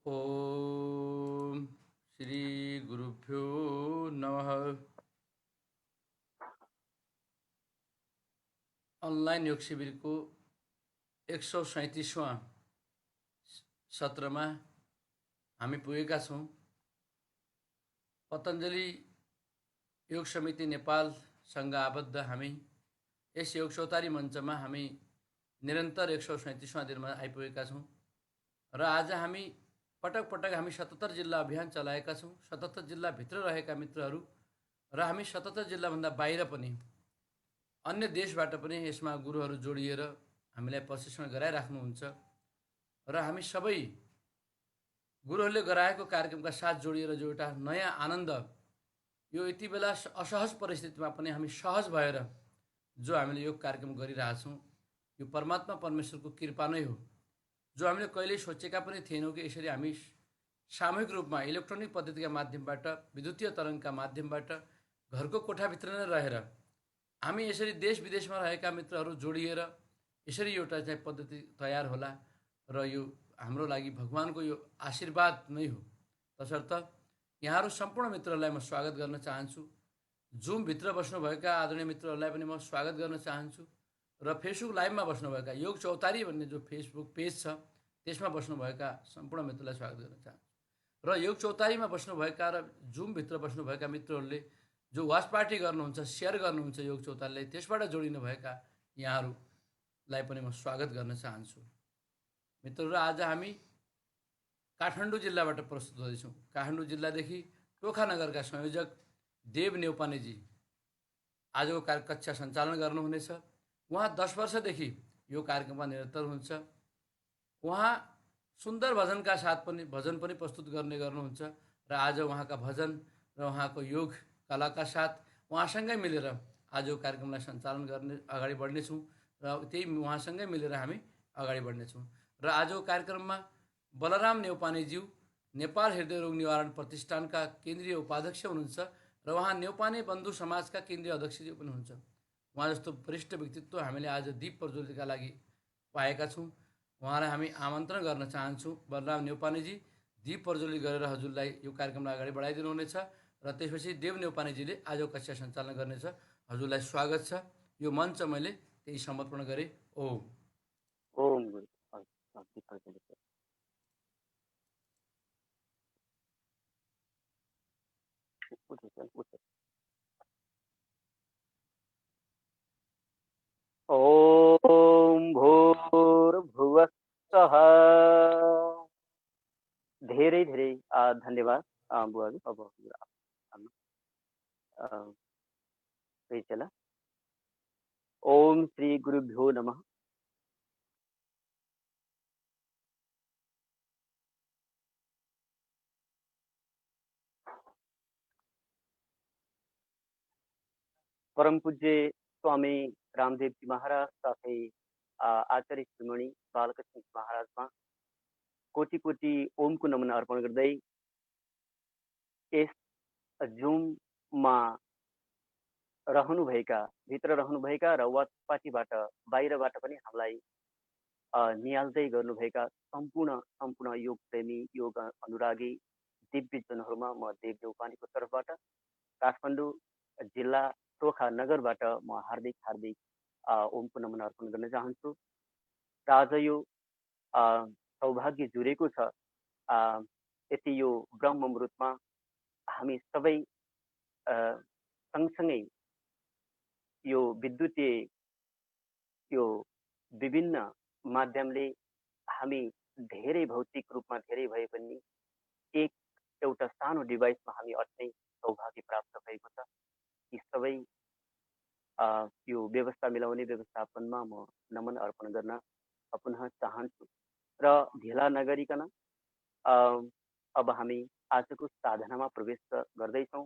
ओम श्री गुरुभ्यो नमः। अनलाइन योग शिविरको 137वां सत्रमा हामी पुगेका छौँ। पतञ्जलि योग समिति नेपालसँग आबद्ध हामी यस योग चौतारी मञ्चमा हामी निरन्तर 137वां दिनमा आइपुगेका छौँ र आज हामी पटक पटक हामी 77 जिल्ला अभियान चलाएका छौँ। 77 जिल्लाभित्र रहेका मित्रहरू र हामी 77 जिल्लाभन्दा बाहिर पनि अन्य देशबाट पनि यसमा गुरुहरू जोडिएर हामीलाई प्रशिक्षण गराइराख्नुहुन्छ र हामी सबै गुरुहरूले गराएको कार्यक्रमका साथ जोडिएर जो एउटा नयाँ आनन्द, यो यति बेला असहज परिस्थितिमा पनि हामी सहज भएर जो हामीले यो कार्यक्रम गरिरहेछौँ, यो परमात्मा परमेश्वरको कृपा नै हो। जो हामीले कहिल्यै सोचेका पनि थिएनौँ कि यसरी हामी सामूहिक रूपमा इलेक्ट्रोनिक पद्धतिका माध्यमबाट, विद्युतीय तरङ्गका माध्यमबाट घरको कोठाभित्र नै रहेर हामी यसरी देश विदेशमा रहेका मित्रहरू जोडिएर यसरी एउटा चाहिँ पद्धति तयार होला र यो हाम्रो लागि भगवानको यो आशीर्वाद नै हो। तसर्थ यहाँहरू सम्पूर्ण मित्रहरूलाई म स्वागत गर्न चाहन्छु। जुमभित्र बस्नुभएका आदरणीय मित्रहरूलाई पनि म स्वागत गर्न चाहन्छु र फेसबुक लाइभमा बस्नुभएका योग चौतारी भन्ने जो फेसबुक पेज छ त्यसमा बस्नुभएका सम्पूर्ण मित्रलाई स्वागत गर्न चाहन्छु। र योग चौतारीमा बस्नुभएका र जुमभित्र बस्नुभएका मित्रहरूले जो वाच पार्टी गर्नुहुन्छ, सेयर गर्नुहुन्छ योग चौतारीलाई, त्यसबाट जोडिनुभएका यहाँहरूलाई पनि म स्वागत गर्न चाहन्छु। मित्रहरू, आज हामी काठमाडौँ जिल्लाबाट प्रस्तुत हुँदैछौँ। काठमाडौँ जिल्लादेखि टोखानगरका संयोजक देव नेउपानेजी आजको कक्षा सञ्चालन गर्नुहुनेछ। उहाँ 10 वर्षदेखि यो कार्यक्रममा निरन्तर हुनुहुन्छ। उहाँ सुन्दर भजनका साथ पनि भजन पनि प्रस्तुत गर्नुहुन्छ र आज उहाँका भजन र उहाँको योग कलाका साथ उहाँसँगै मिलेर आज यो कार्यक्रमलाई सञ्चालन गर्ने अगाडि बढ्नेछौँ र त्यही उहाँसँगै मिलेर हामी अगाडि बढ्नेछौँ। र आजको कार्यक्रममा बलराम नेउपानेज्यू नेपाल हृदय रोग निवारण प्रतिष्ठानका केन्द्रीय उपाध्यक्ष हुनुहुन्छ र उहाँ नेउपाने बन्धु समाजका केन्द्रीय अध्यक्षज्यू पनि हुनुहुन्छ। उहाँ जस्तो वरिष्ठ व्यक्तित्व हामीले आज दीप प्रज्वलितका लागि पाएका छौँ। उहाँलाई हामी आमन्त्रण गर्न चाहन्छौँ। बलराम नेउपानेजी दीप प्रज्वलित गरेर हजुरलाई यो कार्यक्रमलाई अगाडि बढाइदिनु हुनेछ र त्यसपछि देव नेउपानेजीले आजको कक्षा सञ्चालन गर्नेछ। हजुरलाई स्वागत छ। यो मञ्च मैले त्यही समर्पण गरेँ। ओम ओम ओम भूर्भुवः स्वः। धेरै धेरै धन्यवाद बुवाजी। अब चला। ओम श्री गुरुभ्यो नमः। परम पूज्य स्वामी रामदेव जी महाराज साथै आचार्य श्रीमणी बालकृष्ण महाराजमा कोटि कोटि ओमको नमन अर्पण गर्दै यस जुममा भित्र रहनुभएका र वाचपाटीबाट बाहिरबाट पनि हामीलाई निहाल्दै गर्नुभएका सम्पूर्ण योग प्रेमी, योग अनुरागी दिव्यजनहरूमा म देव नेउपानेको तर्फबाट काठमाडौँ जिल्ला टोखा नगरबाट म हार्दिक ओमको नमन अर्पण गर्न चाहन्छु। र आज यो सौभाग्य जुरेको छ यति यो ब्रह्म मुहूर्तमा हामी सबै सँगसँगै यो विद्युतीय यो विभिन्न माध्यमले हामी धेरै भौतिक रूपमा धेरै भए पनि एउटा सानो डिभाइसमा हामी अट्ने सौभाग्य प्राप्त भएको छ। यी सबै यो व्यवस्था मिलाउने व्यवस्थापनमा म नमन अर्पण गर्न पुनः चाहन्छु र ढिला नगरिकन अब हामी आजको साधनामा प्रवेश गर्दैछौँ।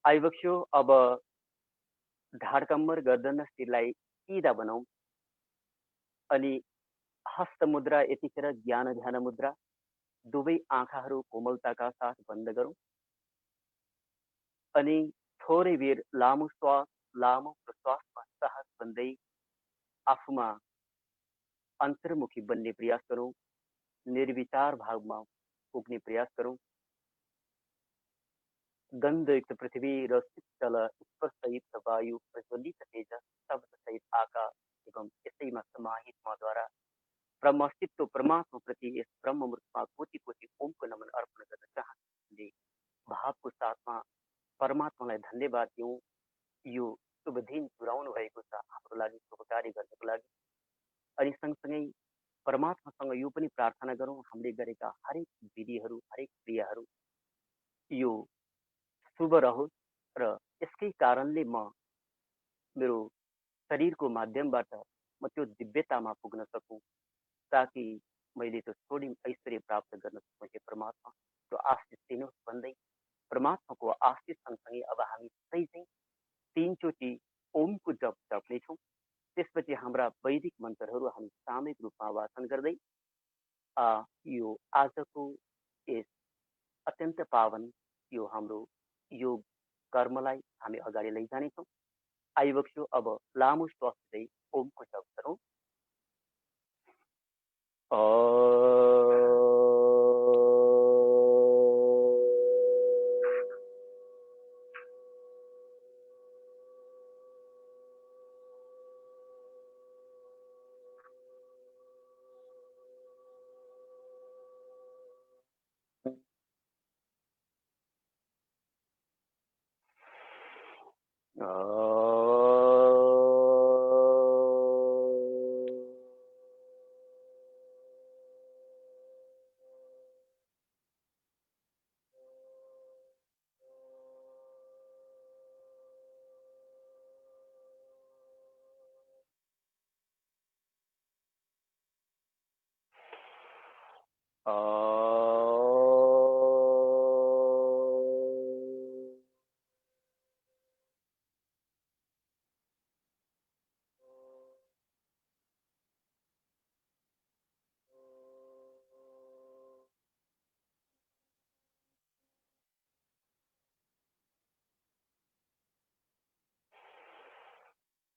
आइबक्स्यो अब ढाड कम्मर गर्दन शिरलाई सिधा बनाऊ अनि हस्त मुद्रा यतिखेर ज्ञान ध्यान मुद्रा, दुवै आँखाहरू कोमलताका साथ बन्द गरौँ अनि थोरै बेर लामो प्रश्वासमा साहस बन्दै आफूमा अन्तर्मुखी बन्ने प्रयास गरौँ। निर्विचार भावमा पुग्ने प्रयास गरौँ। गन्धयुक्त पृथ्वी र शीतल स्पर्शयुक्त वायु प्रज्वलित तेज शब्दसहित आकाश एवं यसैमा समाहित मद्वारा ब्रह्मअस्तित्व परमात्माप्रति यस ब्रह्ममूर्तिमा कोटि कोटि ओमको नमन अर्पण गर्न चाहन्छु। भावको साथमा परमात्मालाई धन्यवाद दिउँ। यो शुभ दिन पुर्याउनु भएको छ हाम्रो लागि शुभ कार्य गर्नको लागि। अनि सँगसँगै परमात्मासँग यो पनि प्रार्थना गरौँ हामीले गरेका हरेक विधिहरू हरेक क्रियाहरू यो शुभ रहोस् र यसकै कारणले मेरो शरीरको माध्यमबाट म त्यो दिव्यतामा पुग्न सकूँ ताकि मैले त्यो स्वर्णिम ऐश्वर्य प्राप्त गर्न सकूँ। हे परमात्मा त्यो आशिष दिनुहोस् भन्दै परमात्माको आशिष सँगसँगै अब हामी सबै चाहिँ तीनचोटि ओमको जप जप्नेछौँ। त्यसपछि हाम्रा वैदिक मन्त्रहरू हामी सामूहिक रूपमा वाचन गर्दै यो आजको यस अत्यन्त पावन यो हाम्रो योग कर्मलाई हामी अगाडि लैजानेछौँ। आइबक्छु अब लामो श्वास लिँदै ओमको जप गरौँ।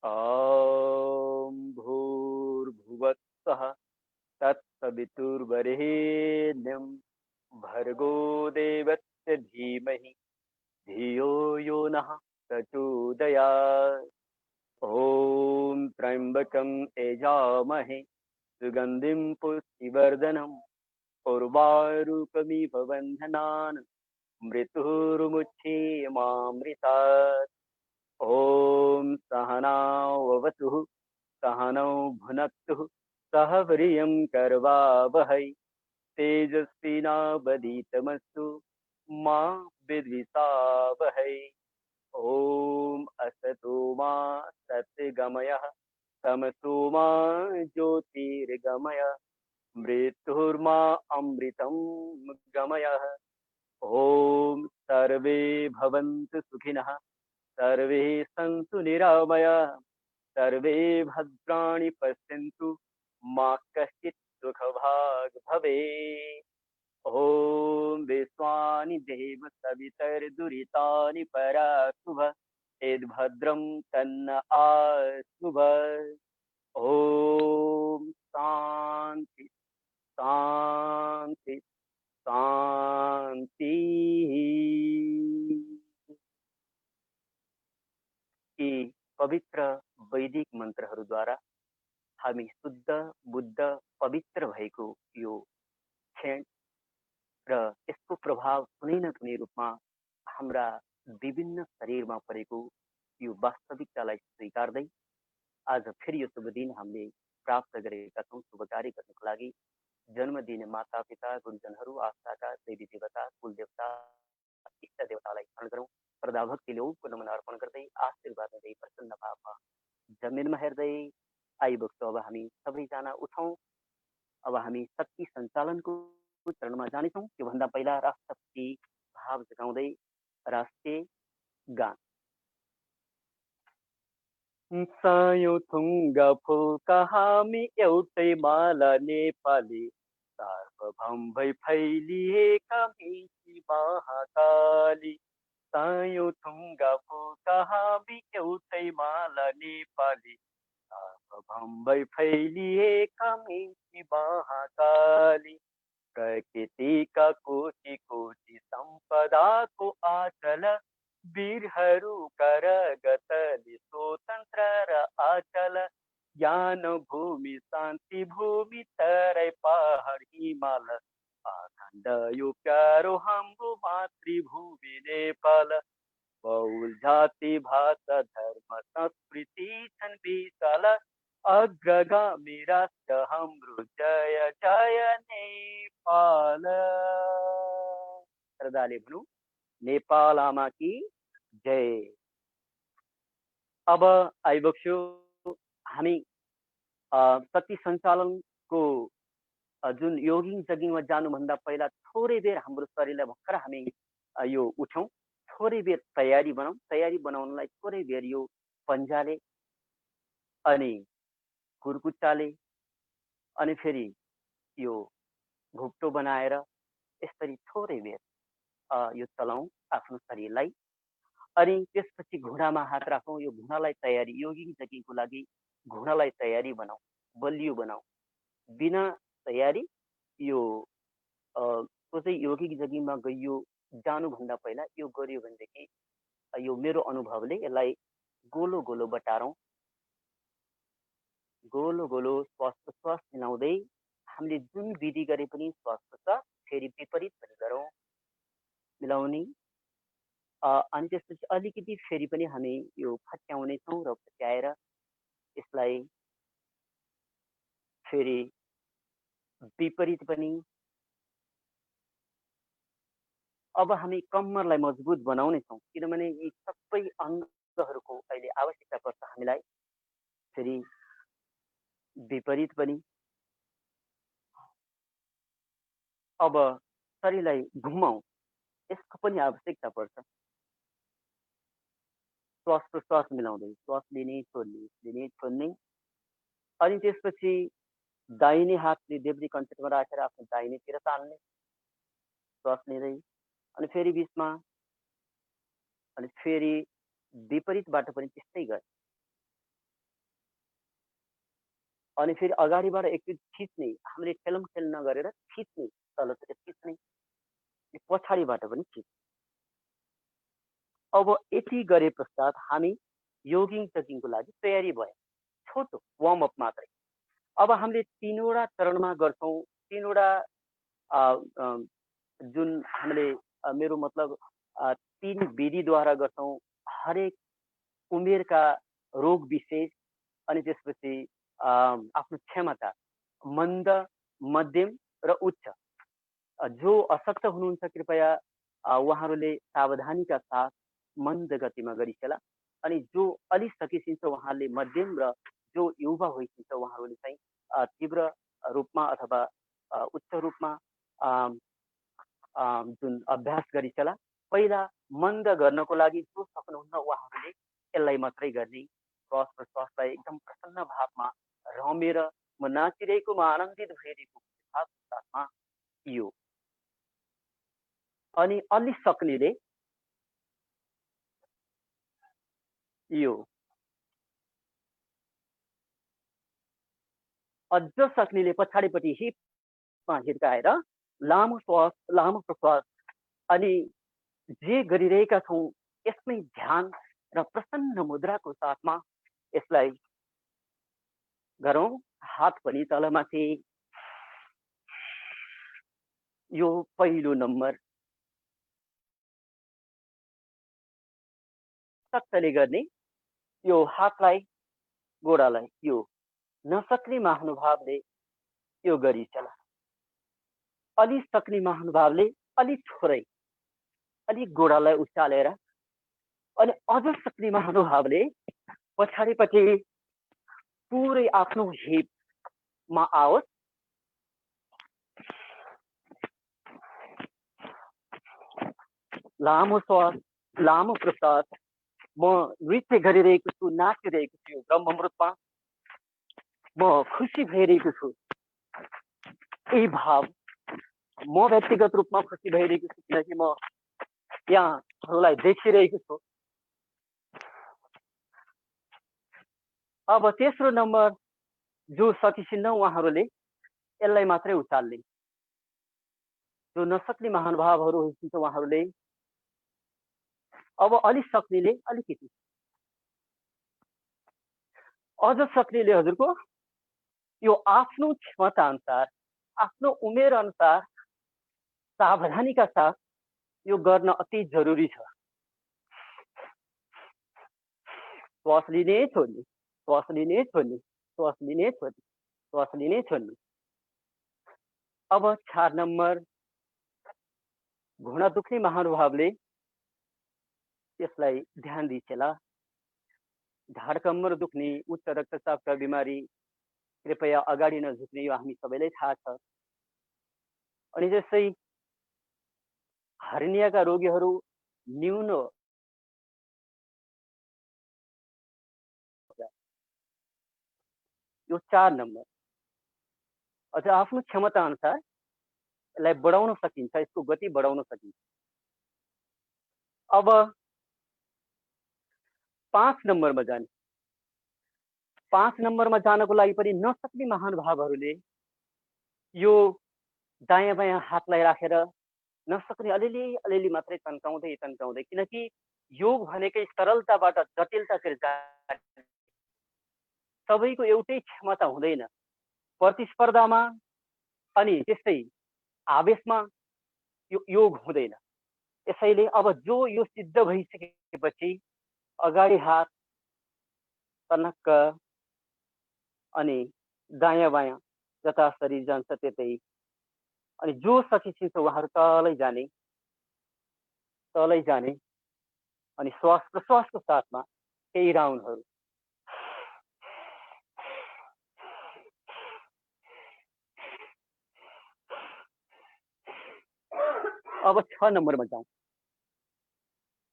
ॐ भूर्भुवस्सुः तत्सवितुर्वरेण्यं भर्गो देवस्य धीमहि धियो यो नः प्रचोदयात्। ॐ त्र्यम्बकं यजामहे सुगन्धिं पुष्टिवर्धनम् उर्वारुकमिव बन्धनान् मृत्युर्मुक्षीयमामृतात्। ॐ सहनाववतु सहनौ भुनक्तु सह वीर्यं करवावहै तेजस्विनावधीतमस्तु मा विद्विषावहै। ॐ असतो मा सद्गमयः तमसो मा ज्योतिर्गमय मृत्युर्मा अमृतं गमयः। ॐ सर्वे भवन्तु सुखिनः सर्वे सन्तु निरामयाः सर्वे भद्राणि पश्यन्तु मा कश्चित् दुःखभाग् भवेत्। ॐ विश्वानि देव सवितर्दुरितानि पराशुभ यद्भद्रं तन्न आशुभ। ॐ शान्ति शान्ति शान्तिः। यी पवित्र वैदिक मन्त्रहरूद्वारा हामी शुद्ध बुद्ध पवित्र भएको यो क्षण र यसको प्रभाव कुनै न कुनै रूपमा हाम्रा विभिन्न शरीरमा परेको यो वास्तविकतालाई स्वीकार्दै आज फेरि यो शुभ दिन हामीले प्राप्त गरेका छौँ। शुभ कार्य गर्नको लागि जन्मदिने मातापिता गुरुजनहरू आस्थाका देवी देवता कुलदेवता इष्ट देवतालाई स्मरण गरौँ। श्रद्धाभक्तिले ओमको नमन अर्पण गर्दै आशीर्वाद दिँदै प्रसन्न भावमा जमिनमा हेर्दै आइबक्छौँ। अब हामी सबैजना उठौँ। अब हामी शक्ति सञ्चालनको चरणमा जानेछौँ। त्योभन्दा पहिला राष्ट्रपति भाव जगाउँदै राष्ट्रिय गान। सायोथुङ्ग फुल्का हामी एउटै माला नेपाली सार्वभौम भई फैलिएका मेची महाकाली। सायोथुङ्ग फुल्का हामी एउटै माला नेपाली सार्वभौम भई फैलिएका मेची महाकाली। प्रकृति का कोटि कोटि संपदा को आचल वीरहरू करगतले स्वतन्त्र र आचल ज्ञान भूमि शान्ति भूमि तराई पहाड हिमाल अखण्ड यो प्यारो हाम्रो मातृभूमि नेपाल बहुल जाति भाषा धर्म संस्कृति छन् विशाल अग्रगामी राष्ट्र हाम्रो जय जय नेपाल। श्रद्धाले भनौँ नेपाल आमाकी जय। अब आइबक्छु हामी शक्ति सञ्चालनको जुन योगिङ जगिङमा जानुभन्दा पहिला थोरै बेर हाम्रो शरीरलाई भर्खर हामी यो उठौँ, थोरै बेर तयारी बनाऊ। तयारी बनाउनलाई थोरै बेर यो पन्जाले अनि कुर्कुच्चाले अनि फेरि यो घुप्टो बनाएर यसरी थोरै बेर यो चलाउँ आफ्नो शरीरलाई। अनि त्यसपछि घुँडामा हात राखौँ। यो घुँडालाई तयारी, योगिङ जगिङको लागि घुँडालाई तयारी बनाऊ, बलियो बनाऊ। बिना तयारी यो सोझै योगिङ जगिङमा गइयो जानुभन्दा पहिला यो गर्यो भनेदेखि यो मेरो अनुभवले यसलाई गोलो गोलो बटारौँ। गोलो गोलो श्वास प्रश्वास मिलाउँदै हामीले जुन विधि गरे पनि श्वास प्रश्वास फेरि विपरीत पनि गरौँ, मिलाउने। अनि त्यसपछि अलिकति फेरि पनि हामी यो फट्याउनेछौँ र फट्याएर यसलाई फेरि विपरीत पनि। अब हामी कम्मरलाई मजबुत बनाउनेछौँ किनभने यी सबै अङ्गहरूको अहिले आवश्यकता पर्छ हामीलाई। फेरि विपरीत पनि। अब शरीरलाई घुमाउँ, यसको पनि आवश्यकता पर्छ। श्वास प्रश्वास मिलाउँदै श्वास लिने छोड्ने लिने छोड्ने। अनि त्यसपछि दाहिने हातले देब्रे कन्चेटमा राखेर आफ्नो दाहिनेतिर तान्ने, श्वास लिँदै अनि फेरि बिचमा अनि फेरि विपरीतबाट पनि त्यस्तै गर्ने। अनि फेरि अगाडिबाट एकचोटि खिच्ने, हामीले ठेलम ठेल नगरेर खिच्ने, तलतिर खिच्ने, पछाडिबाट पनि खिच्ने। अब यति गरे पश्चात हामी योगिङ जगिङको लागि तयारी भयो। छोटो वार्म अप मात्रै। अब हामीले तीनवटा चरणमा गर्छौँ। तीनवटा जुन हामीले मेरो मतलब 3 विधिद्वारा गर्छौँ। हरेक उमेरका रोग विशेष अनि त्यसपछि आफ्नो क्षमता मन्द, मध्यम र उच्च। जो अशक्त हुनुहुन्छ कृपया उहाँहरूले सावधानीका साथ मन्द गतिमा गरिसला। अनि जो अलि सकिसिन्छ उहाँहरूले मध्यम र जो युवा होइसिन्छ उहाँहरूले चाहिँ तीव्र रूपमा अथवा उच्च रूपमा जुन अभ्यास गरिसला। पहिला मन्द गर्नको लागि जो सक्नुहुन्न उहाँहरूले यसलाई मात्रै गर्ने। श्वास प्रश्वासलाई एकदम प्रसन्न भावमा रमेर म नाचिरहेको, म आनन्दित भइरहेको साथमा यो। अनि अलि सक्नेले यो, अझ सक्नेले पछाडिपट्टि हिपमा हिर्काएर लामो श्वास लामो प्रश्वास। अनि जे गरिरहेका छौँ यसमै ध्यान र प्रसन्न मुद्राको साथमा यसलाई गरौँ। हात पनि तलमाथि। यो पहिलो नम्बर। सक्तले गर्ने यो हातलाई गोडालाई यो नसक्ने महानुभावले यो गरिसला। अलि सक्ने महानुभावले अलि थोरै अलि गोडालाई उचालेर अनि अझ सक्ने महानुभावले पछाडिपट्टि पुरै आफ्नो हिपमा आओस्। लामो श्वास लामो प्रश्वास। म नृत्य गरिरहेको छु, नाचिरहेको छु ब्रह्ममृतमा। म खुसी भइरहेको छु। यही भाव म व्यक्तिगत रूपमा खुसी भइरहेको छु किनकि म यहाँहरूलाई देखिरहेको छु। अब तेस्रो नम्बर जो सकिसिन्न उहाँहरूले यसलाई मात्रै उचाल्ने। जो नसक्ने महानुभावहरू हुनुहुन्छ उहाँहरूले अब अलि सक्नेले अलिकति, अझ सक्नेले हजुरको यो आफ्नो क्षमता अनुसार, आफ्नो उमेर अनुसार सावधानीका साथ यो गर्न अति जरुरी छ। श्वास लिने छोड्ने, श्वास लिने छोड्ने, श्वास लिने छोड्ने, श्वास लिने छोड्ने। अब 4 नम्बर घुँडा दुख्ने महानुभावले यसलाई ध्यान दिन्छला। ढाड कम्मर दुख्ने, उच्च रक्तचापका बिमारी कृपया अगाडि नझुक्ने, यो हामी सबैलाई थाहा छ। अनि जस्तै हर्नियाका रोगीहरू न्यून यो 4 नम्बर अझ आफ्नो क्षमता अनुसार यसलाई बढाउन सकिन्छ, यसको गति बढाउन सकिन्छ। अब 5 नम्बरमा जाने, 5 नम्बरमा जानको लागि पनि नसक्ने महानुभावहरूले यो दायाँ बायाँ हातलाई राखेर नसक्ने अलिअलि मात्रै तन्काउँदै तन्काउँदै, किनकि योग भनेकै सरलताबाट जटिलतातिर जाने, सबैको एउटै क्षमता हुँदैन। प्रतिस्पर्धामा अनि त्यस्तै आवेशमा यो योग हुँदैन। यसैले अब जो यो सिद्ध भइसकेपछि अगाडि हात तनक्क अनि दायाँ बायाँ जता शरीर जान्छ त्यतै, अनि जो सकिन्छ उहाँहरू तलै जाने, तलै जाने, अनि श्वास प्रश्वासको साथमा केही राउन्डहरू। अब 6 नम्बरमा जाउँ।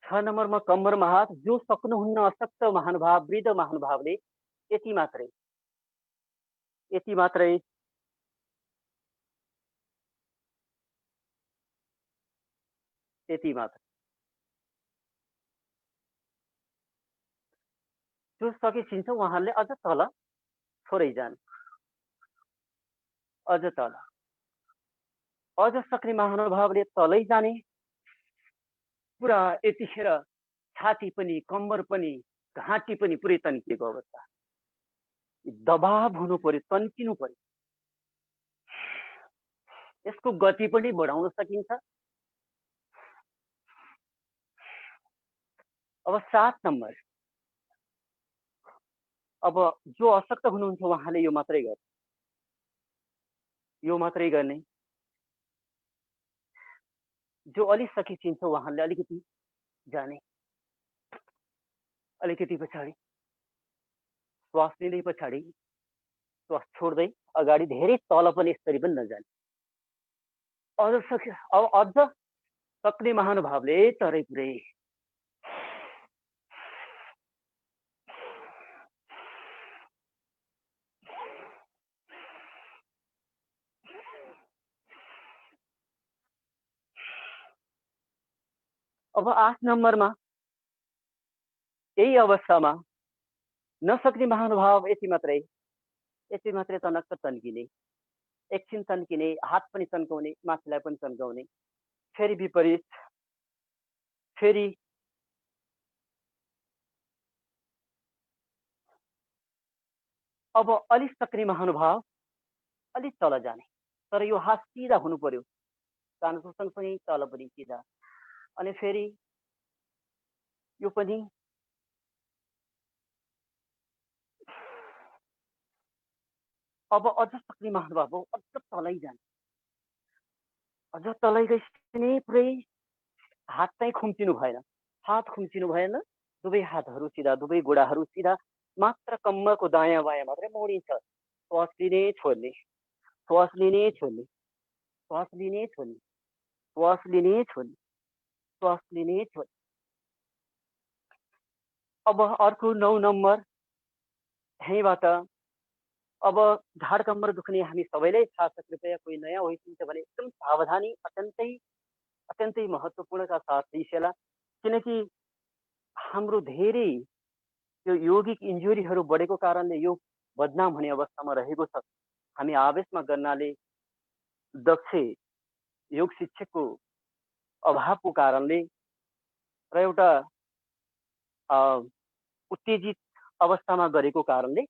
6 नम्बरमा कम्मरमा हात, जो सक्नुहुन्न अशक्त महानुभाव, वृद्ध महानुभावले यति मात्रै, यति मात्रै, यति मात्रै। जो सकिन्छ उहाँहरूले अझ तल थोरै जाने, अझ तल, अझ सक्ने महानुभावले तलै जाने। पुरा यतिखेर छाती पनि, कम्मर पनि, घाँटी पनि पुरै तन्किएको अवस्था। दबाव हुनु पर्यो, तन्किनु पर्यो। यसको गति पनि बढाउन सकिन्छ। अब 7 नम्बर, अब जो अशक्त हुनुहुन्छ उहाँले यो मात्रै गर्ने, यो मात्रै गर्ने। जो अलि सकिन्छ उहाँले अलिकति जाने, अलिकति पछाडि, श्वास लिँदै पछाडि, श्वास छोड्दै अगाडि, धेरै तल पनि यसरी पनि नजाने। अझ सक्ने महानुभावले तरै पुरै। अब 8 नम्बरमा यही अवस्थामा नसक्ने महानुभाव यति मात्रै, यति मात्रै तनक्क तन्किने, एकछिन तन्किने, हात पनि तन्काउने, माथिलाई पनि तन्काउने, फेरि विपरीत, फेरि अब अलि सक्ने महानुभाव अलि तल जाने, तर यो हात सिधा हुनु पर्यो, कानको सँगसँगै तल पनि सिधा, अनि फेरि यो पनि अब अझ सक्ने महानुभाव हो, अझ तलै जाने, अझ तलै गइसक्ने, पुरै हात चाहिँ खुम्चिनु भएन, हात खुम्चिनु भएन, दुवै हातहरू सिधा, दुवै गोडाहरू सिधा, मात्र कम्मरको दायाँ बायाँ मात्रै मोडिन्छ। श्वास लिने छोड्ने, श्वास लिने छोड्ने, श्वास लिने छोड्ने, श्वास लिने छोड्ने, श्वास लिने छोड्ने। अब अर्को 9 नम्बर, यहीँबाट अब ढाड कम्मर दुख्ने हामी सबैलाई थाहा छ। कृपया कोही नयाँ होइसिन्छ भने एकदम सावधानी अत्यन्तै अत्यन्तै महत्त्वपूर्णका साथ दिइसेला, किनकि हाम्रो धेरै यो यौगिक इन्जुरीहरू बढेको कारणले यो बदनाम हुने अवस्थामा रहेको छ। हामी आवेशमा गर्नाले दक्ष योग शिक्षकको अभावको कारणले र एउटा अ, उत्तेजित अवस्थामा गरेको कारणले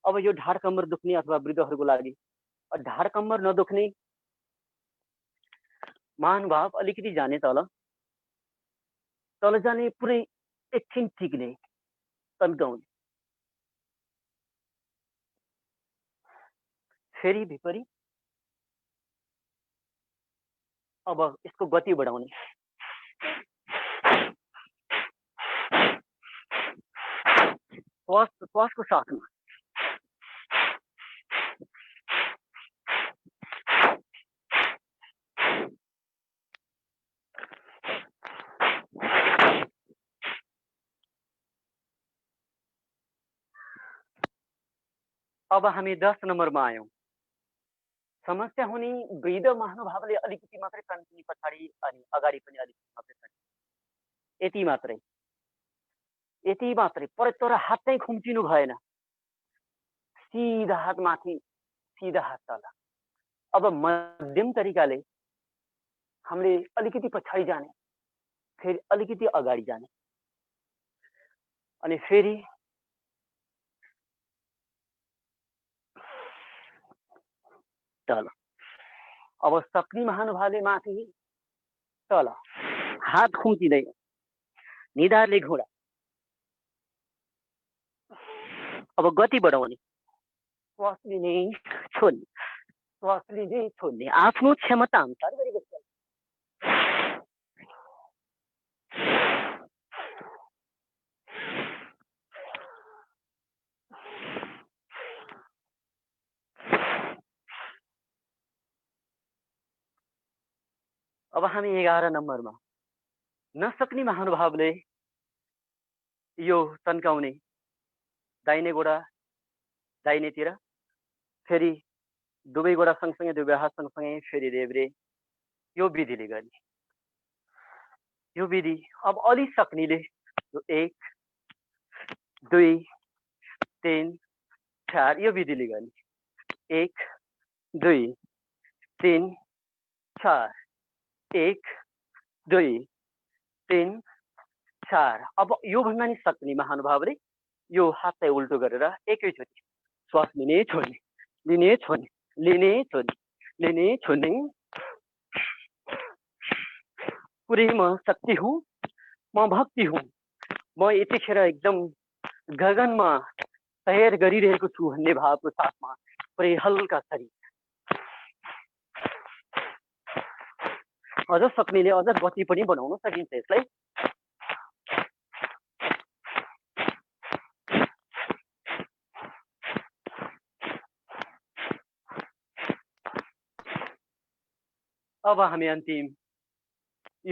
अब यो ढाड कम्मर दुख्ने अथवा वृद्धहरूको लागि ढाड कम्मर नदुख्ने महानुभाव अलिकति जाने तल तल जाने पुरै एकछिन टिक्ने तन्काउने फेरि विपरीत अब यसको गति बढाउने श्वासको साथमा अब हामी 10 नम्बरमा आयौं। समस्या हुने वृद्ध महानुभावले अलिकति मात्रै तन्किने पछाडि अनि अगाडि पनि अलिकति मात्रै तन्किने यति मात्रै तर हात चाहिँ खुम्चिनु भएन, सिधा हात माथि सिधा हात तल। अब मध्यम तरिकाले हामीले अलिकति पछाडि जाने फेरि अलिकति अगाडि जाने अनि फेरि तल। अब सक्ने महानुभावले माथि तल हात खुम्चिँदै निधारले घुँडा। अब गति बढाउने श्वास लिने छोड्ने श्वास लिने छोड्ने आफ्नो क्षमता अनुसार गरेको छ। अब हामी 11 नम्बरमा नसक्ने महानुभावले यो तन्काउने दाहिने गोडा दाहिनेतिर फेरि दुवै गोडा सँगसँगै दुवै हात सँगसँगै फेरि रेब्रे यो विधिले गर्ने। यो विधि अब अलि सक्नेले 1 2 3 4 यो विधिले गर्ने। 1 2 3 4 1 2 3 4। अब यो भन्दा नि सक्ने महानुभावले यो हात चाहिँ उल्टो गरेर एकैचोटि श्वास लिने छोड्ने लिने छोड्ने लिने छोड्ने लिने छोड्ने। पुरै म शक्ति हुँ, म भक्ति हुँ, म यतिखेर एकदम गगनमा तयार गरिरहेको छु भन्ने भावको साथमा पुरै हल्का शरीर। अझ सक्नेले अझ गति पनि बढाउन सकिन्छ यसलाई। अब हामी अन्तिम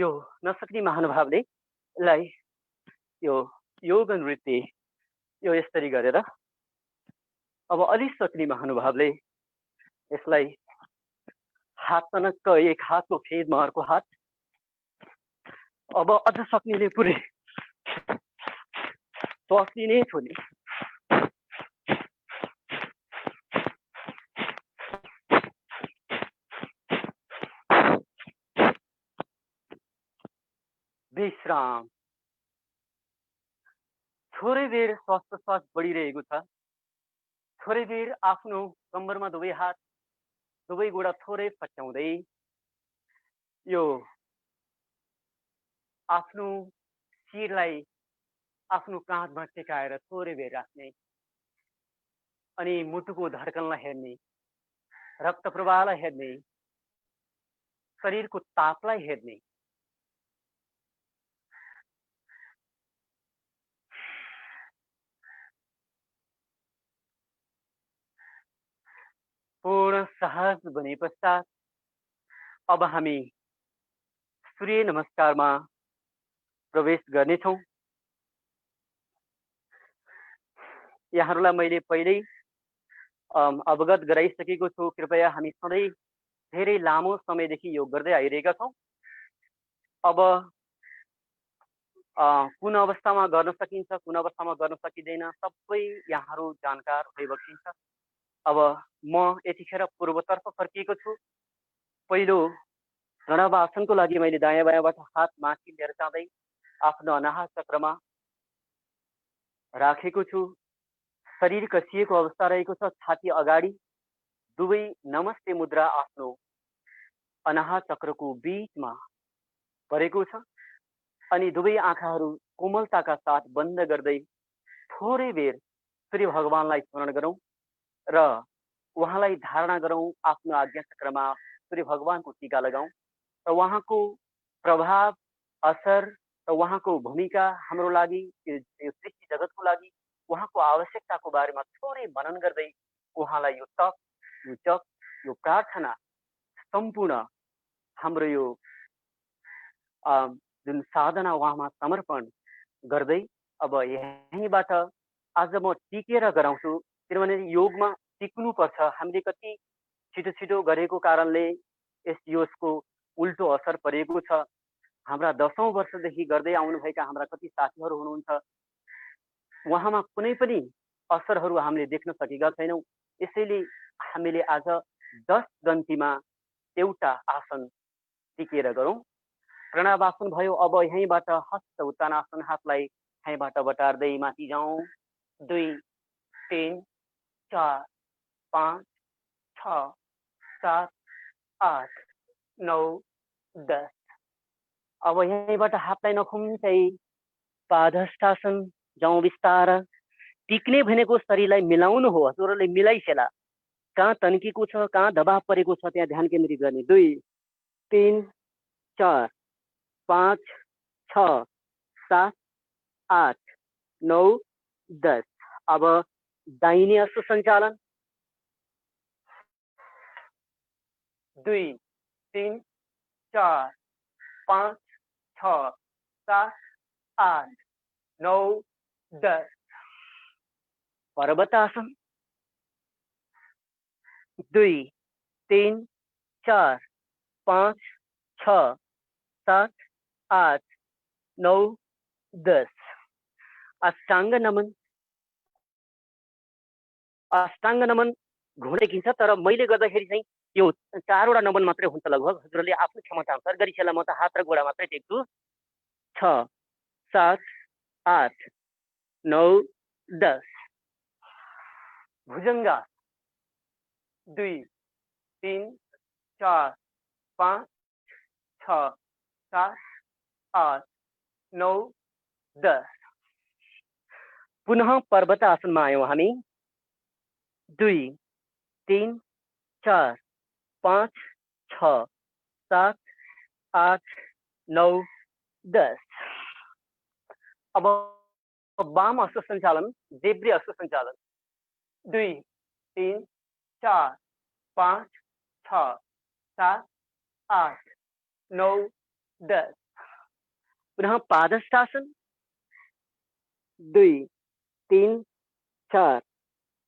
यो नसक्ने महानुभावले यसलाई यो योग नृत्य यो यसरी गरेर अब अलि सक्ने महानुभावले यसलाई हात तनक्क एक हातको फेदमा अर्को हात। अब अझ सक्नेले पुरै श्वास लिने छोड्ने विश्राम। थोरै बेर श्वास प्रश्वास बढिरहेको छ। थोरै बेर आफ्नो कम्मरमा दुवै हात दुवै गोडा थोरै पच्याउँदै यो आफ्नो शिरलाई आफ्नो काँधमा टेकाएर थोरै बेर राख्ने अनि मुटुको धड्कनलाई हेर्ने, रक्त प्रवाहलाई हेर्ने, शरीरको तापलाई हेर्ने। पूर्ण सहज बने पश्चात अब हामी सूर्य नमस्कारमा प्रवेश गर्नेछौँ। यहाँहरूलाई मैले पहिल्यै अवगत गराइसकेको छु। कृपया हामी सधैँ धेरै लामो समयदेखि योग गर्दै आइरहेका छौँ। अब कुन अवस्थामा गर्न सकिन्छ कुन अवस्थामा गर्न सकिँदैन सबै यहाँहरू जानकार भइबक्सिन्छ। अब म यतिखेर पूर्वतर्फ फर्किएको छु। पहिलो प्रणव आसनको लागि मैले दायाँ बायाँबाट हात माथि लिएर जाँदै आफ्नो अनाहत चक्रमा राखेको छु। शरीर कसिएको अवस्था रहेको छ। छाती अगाडि दुवै नमस्ते मुद्रा आफ्नो अनाहत चक्रको बीचमा परेको छ अनि दुवै आँखाहरू कोमलताका साथ बन्द गर्दै थोरै बेर सूर्य भगवानलाई स्मरण गरौँ र उहाँलाई धारणा गरौँ। आफ्नो आज्ञा चक्रमा सूर्य भगवानको टीका लगाऊँ र उहाँको प्रभाव, असर र उहाँको भूमिका हाम्रो लागि, यो सृष्टि जगतको लागि उहाँको आवश्यकताको बारेमा थोरै मनन गर्दै उहाँलाई यो तप, यो जप, यो प्रार्थना सम्पूर्ण हाम्रो यो जुन साधना उहाँमा समर्पण गर्दै अब यहीँबाट आज म टिकेर गराउँछु। किनभने योगमा टिक्नुपर्छ। हामीले कति छिटो छिटो गरेको कारणले यसको उल्टो असर परेको छ। हाम्रा 10औं वर्षदेखि गर्दै आउनुभएका हाम्रा कति साथीहरू हुनुहुन्छ, उहाँमा कुनै पनि असरहरू हामीले देख्न सकेका छैनौँ। यसैले हामीले आज 10 गन्तीमा एउटा आसन टिकेर गरौँ। प्रणवासन भयो। अब यहीँबाट हस्त उत्तानासन, हातलाई यहीँबाट बटार्दै माथि जाउँ। 2 3 4 5 6 7 8 9 10। अब यहीँबाट हातलाई नखुम्चै पादहस्तासन जाउँ बिस्तार। टिक्ने भनेको शरीरलाई मिलाउनु हो। हजुरहरूले मिलाइसेला। कहाँ तन्किएको छ, कहाँ दबाव परेको छ त्यहाँ ध्यान केन्द्रित गर्ने। 2 3 4 5 6 7 8 9 10। अब दाहिने हस्त सञ्चालन। 2 3 4 5 6 7 8 9 10। पर्वतासन। 2 3 4 5 6 7 8 9 10। अष्टाङ्ग नमन। अष्टाङ्ग नमन घुँडे किन्छ, तर मैले गर्दाखेरि चाहिँ यो 4वटा नमन मात्रै हुन्छ लगभग। हजुरहरूले आफ्नो क्षमता अनुसार गरिसेला। म त हात र गोडा मात्रै टेक्छु। 6 7 8 9 10। भुजङ्गा। 2 3 4 5 6 7 8 9 10। पुनः पर्वतासनमा आयौँ हामी। 2 3 4 5 6 7 8 9 10। अब वाम हस्त सञ्चालन, देब्रे हस्त सञ्चालन। 2 3 4 5 6 7 8 9 10। पुनः पादहस्तासन। 2 3 4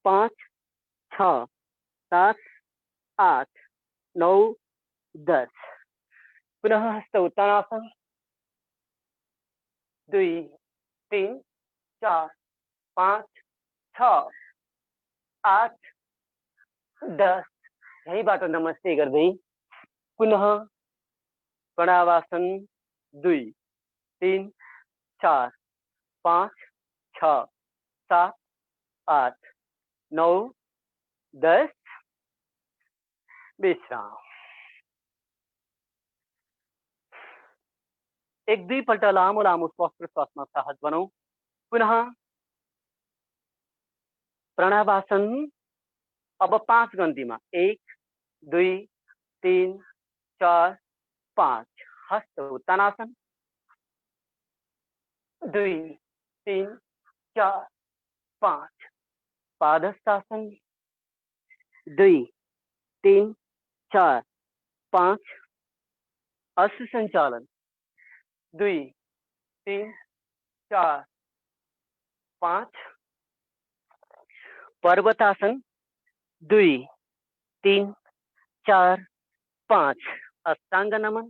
5 6 7 8 9 10। पुनः हस्त उत्तानासन। 2 3 4 5 6 8 10। यहीँबाट नमस्ते गर्दै पुनः प्रणवासन। 2 3 4 5 6 7 8 9 10। विश्राम। 1-2 पल्ट लामो लामो श्वास प्रश्वासमा सहज बनाऊ। पुनः प्रणवासन। अब 5 गन्तीमा 1 2 3 4 5। हस्त उत्तानासन। 2 3 4 5। पादहस्तासन। 2 3 4 5। हस्त सञ्चालन। 2 3 4 5। पर्वतासन। 2 3 4 5। अष्टाङ्ग नमन।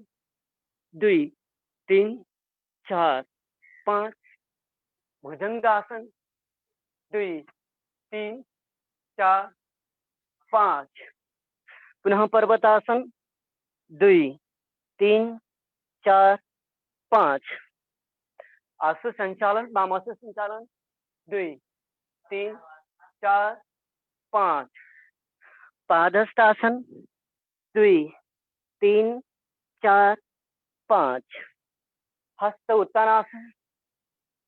2 3 4 5। भुजङ्गासन। 2 3 4 5। पुनः पर्वतासन। 2 3 4 5 आसु सञ्चालन वामासु सञ्चालन 2 3 4 5 पादहस्तासन 2 3 4 5 हस्त उत्तानासन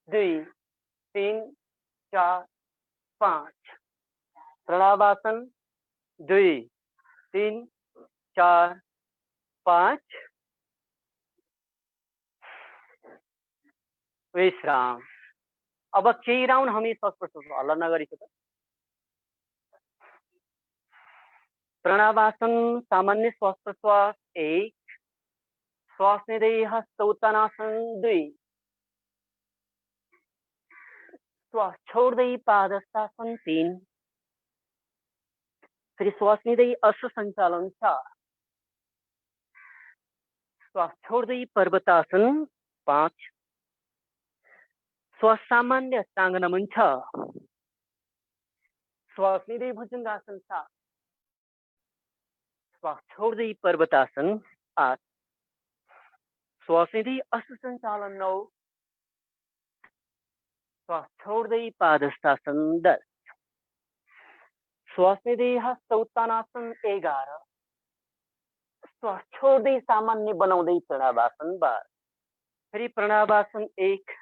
2 3 4 5 प्रणावासन 2 3 4 5 विश्राम। अब केही राउन्ड हामी श्वास हल्ला नगरिकन प्रणवासन सामान्य श्वास प्रश्वास 1 श्वास लिँदै हस्त उत्तानासन 2 श्वास छोड्दै पादहस्तासन 3 फेरि श्वास लिँदै अश्व सञ्चालन 4 श्वास छोड्दै पर्वतासन 5 श्वास सामान्य अष्टाङ्ग नमन 6 श्वास लिँदै भुजङ्गासन 7 श्वास छोड्दै पर्वतासन 8 श्वास लिँदै अश्व सञ्चालन 9 श्वास छोड्दै पादहस्तासन 10 श्वास लिँदै हस्त उत्तानासन 11 श्वास छोड्दै सामान्य बनाउँदै प्रणवासन 12 फेरि प्रणवासन 1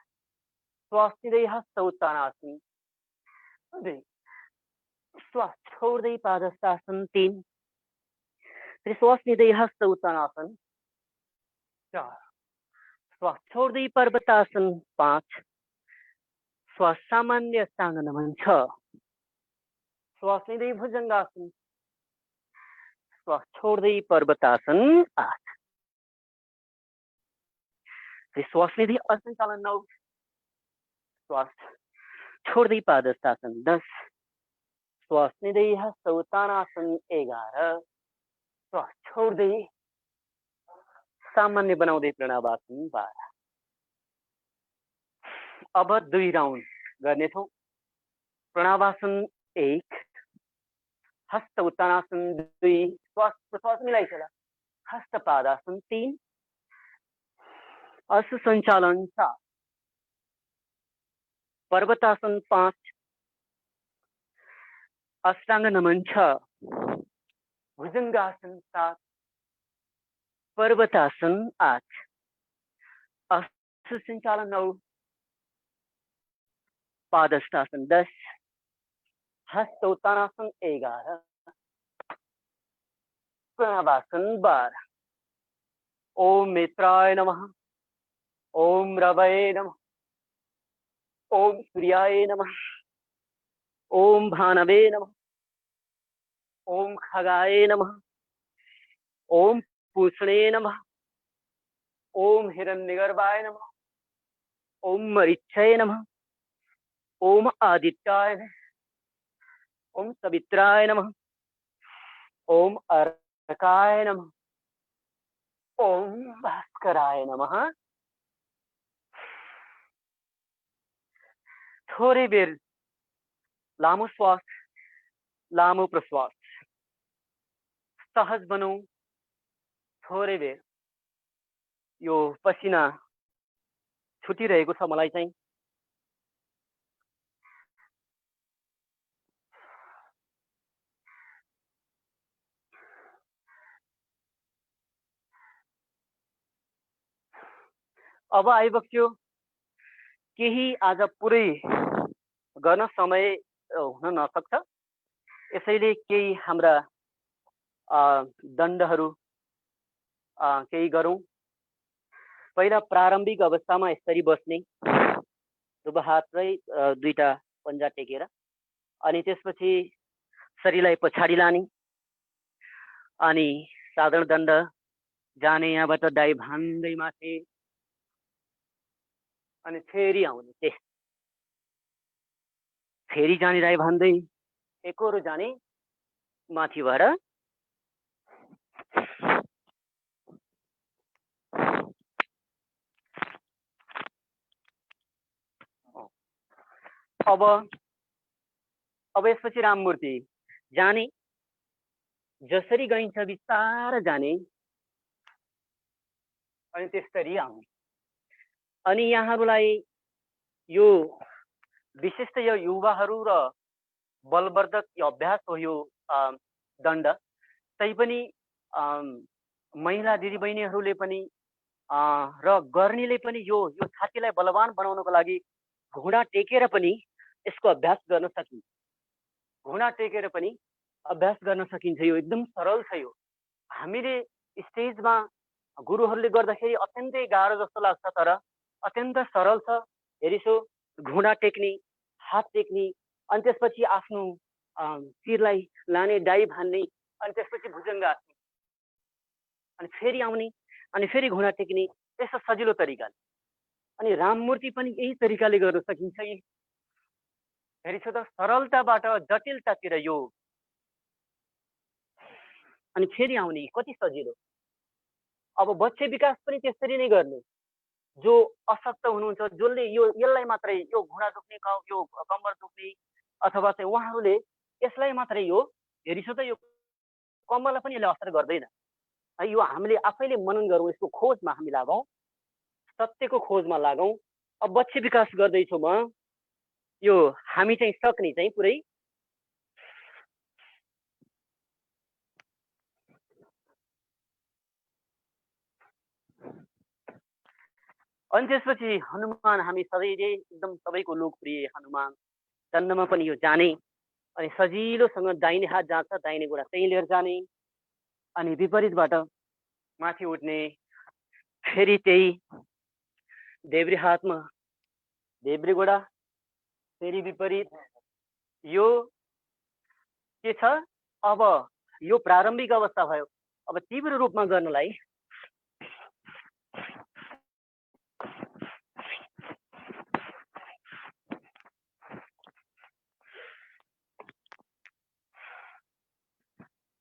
श्वास लिँदै हस्त उत्तानासन 2 श्वास छोड्दै पादहस्तासन 3 फेरि श्वास लिँदै हस्त उत्तानासन 4 श्वास छोड्दै पर्वतासन 5 श्वास सामान्य अष्टाङ्ग नमन 6 श्वास लिँदै भुजङ्गासन श्वास छोड्दै पर्वतासन 8 फेरि श्वास लिँदै असञ्चालन 9 श्वास छोड्दै पादहस्तासन 10 श्वास लिँदै हस्त उत्तानासन 11 श्वास छोड्दै सामान्य बनाउँदै प्रणवासन 12 अब 2 राउन्ड गर्नेछौँ। प्रणवासन 1 हस्त उत्तानासन 2 श्वास प्रश्वास मिलाइखेला हस्त पादासन 3 अश्व सञ्चालन 4 पर्वतासन 5 अष्टाङ्ग नमन 6 भुजङ्गासन 7 पर्वतासन 8 अश्व सञ्चालन 9 पादहस्तासन 10 हस्त उत्तानासन 11 प्रणवासन 12 ओम मित्राय नमः ओम रवये नमः ओम सूर्याय नमः ओम भानवे नमः ओम खगाय नमः ओम पूषणे नमः ओम हिरण्यगर्भाय नमः ओम मरीचये नमः ओम आदित्याय नमः ओम सवित्राय नमः ओम अर्काय नमः ओम भास्कराय नमः। थोरै बेर लामो श्वास लामो प्रश्वास सहज बनौं। थोरै बेर यो पसिना छुटिरहेको छ मलाई चाहिँ। अब आइबक्यो केही आज पुरै गर्न समय हुन नसक्छ, यसैले केही हाम्रा दण्डहरू केही गरौँ। पहिला प्रारम्भिक अवस्थामा यसरी बस्ने, दुवै हातलाई दुईटा पन्जा टेकेर, अनि त्यसपछि शरीरलाई पछाडि लाने, अनि साधारण दण्ड जाने, यहाँबाट दाइ भान्दै माथि, अनि फेरि आउने, फेरि जाने दाइ भान्दै, एकहोरो जाने माथिबाट, अब यसपछि राममूर्ति जाने, जसरी गइन्छ बिस्तार जाने, अनि त्यसरी आउने। अनि यहाँहरूलाई यो विशेष त यो युवाहरू र बलवर्धक यो अभ्यास हो यो दण्ड। तैपनि महिला दिदीबहिनीहरूले पनि र गर्नेले पनि यो यो छातीलाई बलवान बनाउनको लागि घुँडा टेकेर पनि यसको अभ्यास गर्न सकिन्छ। घुँडा टेकेर पनि अभ्यास गर्न सकिन्छ। यो एकदम सरल छ। यो हामीले स्टेजमा गुरुहरूले गर्दाखेरि अत्यन्तै गाह्रो जस्तो लाग्छ, तर अत्यन्त सरल छ। हेरिसो घुँडा टेक्ने, हात टेक्ने, अनि त्यसपछि आफ्नो शिरलाई लाने, डाई भान्ने, अनि त्यसपछि भुजङ्ग आस्ने, अनि फेरि आउने, अनि फेरि घुँडा टेक्ने, त्यस्तो सजिलो तरिकाले। अनि राममूर्ति पनि यही तरिकाले गर्न सकिन्छ। हेरिसो त सरलताबाट जटिलतातिर यो, अनि फेरि आउने, कति सजिलो। अब बच्चे विकास पनि त्यसरी नै गर्ने। जो अशक्त हुनुहुन्छ, जसले यो यसलाई मात्रै, यो घुँडा दुख्ने, यो कम्बर दुख्ने, अथवा चाहिँ उहाँहरूले यसलाई मात्रै, यो हेरिसो त यो कम्मरलाई पनि यसले असर गर्दैन। यो हामीले आफैले मनन गरौँ, यसको खोजमा हामी लागौँ, सत्यको खोजमा लागौँ। अब बच्चे विकास गर्दैछु म, यो हामी चाहिँ सक्ने चाहिँ पुरै अनि त्यसपछि हनुमान हामी सधैँ एकदम सबैको लोकप्रिय हनुमान दण्डमा पनि यो जाने, अनि सजिलोसँग दाहिने हात जान्छ, दाहिने गोडा त्यहीँ लिएर जाने, अनि विपरीतबाट माथि उठ्ने, फेरि त्यही देब्रे हातमा देब्रे गोडा, फेरि विपरीत। यो के छ, अब यो प्रारम्भिक अवस्था भयो। अब तीव्र रूपमा गर्नलाई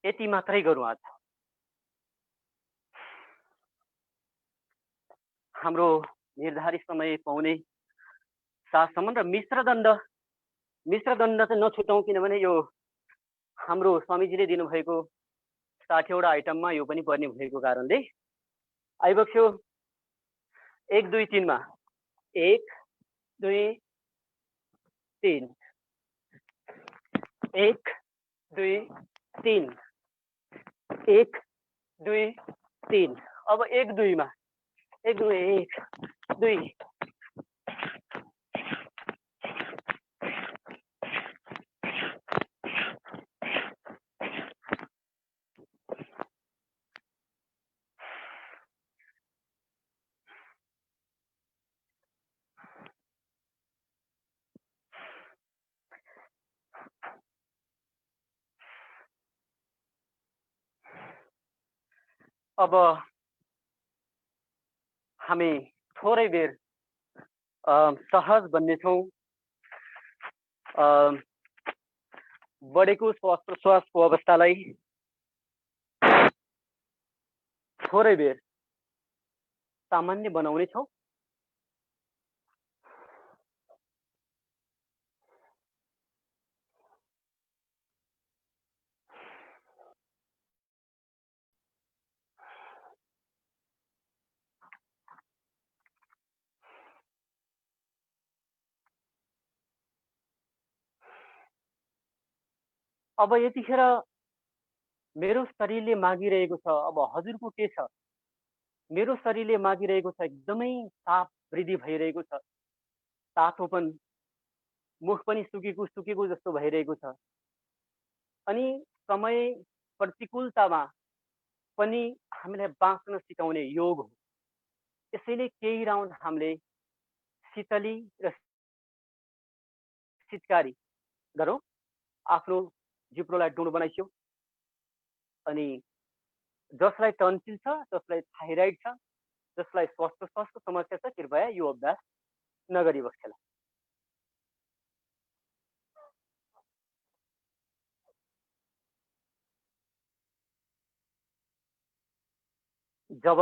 यति मात्रै गरौँ। आज हाम्रो निर्धारित समय पाउने साथसम्म र मिश्र दण्ड चाहिँ नछुटाउँ, किनभने यो हाम्रो स्वामीजीले दिनुभएको 60वटा आइटममा यो पनि पर्ने भएको कारणले आइबक्स्यो। 1 2 3 मा 1 2 3, 1 2 3, 1 2 3। अब 1 2 मा 1 2 1 2। अब हामी थोरै बेर सहज बन्नेछौँ। बढेको श्वास प्रश्वासको अवस्थालाई थोरै बेर सामान्य बनाउनेछौँ। अब यतिखेर मेरो शरीरले मागिरहेको छ। अब हजुरको के छ? मेरो शरीरले मागिरहेको छ, एकदमै ताप वृद्धि भइरहेको छ, तातोपन, मुख पनि सुकेको सुकेको जस्तो भइरहेको छ। अनि समय प्रतिकूलतामा पनि हामीलाई बाँच्न सिकाउने योग हो। त्यसैले केही राउन्ड हामीले शीतली र शीतकारी गरौँ। आफ्नो जिब्रोलाई डुँडो बनाइस्यौ। अनि जसलाई टन्सिल छ, जसलाई थाइराइड छ, जसलाई श्वास प्रश्वासको समस्या छ, कृपया यो अभ्यास नगरी बस्छला। जब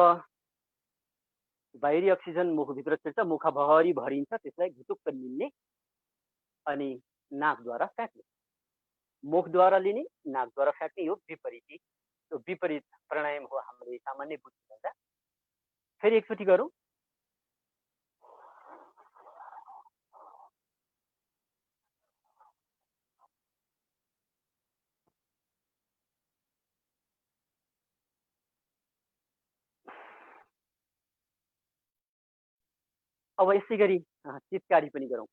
बाहिरी अक्सिजन मुखभित्र छिर्छ, मुखभरि भरिन्छ, त्यसलाई घुटुक्क निल्ने अनि नाकद्वारा फ्याँक्ने। मुखद्वारा लिने, नाकद्वारा फ्याँक्ने, यो विपरीत प्राणायाम हो हामीले सामान्य बुझ्दा। फेरि एकचोटि गरौँ। अब यसै गरी चितकारी पनि गरौँ।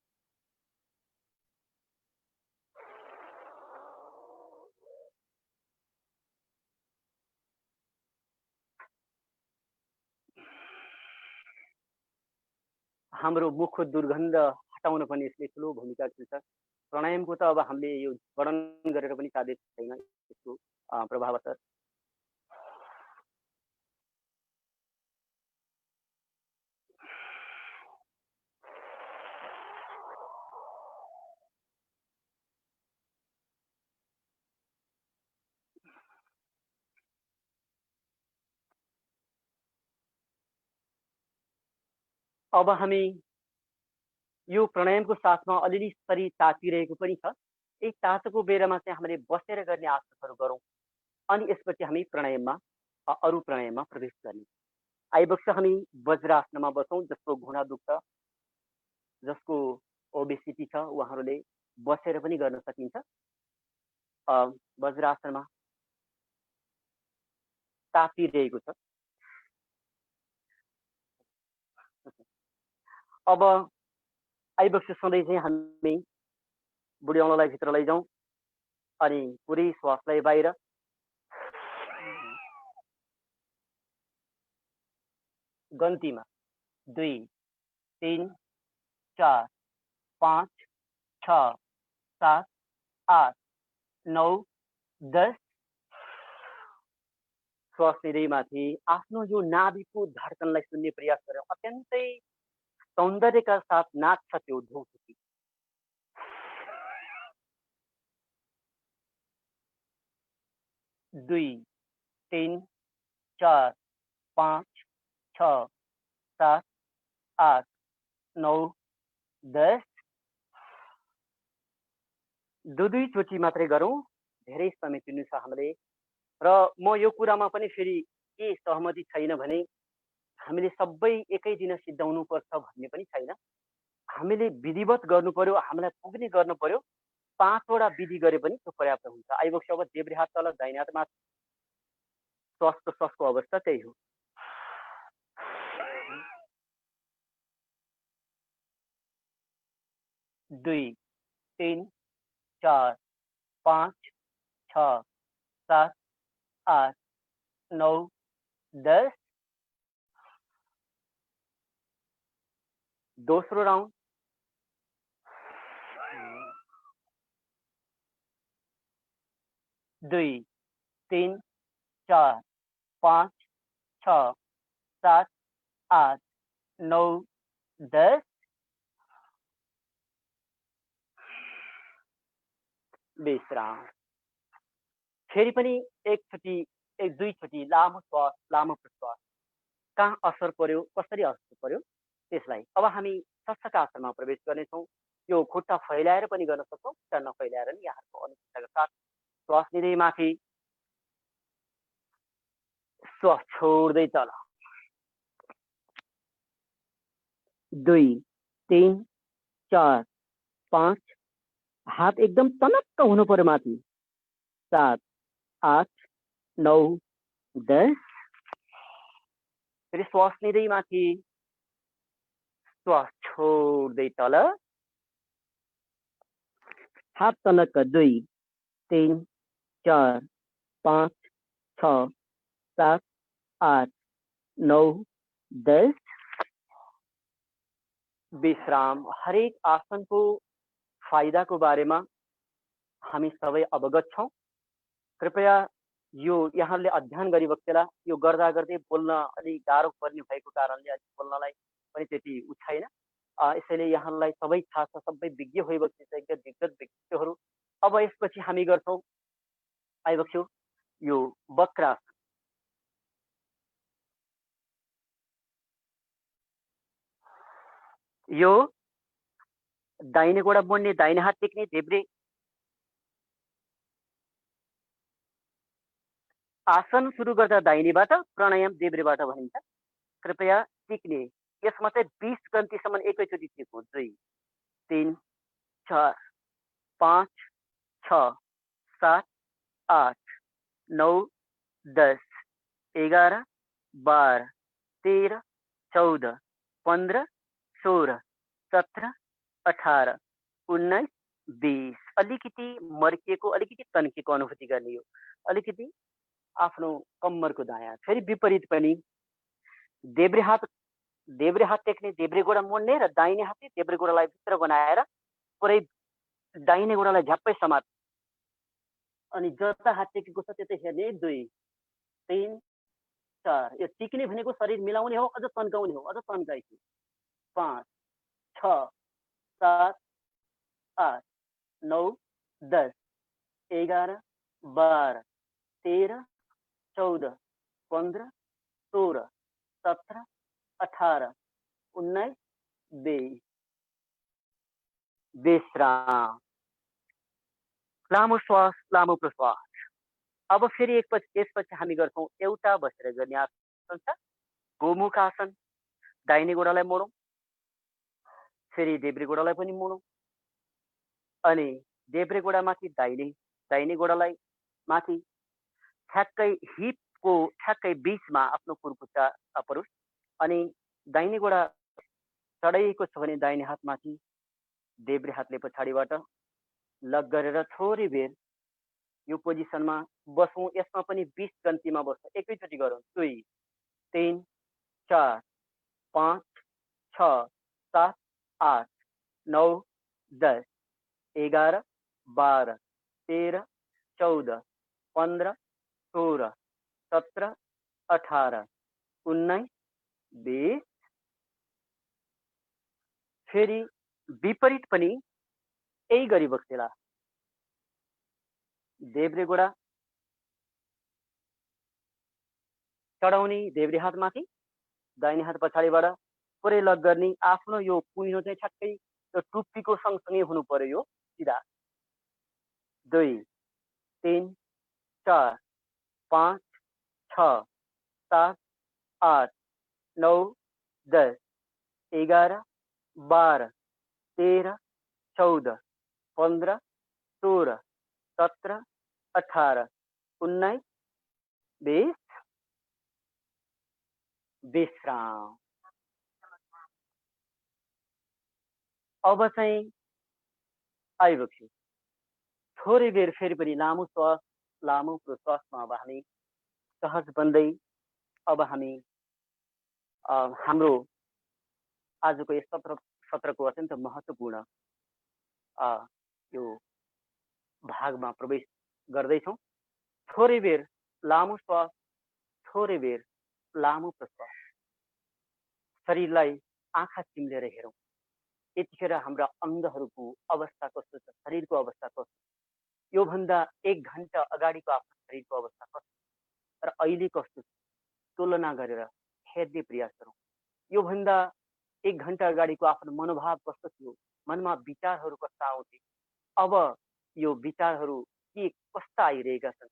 हाम्रो मुखको दुर्गन्ध हटाउन पनि यसले ठुलो भूमिका खेल्छ। प्राणायामको त अब हामीले यो वर्णन गरेर पनि साध्य छैन यसको प्रभाव असर। अब हामी यो प्राणायामको साथमा अलिअलि शरीर तातिरहेको पनि छ। यही तातोको बेलामा चाहिँ हामीले बसेर गर्ने आसनहरू गरौँ अनि यसपछि हामी प्राणायाममा अरू प्राणायाममा प्रवेश गर्ने। आइबक्स हामी वज्रासनमा बसौँ। जसको घुँडा दुख्छ, जसको ओबेसिटी छ, उहाँहरूले बसेर पनि गर्न सकिन्छ। वज्रासनमा तातिरहेको छ। अब आइबक्स सधैँ चाहिँ हामी बुढी औँलालाई भित्र लैजाउँ अनि पुरै श्वासलाई बाहिर, गन्तीमा 2, 3, 4, 5, 6, 7, 8, 9, 10 श्वास लिँदै माथि आफ्नो यो नाभिको धड्कनलाई सुन्ने प्रयास गरौँ। अत्यन्तै सौन्दर्यका साथ नाच्छ त्यो ढुकढुकी। 2, 3, 4, 5, 6, 7, 8, 9, 10 दुई चोटि मात्रै गरौँ। धेरै समय तिर्नु छ हामीले। र म यो कुरामा पनि फेरि के सहमति छैन भने हामीले सबै एकै दिन सिद्धाउनु पर्छ भन्ने पनि छैन। हामीले विधिवत गर्नु पर्यो, हामीलाई पुग्ने गर्नु पर्यो। 5 वटा विधि गरे पनि त्यो पर्याप्त हुन्छ। आइबक्स अब देब्रे हात तल, दाहिने हात माथि। श्वासको अवस्था त्यही हो। 2, 3, 4, 5, 6, 7, 8, 9, 10 दोस्रो राउन्ड। 2, 3, 4, 5, 6, 7, 8, 9, 10 विश्राम। फेरि पनि एकचोटि, एक दुईचोटि लामो श्वास, लामो प्रश्वास। कहाँ असर पर्यो, कसरी असर पर्यो त्यसलाई। अब हामी शशकासनमा प्रवेश गर्नेछौँ। यो खुट्टा फैलाएर पनि गर्न सक्छौँ, खुट्टा नफैलाएर नि यहाँहरूको अनुकूलताका साथ श्वास लिँदै माथि, श्वास छोड्दै तल। 2, 3, 4, 5 हात एकदम तनक्क हुनु पर्यो माथि। 7, 8, 9, 10 फेरि श्वास लिँदै माथि, श्वास छोड्दै तल। हात तनक्क। 2, 3, 4, 5, 6, 7, 8, 9, 10 विश्राम। हरेक आसनको फाइदाको बारेमा हामी सबै अवगत छौँ। कृपया यो यहाँले अध्ययन गरिबक्सेला। यो गर्दा गर्दै बोल्न अलिक गाह्रो पर्ने भएको कारणले अलिक बोल्नलाई पनि त्यति छैन। यसैले यहाँलाई सबै थाहा छ, सबै विज्ञ भइबक्सेका दिग्गज व्यक्तित्वहरू। अब यसपछि हामी गर्छौँ आइबक्स्यौ यो वक्रासन। यो दाहिने गोडा मोड्ने, दाहिने हात टेक्ने, देब्रे। आसन सुरु गर्दा दाहिनेबाट, प्राणायाम देब्रेबाट भनिन्छ। कृपया टिक्ने। यसमा चाहिँ 20 गन्तीसम्म एकैचोटि टिपौँ। 2, 3, 4, 5, 6, 7, 8, 9, 10, 11, 12, 13, 14, 15, 16, 17, 18, 19, 20। अलिकति मर्किएको, अलिकति तन्किएको अनुभूति गर्ने हो। अलिकति आफ्नो कम्मरको दायाँ। फेरि विपरीत पनि देब्रे हात टेक्ने, देब्रे गोडा मोड्ने र दाहिने हातले देब्रे गोडालाई भित्र बनाएर पुरै दाहिने गोडालाई झ्याप्पै समात। अनि जता हात टेकेको छ त्यतै हेर्ने। 2, 3, 4। यो टिक्ने भनेको शरीर मिलाउने हो, अझ तन्काउने हो, अझ तन्काइछु। 5, 6, 7, 8, 9, 10, 11, 12, 13, 14, 15, 16, 17, 18, 19, 20। विश्राम। लामो श्वास, लामो प्रश्वास। अब फेरि यसपछि हामी गर्छौँ एउटा बसेर गर्ने आसन छ, गोमुख आसन। दाहिने गोडालाई मोडौँ, फेरि देब्रे गोडालाई पनि मोडौँ, अनि देब्रे गोडामाथि दाहिने गोडालाई माथि, ठ्याक्कै हिपको ठ्याक्कै बिचमा आफ्नो कुर्कुच्चा परोस्। अनि दाहिने गोडा चढाइएको छ भने दाहिने हात माथि, देब्रे हातले पछाडिबाट लक गरेर थोरै बेर यो पोजिसनमा बसौँ। यसमा पनि 20 गन्तीमा बस्छ। एकैचोटि गरौँ। 2, 3, 4, 5, 6, 7, 8, 9, 10, 11, 12, 13, 14, 15, 16, 17, 18, 19, 20। फेरि विपरीत पनि यही गरी बक्सेला। देब्रे गोडा चढाउने, देब्रे हात माथि, दाहिने हात पछाडिबाट पुरै लक गर्ने। आफ्नो यो कुइनो चाहिँ ठ्याक्कै यो टुप्पीको सँगसँगै हुनु पर्यो, यो सिधा। 2, 3, 4, 5, 6, 7, 8, 9, 10, 11, 12, 13, 14, 15, 16, 17, 18, 19, 20। विश्राम। अब चाहिँ आइबक्स्यो। थोरै बेर फेरि पनि लामो श्वास, लामो प्रश्वासमा अब हामी सहज बन्दै अब हामी हाम्रो आजको यस सत्रको अत्यन्त महत्त्वपूर्ण यो भागमा प्रवेश गर्दैछौँ। थोरै बेर लामो श्वास, थोरै बेर लामो प्रश्वास। शरीरलाई आँखा चिम्लेर हेरौँ। यतिखेर हाम्रा अङ्गहरूको अवस्था कस्तो छ, शरीरको अवस्था कस्तो छ, योभन्दा 1 घन्टा अगाडिको आफ्नो शरीरको अवस्था कस्तो र अहिले कस्तो छ, तुलना गरेर हेर्ने प्रयास गरौँ। योभन्दा 1 घन्टा अगाडिको आफ्नो मनोभाव कस्तो थियो, मनमा विचारहरू कस्ता आउँथे, अब यो विचारहरू के कस्ता आइरहेका छन्,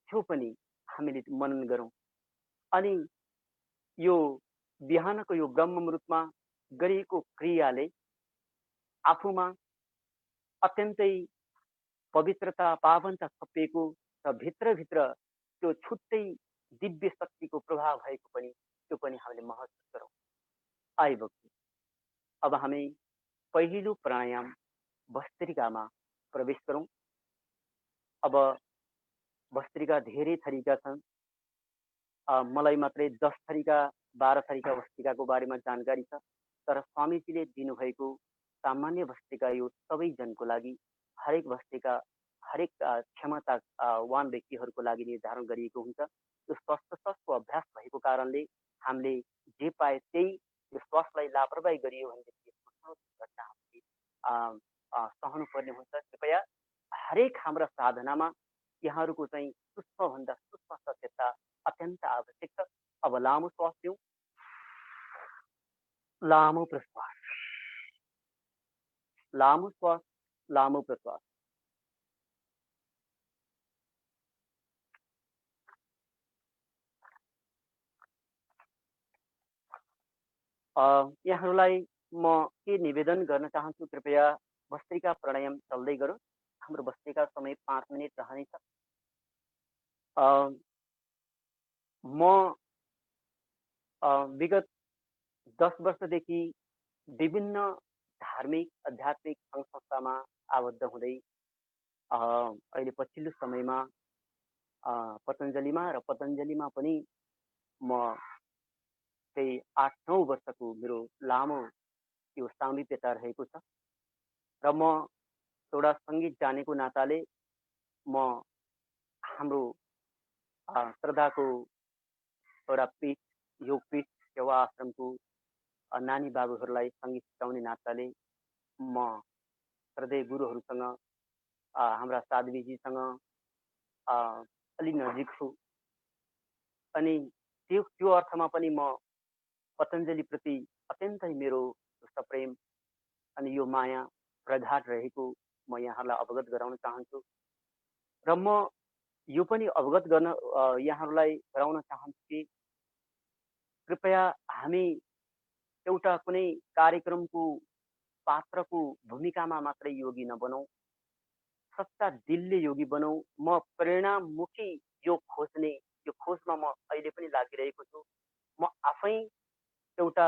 त्यो पनि हामीले मनन गरौँ। अनि यो बिहानको यो ब्रह्म मुहुर्तमा गरिएको क्रियाले आफूमा अत्यन्तै पवित्रता, पावनता थपिएको र भित्रभित्र त्यो छुट्टै दिव्य शक्तिको प्रभाव भएको पनि त्यो पनि हामीले महसुस गरौँ। आइबक्यो। अब हामी पहिलो प्राणायाम भस्त्रिकामा प्रवेश गरौँ। अब भस्त्रिका धेरै थरीका छन्। मलाई मात्रै 10 थरीका 12 थरीका भस्त्रिकाको बारेमा जानकारी छ, तर स्वामीजीले दिनुभएको सामान्य भस्त्रिका यो सबैजनको लागि, हरेक भस्त्रिका हरेक क्षमतावान व्यक्तिहरूको लागि निर्धारण गरिएको हुन्छ। यो श्वासको अभ्यास भएको कारणले हामीले जे पाए त्यही यो श्वासलाई लापरवाही गरियो भनेदेखि यसको ठुलो घटना हामीले सहनुपर्ने हुन्छ। कृपया हरेक हाम्रा साधनामा यहाँहरूको चाहिँ सूक्ष्मभन्दा सूक्ष्म सचेतता अत्यन्त आवश्यक छ। अब लामो श्वास लिउँ, लामो प्रश्वास, लामो श्वास, लामो प्रश्वास। यहाँहरूलाई म के निवेदन गर्न चाहन्छु, कृपया भस्त्रिका प्राणायाम चल्दै गरोस्। हाम्रो भस्त्रिका समय 5 मिनेट रहनेछ। अ, म विगत 10 वर्षदेखि विभिन्न धार्मिक आध्यात्मिक सङ्घ संस्थामा आबद्ध हुँदै अहिले पछिल्लो समयमा पतञ्जलिमा र पतञ्जलिमा पनि म त्यही 8-9 वर्षको मेरो लामो यो सामिप्यता रहेको छ र म एउटा सङ्गीत जानेको नाताले म हाम्रो श्रद्धाको एउटा पीठ, योगपीठ सेवा आश्रमको नानी बाबुहरूलाई सङ्गीत सिकाउने नाताले म श्रद्धेय गुरुहरूसँग हाम्रा साध्वीजीसँग अलि नजिक छु। अनि त्यो अर्थमा पनि म पतञ्जलिप्रति अत्यन्तै मेरो सप्रेम अनि यो माया प्रगाढ रहेको म यहाँहरूलाई अवगत गराउन चाहन्छु र म यो पनि अवगत गर्न यहाँहरूलाई गराउन चाहन्छु कि कृपया हामी एउटा कुनै कार्यक्रमको पात्रको भूमिकामा मात्रै योगी नबनौँ, सच्चा दिलले योगी बनौँ। म प्रेरणामुखी योग खोज्ने यो खोजमा म अहिले पनि लागिरहेको छु। म आफै एउटा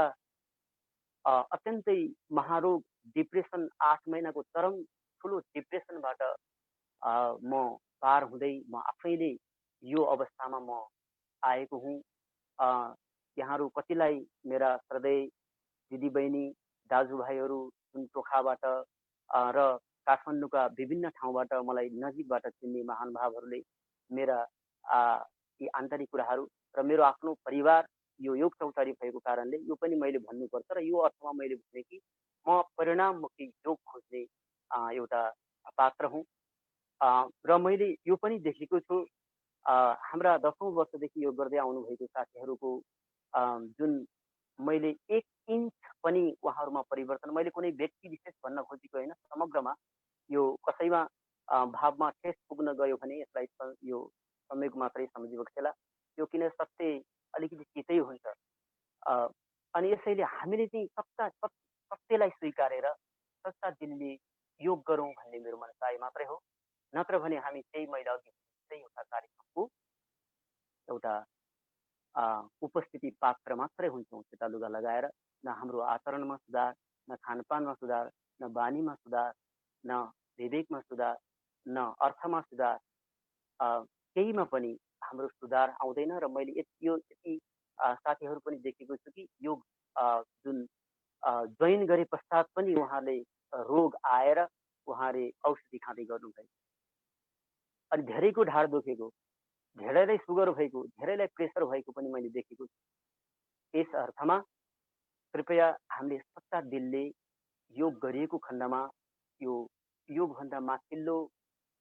अत्यन्तै महारोग डिप्रेसन 8 महिनाको चरम ठुलो डिप्रेसनबाट म पार हुँदै म आफैले यो अवस्थामा म आएको हुँ। यहाँहरू कतिलाई मेरा श्रद्धेय दिदीबहिनी दाजुभाइहरू जुन टोखाबाट र काठमाडौँका विभिन्न ठाउँबाट मलाई नजिकबाट चिन्ने महानुभावहरूले मेरा यी आन्तरिक कुराहरू र मेरो आफ्नो परिवार यो योग चौतारी भएको कारणले यो पनि मैले भन्नुपर्छ र यो अर्थमा मैले भने कि म परिणाममुखी योग खोज्ने एउटा पात्र हुँ। र मैले यो पनि देखेको छु हाम्रा 10औँ वर्षदेखि योग गर्दै आउनुभएको साथीहरूको जुन मैले 1 इन्च पनि उहाँहरूमा परिवर्तन मैले कुनै व्यक्ति विशेष भन्न खोजेको होइन, समग्रमा यो कसैमा भावमा ठेस पुग्न गयो भने यसलाई यो संयोग मात्रै सम्झिबक्सेला। यो किन सत्य अलिकति चितै हुन्छ। अनि यसैले हामीले चाहिँ सत्यलाई स्वीकारेर सच्चा दिलले योग गरौँ भन्ने मेरो मनसाय मात्रै हो। नत्र भने हामी त्यही मैले अघि त्यही एउटा कार्यक्रमको एउटा उपस्थिति पात्र मात्रै हुन्छौँ सेता लुगा लगाएर। न हाम्रो आचरणमा सुधार, न खानपानमा सुधार, न बानीमा सुधार, न विवेकमा सुधार, न अर्थमा सुधार, केहीमा पनि हाम्रो सुधार आउँदैन। र मैले यति साथीहरू पनि देखेको छु कि योग जुन जोइन गरे पश्चात पनि उहाँले रोग आएर उहाँले औषधि खाँदै गर्नुभयो। अनि धेरैको ढाड दुखेको, धेरैलाई सुगर भएको, धेरैलाई प्रेसर भएको पनि मैले देखेको छु। यस अर्थमा कृपया हामीले सच्चा दिलले योग गरिएको खण्डमा यो योगभन्दा माथिल्लो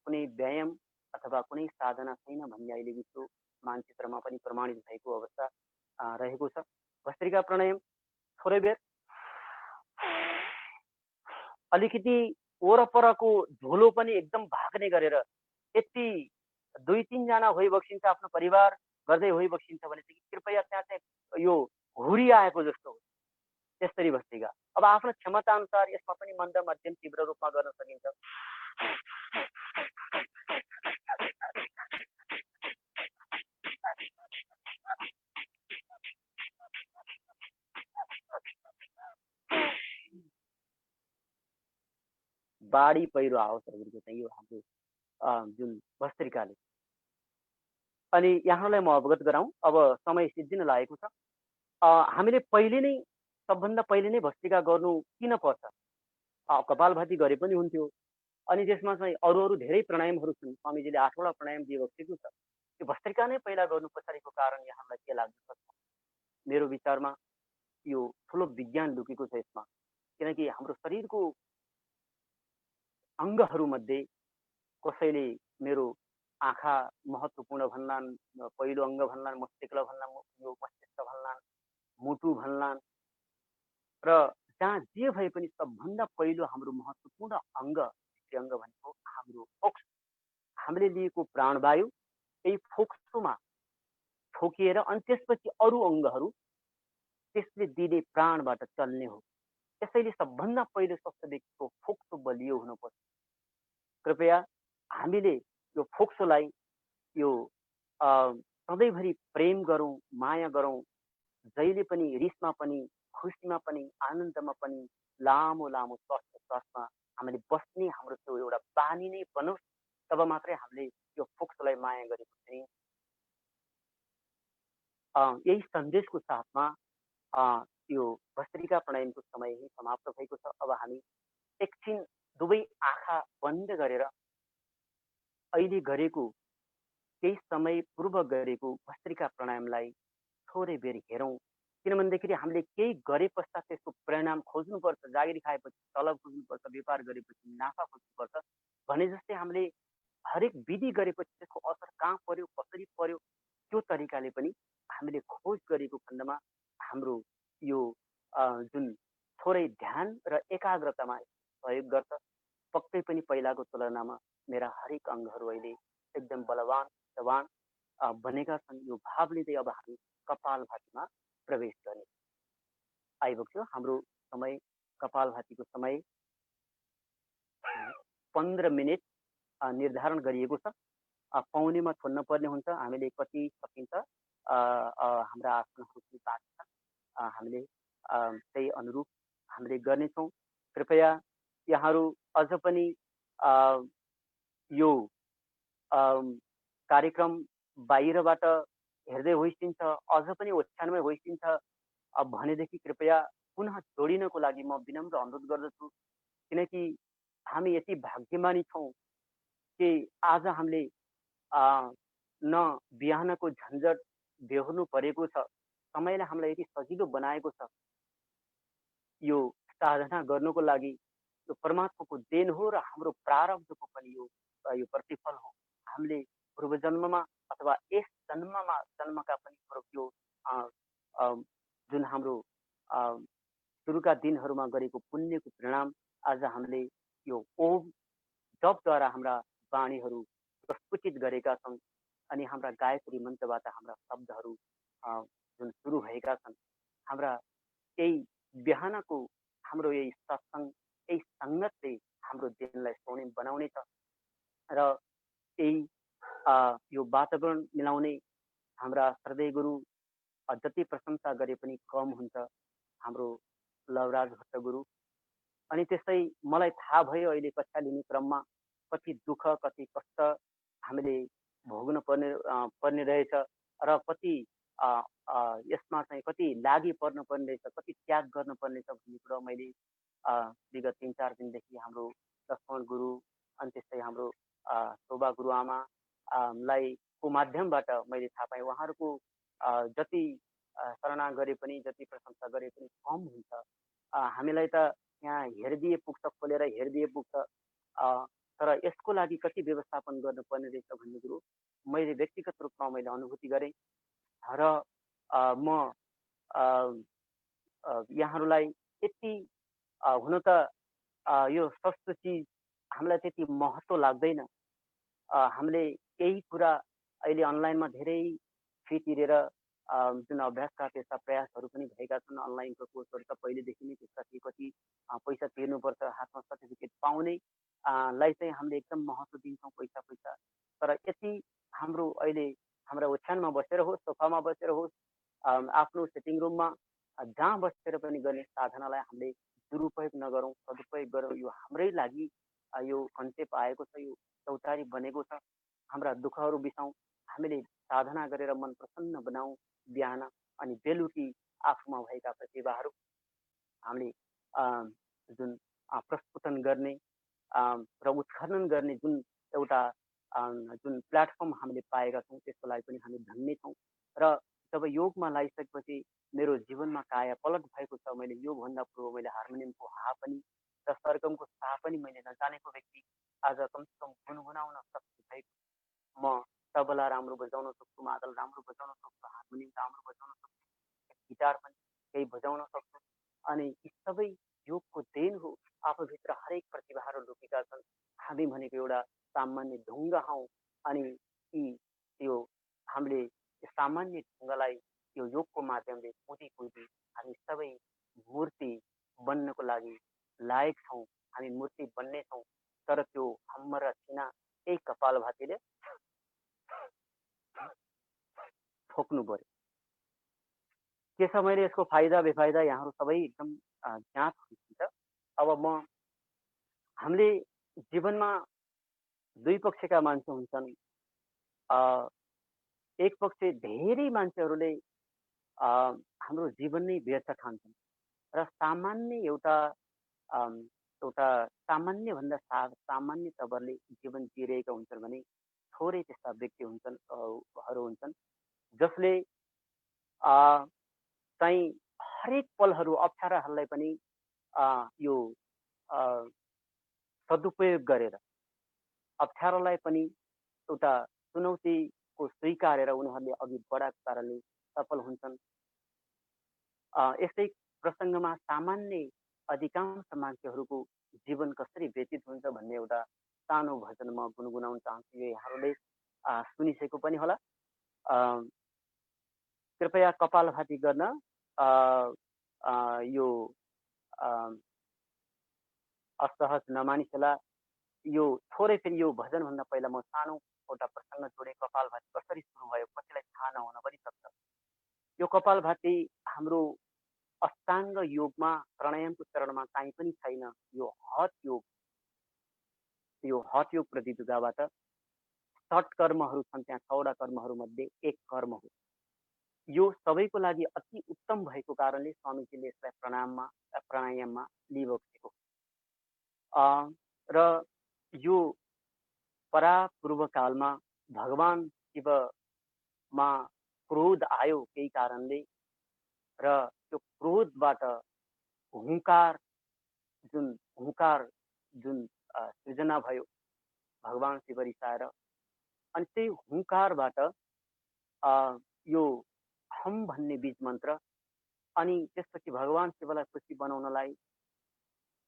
कुनै व्यायाम अथवा कुनै साधना छैन भन्ने अहिले विश्व मानचित्रमा पनि प्रमाणित भएको अवस्था रहेको छ। भस्त्रिका प्राणायाम थोरै बेर अलिकति वरपरको धुलो पनि एकदम भाग्ने गरेर यति 2-3 जना होइबक्सिन्छ आफ्नो परिवार गर्दै होइबक्सिन्छ भने चाहिँ कृपया त्यहाँ चाहिँ यो हुरी आएको जस्तो हो त्यसरी भस्त्रिका। अब आफ्नो क्षमता अनुसार यसमा पनि मन्द मध्यम तीव्र रूपमा गर्न सकिन्छ। बाढी पहिरो आओस् चाहिँ यो हाम्रो जुन भस्त्रिकाले। अनि यहाँलाई म अवगत गराउँ, अब समय सिद्धिन लागेको छ। हामीले पहिले नै सबभन्दा पहिले नै भस्त्रिका गर्नु किन पर्छ? कपालभाती गरे पनि हुन्थ्यो। अनि त्यसमा चाहिँ अरू धेरै प्राणायामहरू छन्। स्वामीजीले 8वटा प्राणायाम दिएको छ। त्यो भस्त्रिका नै पहिला गर्नु पछाडिको कारण यहाँलाई के लाग्न सक्छ? मेरो विचारमा यो ठुलो विज्ञान लुकेको छ यसमा। किनकि हाम्रो शरीरको अङ्गहरूमध्ये कसैले मेरो आँखा महत्त्वपूर्ण भन्लान्, पहिलो अङ्ग भन्लान्, मस्तिष्क भन्लान्, यो मस्तिष्क भन्लान्, मुटु भन्लान् र जहाँ जे भए पनि सबभन्दा पहिलो हाम्रो महत्त्वपूर्ण अङ्ग भनेको हाम्रो फोक्स। हामीले लिएको प्राणवायु यही फोक्सोमा ठोकिएर अनि त्यसपछि अरू अङ्गहरू त्यसले दिने प्राणबाट चल्ने हो। त्यसैले सबभन्दा पहिलो स्वस्थ व्यक्तिको फोक्सो बलियो हुनुपर्छ। कृपया हामीले यो फोक्सोलाई यो अ, सधैँभरि प्रेम गरौँ, माया गरौँ। जहिले पनि रिसमा पनि, खुसीमा पनि, आनन्दमा पनि लामो लामो श्वासमा हामीले बस्ने हाम्रो त्यो एउटा बानी नै बनोस्। तब मात्रै हामीले यो फोक्सोलाई माया गरेपछि नि यही सन्देशको साथमा अ, यो भस्त्रिका प्राणायामको समय यही समाप्त भएको छ। अब हामी एकछिन दुवै आँखा बन्द गरेर अहिले गरेको केही समय पूर्व गरेको भस्त्रिका प्राणायामलाई थोरै बेर हेरौँ। किनभनेदेखि हामीले केही गरे पश्चात त्यसको परिणाम खोज्नुपर्छ। जागिर खाएपछि तलब खोज्नुपर्छ, व्यापार गरेपछि नाफा खोज्नुपर्छ। भने जस्तै हामीले हरेक विधि गरेपछि त्यसको असर कहाँ पर्यो, कसरी पर्यो, त्यो तरिकाले पनि हामीले खोज गरेको खण्डमा हाम्रो यो जुन थोरै ध्यान र एकाग्रतामा सहयोग गर्छ। पक्कै पनि पहिलाको तुलनामा मेरा हरेक अङ्गहरू अहिले एकदम बलवान, जवान बनेका छन्। यो भाव लिँदै अब हामी कपालभातीमा प्रवेश गर्ने आइपुग्यो। हाम्रो समय कपालभातीको समय 15 मिनट निर्धारण गरिएको छ। पाउनेमा छोड्न पर्ने हुन्छ। हामीले कति सकिन्छ हाम्रा आसनहरू पनि बाँकी छन्। हामीले त्यही अनुरूप हामीले गर्नेछौँ। कृपया यहाँहरू अझ पनि अ, यो कार्यक्रम बाहिरबाट हेर्दै होइसिन्छ, अझ पनि ओछ्यानमै होइसिन्छ भनेदेखि कृपया पुनः जोडिनको लागि म विनम्र अनुरोध गर्दछु। किनकि हामी यति भाग्यमानी छौँ कि आज हामीले न बिहानको झन्झट बेहोर्नु परेको छ। समयलाई हामीलाई यति सजिलो बनाएको छ। यो साधना गर्नुको लागि यो परमात्माको देन हो र हाम्रो प्रारब्धको पनि यो प्रतिफल हो। हामीले पूर्वजन्ममा अथवा यस जन्मका पनि यो अ, अ, जुन हाम्रो अ, सुरुका दिनहरूमा गरेको पुण्यको परिणाम आज हामीले यो ओम जपद्वारा हाम्रा वाणीहरू प्रस्फुटित गरेका छौँ। अनि हाम्रा गायत्री मन्त्रबाट हाम्रा शब्दहरू जुन सुरु भएका छन्। हाम्रा यही बिहानको हाम्रो यही सत्सङ्ग, यही सङ्गतले हाम्रो दिनलाई स्वर्णिम बनाउनेछ र यही यो वातावरण मिलाउने हाम्रा हृदय गुरु जति प्रशंसा गरे पनि कम हुन्छ, हाम्रो लवराज भट्ट गुरु। अनि त्यसै मलाई थाहा भयो अहिले कक्षा लिने क्रममा कति दुःख, कति कष्ट हामीले भोग्न पर्ने रहेछ र कति अ, यसमा चाहिँ कति लागि पर्न पर्ने रहेछ, कति त्याग गर्न पर्ने छ भन्ने कुरा मैले विगत 3-4 दिनदेखि हाम्रो लक्ष्मण गुरु अनि त्यस्तै हाम्रो शोभा गुरुआमा लाई को माध्यमबाट मैले थाहा पाएँ। उहाँहरूको जति सराहना गरे पनि, जति प्रशंसा गरे पनि कम हुन्छ। हामीलाई त यहाँ हेरिदिए पुग्छ, खोलेर हेरिदिए पुग्छ। तर यसको लागि कति व्यवस्थापन गर्नुपर्ने रहेछ भन्ने कुरो मैले व्यक्तिगत रूपमा मैले अनुभूति गरेँ र म यहाँहरूलाई यति हुन त यो सस्तो चिज हामीलाई त्यति महत्त्व लाग्दैन। हामीले केही कुरा अहिले अनलाइनमा धेरै फी तिरेर जुन अभ्यासका त्यस्ता प्रयासहरू पनि भएका छन्। अनलाइनको कोर्सहरू त पहिलेदेखि नै त्यसका थिए। कति पैसा तिर्नुपर्छ, हातमा सर्टिफिकेट पाउने लाई चाहिँ हामीले एकदम महत्त्व दिन्छौँ पैसा। तर यति हाम्रो अहिले हाम्रा ओछ्यानमा बसेर होस्, सोफामा बसेर होस्, आफ्नो सिटिङ रुममा जहाँ बसेर पनि गर्ने साधनालाई हामीले दुरुपयोग नगरौँ, सदुपयोग गरौँ। यो हाम्रै लागि यो कन्सेप्ट आएको छ, यो चौतारी बनेको छ। हाम्रा दुःखहरू बिसाउँ, हामीले साधना गरेर मन प्रसन्न बनाऊ बिहान अनि बेलुकी आफूमा भएका प्रतिभाहरू हामीले जुन प्रस्फुटन गर्ने र उत्खनन गर्ने जुन एउटा जुन प्लेटफर्म हामीले पाएका छौँ त्यसको लागि पनि हामी धन्य छौँ। र जब योगमा लागिसकेपछि मेरो जीवनमा काया पलट भएको छ। मैले योगभन्दा पूर्व मैले हार्मोनियमको हा पनि र सरगमको सा पनि मैले नजानेको व्यक्ति आज कमसेकम गुनगुनाउन सक्ने भएको। म तबला राम्रो बजाउन सक्छु, मादल राम्रो बजाउन सक्छु, हार्मोनियम राम्रो बजाउन सक्छु, गिटार पनि केही बजाउन सक्छु। अनि यी सबै योगको देन हो। आफूभित्र हरेक प्रतिभाहरू लुकेका छन्। हामी भनेको एउटा सामान्य ढुङ्गा हौँ। अनि यी यो हामीले सामान्य ढुङ्गालाई यो योगको माध्यमले कुदी कुदी हामी सबै मूर्ति बन्नको लागि लायक छौँ, हामी मूर्ति बन्ने छौँ। तर त्यो हम र सिना त्यही कपालभातीले ठोक्नु पर्यो। के छ मैले यसको फाइदा बेफाइदा यहाँहरू सबै एकदम ज्ञात हुनुहुन्छ। अब हामीले जीवनमा दुई पक्षका मान्छे हुन्छन्। अ, एक पक्ष धेरै मान्छेहरूले हाम्रो जीवन नै व्यर्थ ठान्छन् र सामान्य अम, एउटा सामान्यभन्दा सामान्य तवरले जीवन जिइरहेका हुन्छन् भने थोरै त्यस्ता व्यक्ति हुन्छन् हरू हुन्छन् जसले अ, चाहिँ हरेक पलहरू अप्ठ्याराहरूलाई पनि यो अ, सदुपयोग गरेर अप्ठ्यारोलाई पनि एउटा चुनौतीको स्वीकारेर उनीहरूले अघि बढाएको कारणले सफल हुन्छन्। यस्तै प्रसङ्गमा सामान्य अधिकांश मान्छेहरूको जीवन कसरी व्यतीत हुन्छ भन्ने एउटा सानो भजन म गुनगुनाउन चाहन्छु। यो यहाँहरूले सुनिसकेको पनि होला। अ, कृपया कपालभाती गर्न अ, यो अ, असहज नमानिसला। यो थोरै फेरि यो भजनभन्दा पहिला म सानो एउटा प्रसङ्ग जोडे। कपालभाती कसरी सुरु भयो कसैलाई थाहा नहुन पनि सक्छ। यो कपालभाती हाम्रो अष्टाङ्ग योगमा प्राणायामको चरणमा काहीँ पनि छैन। यो हठ योग, यो हठ योग प्रतियोगिताबाट 60 कर्महरू छन्। त्यहाँ 6वटा कर्महरूमध्ये एक कर्म हो। यो सबैको लागि अति उत्तम भएको कारणले स्वामीजीले यसलाई प्राणायाममा लिइबक्सेको। र यो परापूर्व कालमा भगवान शिवमा क्रोध आयो केही कारणले र त्यो क्रोधबाट हुङ्कार जुन सृजना भयो भगवान शिव रिसाएर। अनि त्यही हुङ्कारबाट यो हम भन्ने बीज मन्त्र अनि त्यसपछि भगवान शिवलाई खुसी बनाउनलाई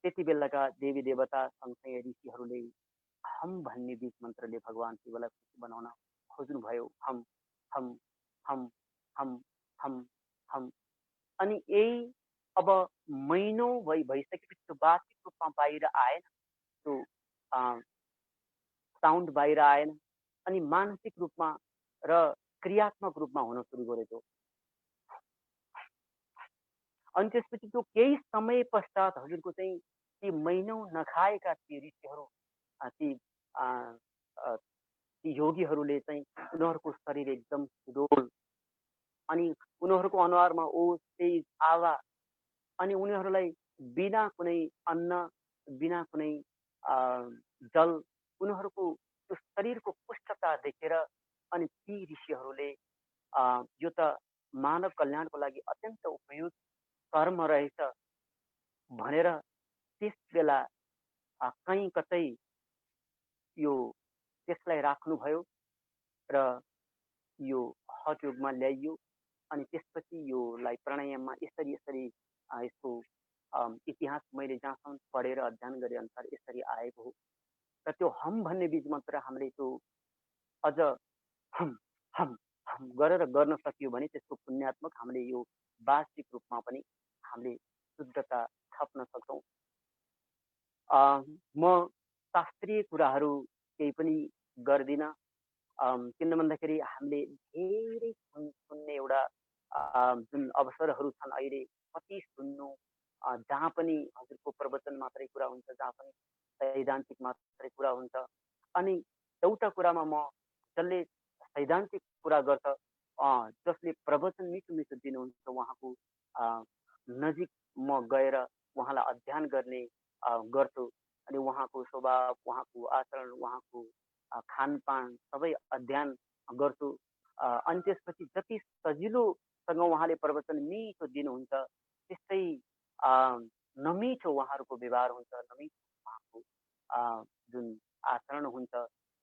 त्यति बेलाका देवी देवता सँगसँगै ऋषिहरूले हम भन्ने बीज मन्त्रले भगवान शिवलाई खुसी बनाउन खोज्नुभयो। हम हम हम हम हम हम अनि यही अब महिनौँ भइसकेपछि त्यो वाचिक रूपमा बाहिर आएन। त्यो साउन्ड बाहिर आएन अनि मानसिक रूपमा र क्रियात्मक रूपमा हुन सुरु गरेको। अनि त्यसपछि त्यो केही समय पश्चात हजुरको चाहिँ ती महिनौँ नखाएका ती ऋषिहरू ती योगीहरूले चाहिँ उनीहरूको शरीर एकदम सुडोल अनि उनीहरूको अनुहारमा ओस तेज आवा अनि उनीहरूलाई बिना कुनै अन्न बिना कुनै जल उनीहरूको त्यो शरीरको पुष्टता देखेर अनि ती ऋषिहरूले यो त मानव कल्याणको लागि अत्यन्त उपयुक्त कर्म रहेछ भनेर त्यस बेला कहीँ कतै यो त्यसलाई राख्नुभयो र यो हठ योगमा ल्याइयो। अनि त्यसपछि योलाई प्राणायाममा यसरी यसरी यसको इतिहास मैले जहाँसम्म पढेर अध्ययन गरे अनुसार यसरी आएको हो। र त्यो हम भन्ने बीज मन्त्र हामीले त्यो अझ हम हम हम गरेर गर्न सकियो भने त्यसको पुण्यात्मक हामीले यो वाचिक रूपमा पनि हामीले शुद्धता थप्न सक्छौँ। म शास्त्रीय कुराहरू केही पनि गर्दिनँ। किन भन्दाखेरि हामीले धेरै सुन्ने एउटा जुन अवसरहरू छन् अहिले कति सुन्नु जहाँ पनि हजुरको प्रवचन मात्रै कुरा हुन्छ, जहाँ पनि सैद्धान्तिक मात्रै कुरा हुन्छ। अनि एउटा कुरामा म जसले सैद्धान्तिक कुरा गर्छ जसले प्रवचन मिठो मिठो दिनुहुन्छ उहाँको नजिक म गएर उहाँलाई अध्ययन गर्ने गर्छु। अनि उहाँको स्वभाव उहाँको आचरण उहाँको खानपान सबै अध्ययन गर्छु। अनि त्यसपछि जति सजिलोसँग उहाँले प्रवचन मिठो दिनुहुन्छ त्यस्तै नमिठो उहाँहरूको व्यवहार हुन्छ, नमिठो उहाँको जुन आचरण हुन्छ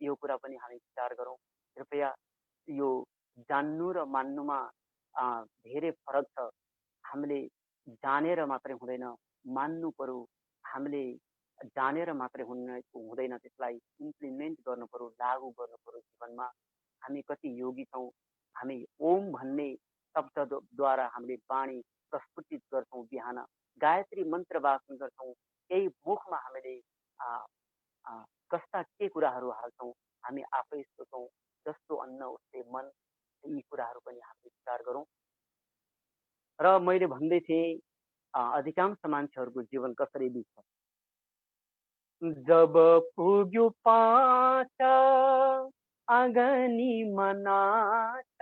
यो कुरा पनि हामी विचार गरौँ। कृपया यो जान्नु र मान्नुमा धेरै फरक छ। हामीले जानेर मात्रै हुँदैन, मान्नु पर्यो। हामीले जानेर मात्रै हुँदैन, त्यसलाई इम्प्लिमेन्ट गर्नु पर्यो, लागू गर्नु पर्यो जीवनमा। हामी कति योगी छौँ, हामी ओम भन्ने शब्दद्वारा हामीले बाणी प्रस्फुटित गर्छौँ बिहान। गायत्री मन्त्र वाचन गर्छौँ। यही मुखमा हामीले आ, आ, कस्ता के कुराहरू हाल्छौँ हामी आफै सोचौँ। जस्तो अन्न उस्तै मन, यी कुराहरू पनि हामीले विचार गरौँ। र मैले भन्दै थिएँ अधिकांश मान्छेहरूको जीवन कसरी बित्छ। जब पुग्यो पाँच आँगनी मनाच,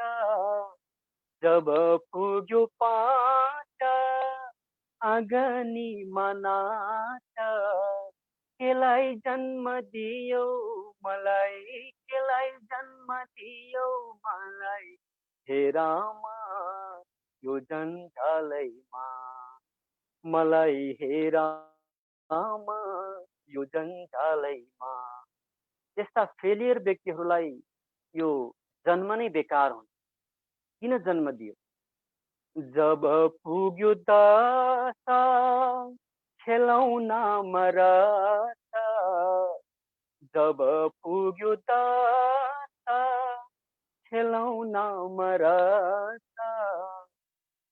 जब पुग्यो पाँच आँगनी मनाच, केलाई जन्म दियो मलाई, केलाई जन्म दियो मलाई, हे रामा यो जन्जालैमा, मलाई हे रामा यो जन्जालैमा। त्यस्ता फेलियर व्यक्तिहरूलाई यो जन्म नै बेकार हुन्छ। किन जन्म दियो? जब पुग्यो दशा खेलौनामा रस, जब पुग्यो दशा खेलौनामा रस,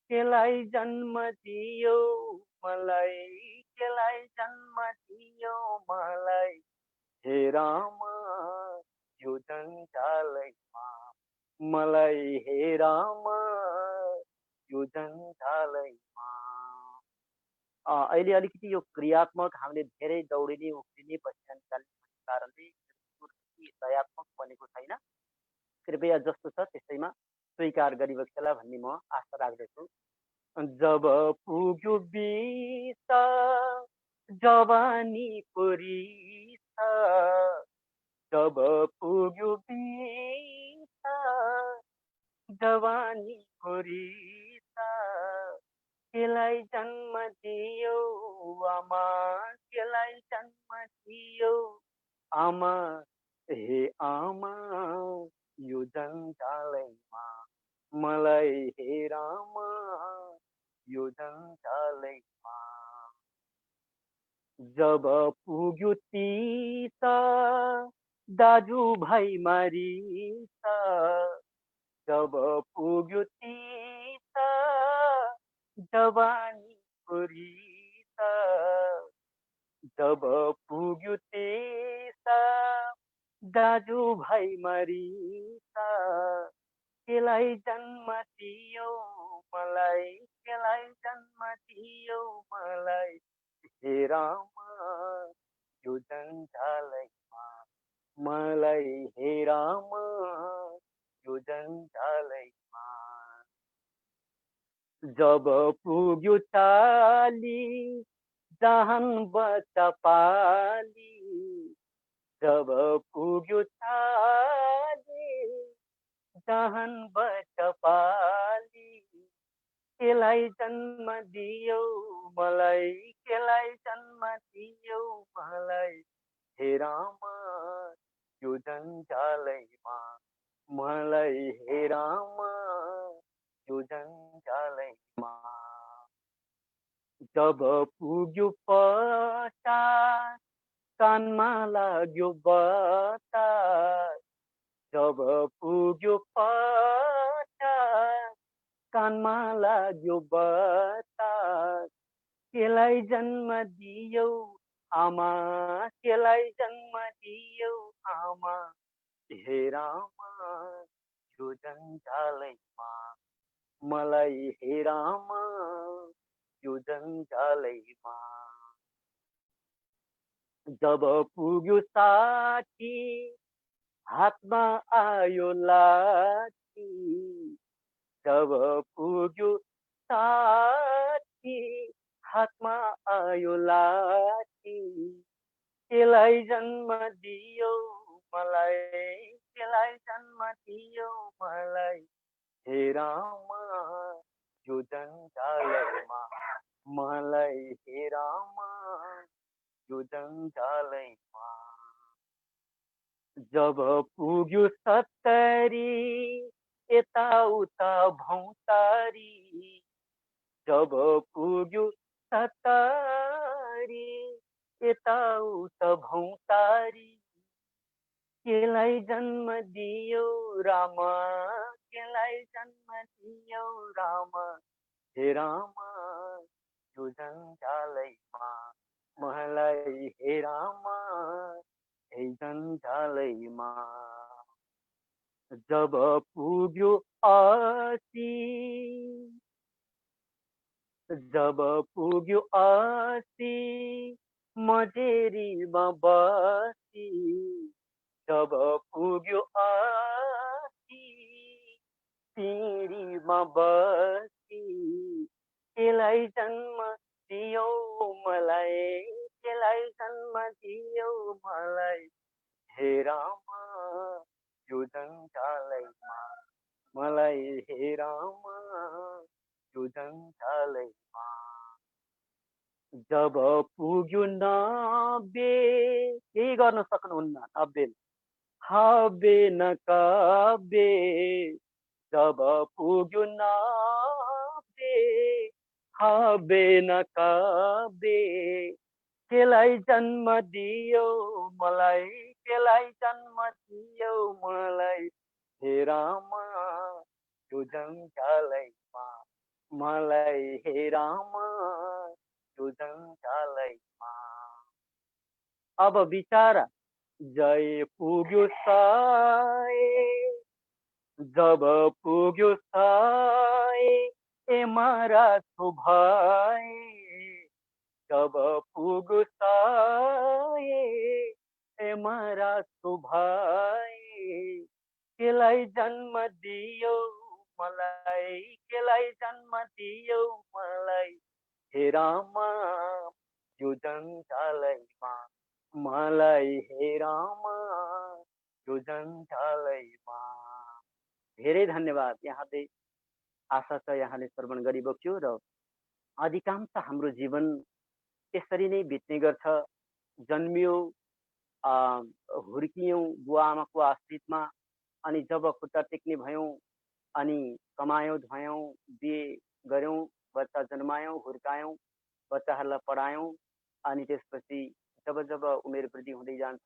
केलाई जन्म दियो मलाई, केलाई जन्म दियो मलाई, हे रामा यो जन्जालैमा, मलाई हे रामा यो जन्जालैमा। अहिले अलिकति यो क्रियात्मक हामीले धेरै दौडिने उफ्रिने बसिरहने कारणले दयात्मक बनेको छैन। कृपया जस्तो छ त्यसैमा स्वीकार गरिबक्सेला भन्ने म आशा राख्दछु। जब पुग्यो बिस जवानीको रिस, जब पुग्यो बिस जवानीको रिस, केलाई जन्म दियो आमा, केलाई जन्म दियो आमा, हे आमा यो जन्जालैमा, मलाई हे रामा यो जन्जालैमा। जब पुग्यो तीस दाजुभाइ मारिस, जब पुग्यो तीस जवानीको रिस, जब पुग्यो तीस दाजुभाइ मारिस, केलाई जन्म दियो मलाई, केलाई जन्म दियो मलाई, हे रामा यो जन्जालैमा, मलाई हे रामा यो जन्जालैमा। जब पुग्यो 40 जहान बच्चा पाली, जब पुग्यो 40 जहान बच्चा पाली, केलाई जन्म दियो मलाई, केलाई जन्म दियो मलाई, हे रामा यो जन्जालैमा, मलाई हे रामा यो जन्जालैमा। जब पुग्यो 50 कानमा लाग्यो बतास, जब पुग्यो 50 कानमा लाग्यो बतास, केलाई जन्म दियो आमा, केलाई जन्म दियो आमा, हे रामा यो जन्जालैमा, मलाई हे रामा यो जन्जालैमा। जब पुग्यो 60 हातमा आयो लाठी, जब पुग्यो 60 हातमा आयो लाठी, केलाई जन्म दियो मलाई, केलाई जन्म दियो मलाई, हे रामा यो जन्जालैमा, मलाई हे रामा यो जन्जालैमा। जब पुग्यो 70 यताउता भौतारी, जब पुग्यो 70 यताउता भौतारी, केलाई जन्म दियो रामा, केलाई जन्म दियौ राम, हे राम, यो जन्जालैमा मलाई, हे राम, हे जन्जालैमा। जब पुग्यो असी, जब पुग्यो असी, मजेरीमा बसी, जब पुग्यो असी, पिँढीमा बसी, केलाई जन्म दियौ मलाई, केलाई जन्म दियौ मलाई, हे राम, यो जन्जालैमा मलाई, हे राम, यो जन्जालैमा। जब पुग्यो नब्बे, केही गर्न सक्नुहुन्न नब्बे, हब्बे नकब्बे, जब पुग्यो नब्बे, हब्बे नकब्बे, केलाई जन्म दियौ मलाई, केलाई जन्म दियौ मलाई, हे राम, यो जन्जालैमा मलाई, हे राम, यो जन्जालैमा। अब बिचारा जय पुग्यो सय, जब पुग्यो सय, एमारा छु भए, जब पुग्यो सय, एमारा छु भए, केलाई जन्म दियौ मलाई, केलाई जन्म दियौ मलाई, हे राम, यो जन्जालैमा मलाई, हे राम, यो जन्जालैमा। धेरै धन्यवाद। यहाँले आशा छ यहाँले श्रवण गरिबक्यो र अधिकांश हाम्रो जीवन त्यसरी नै बित्ने गर्छ। जन्मियौँ, हुर्कियौँ बुवा आमाको आश्रितमा, अनि जब खुट्टा टेक्ने भयौँ, अनि कमायौँ धोयौँ, बिहे गऱ्यौँ, बच्चा जन्मायौँ, हुर्कायौँ, बच्चाहरूलाई पढायौँ, अनि त्यसपछि जब जब उमेर वृद्धि हुँदै जान्छ,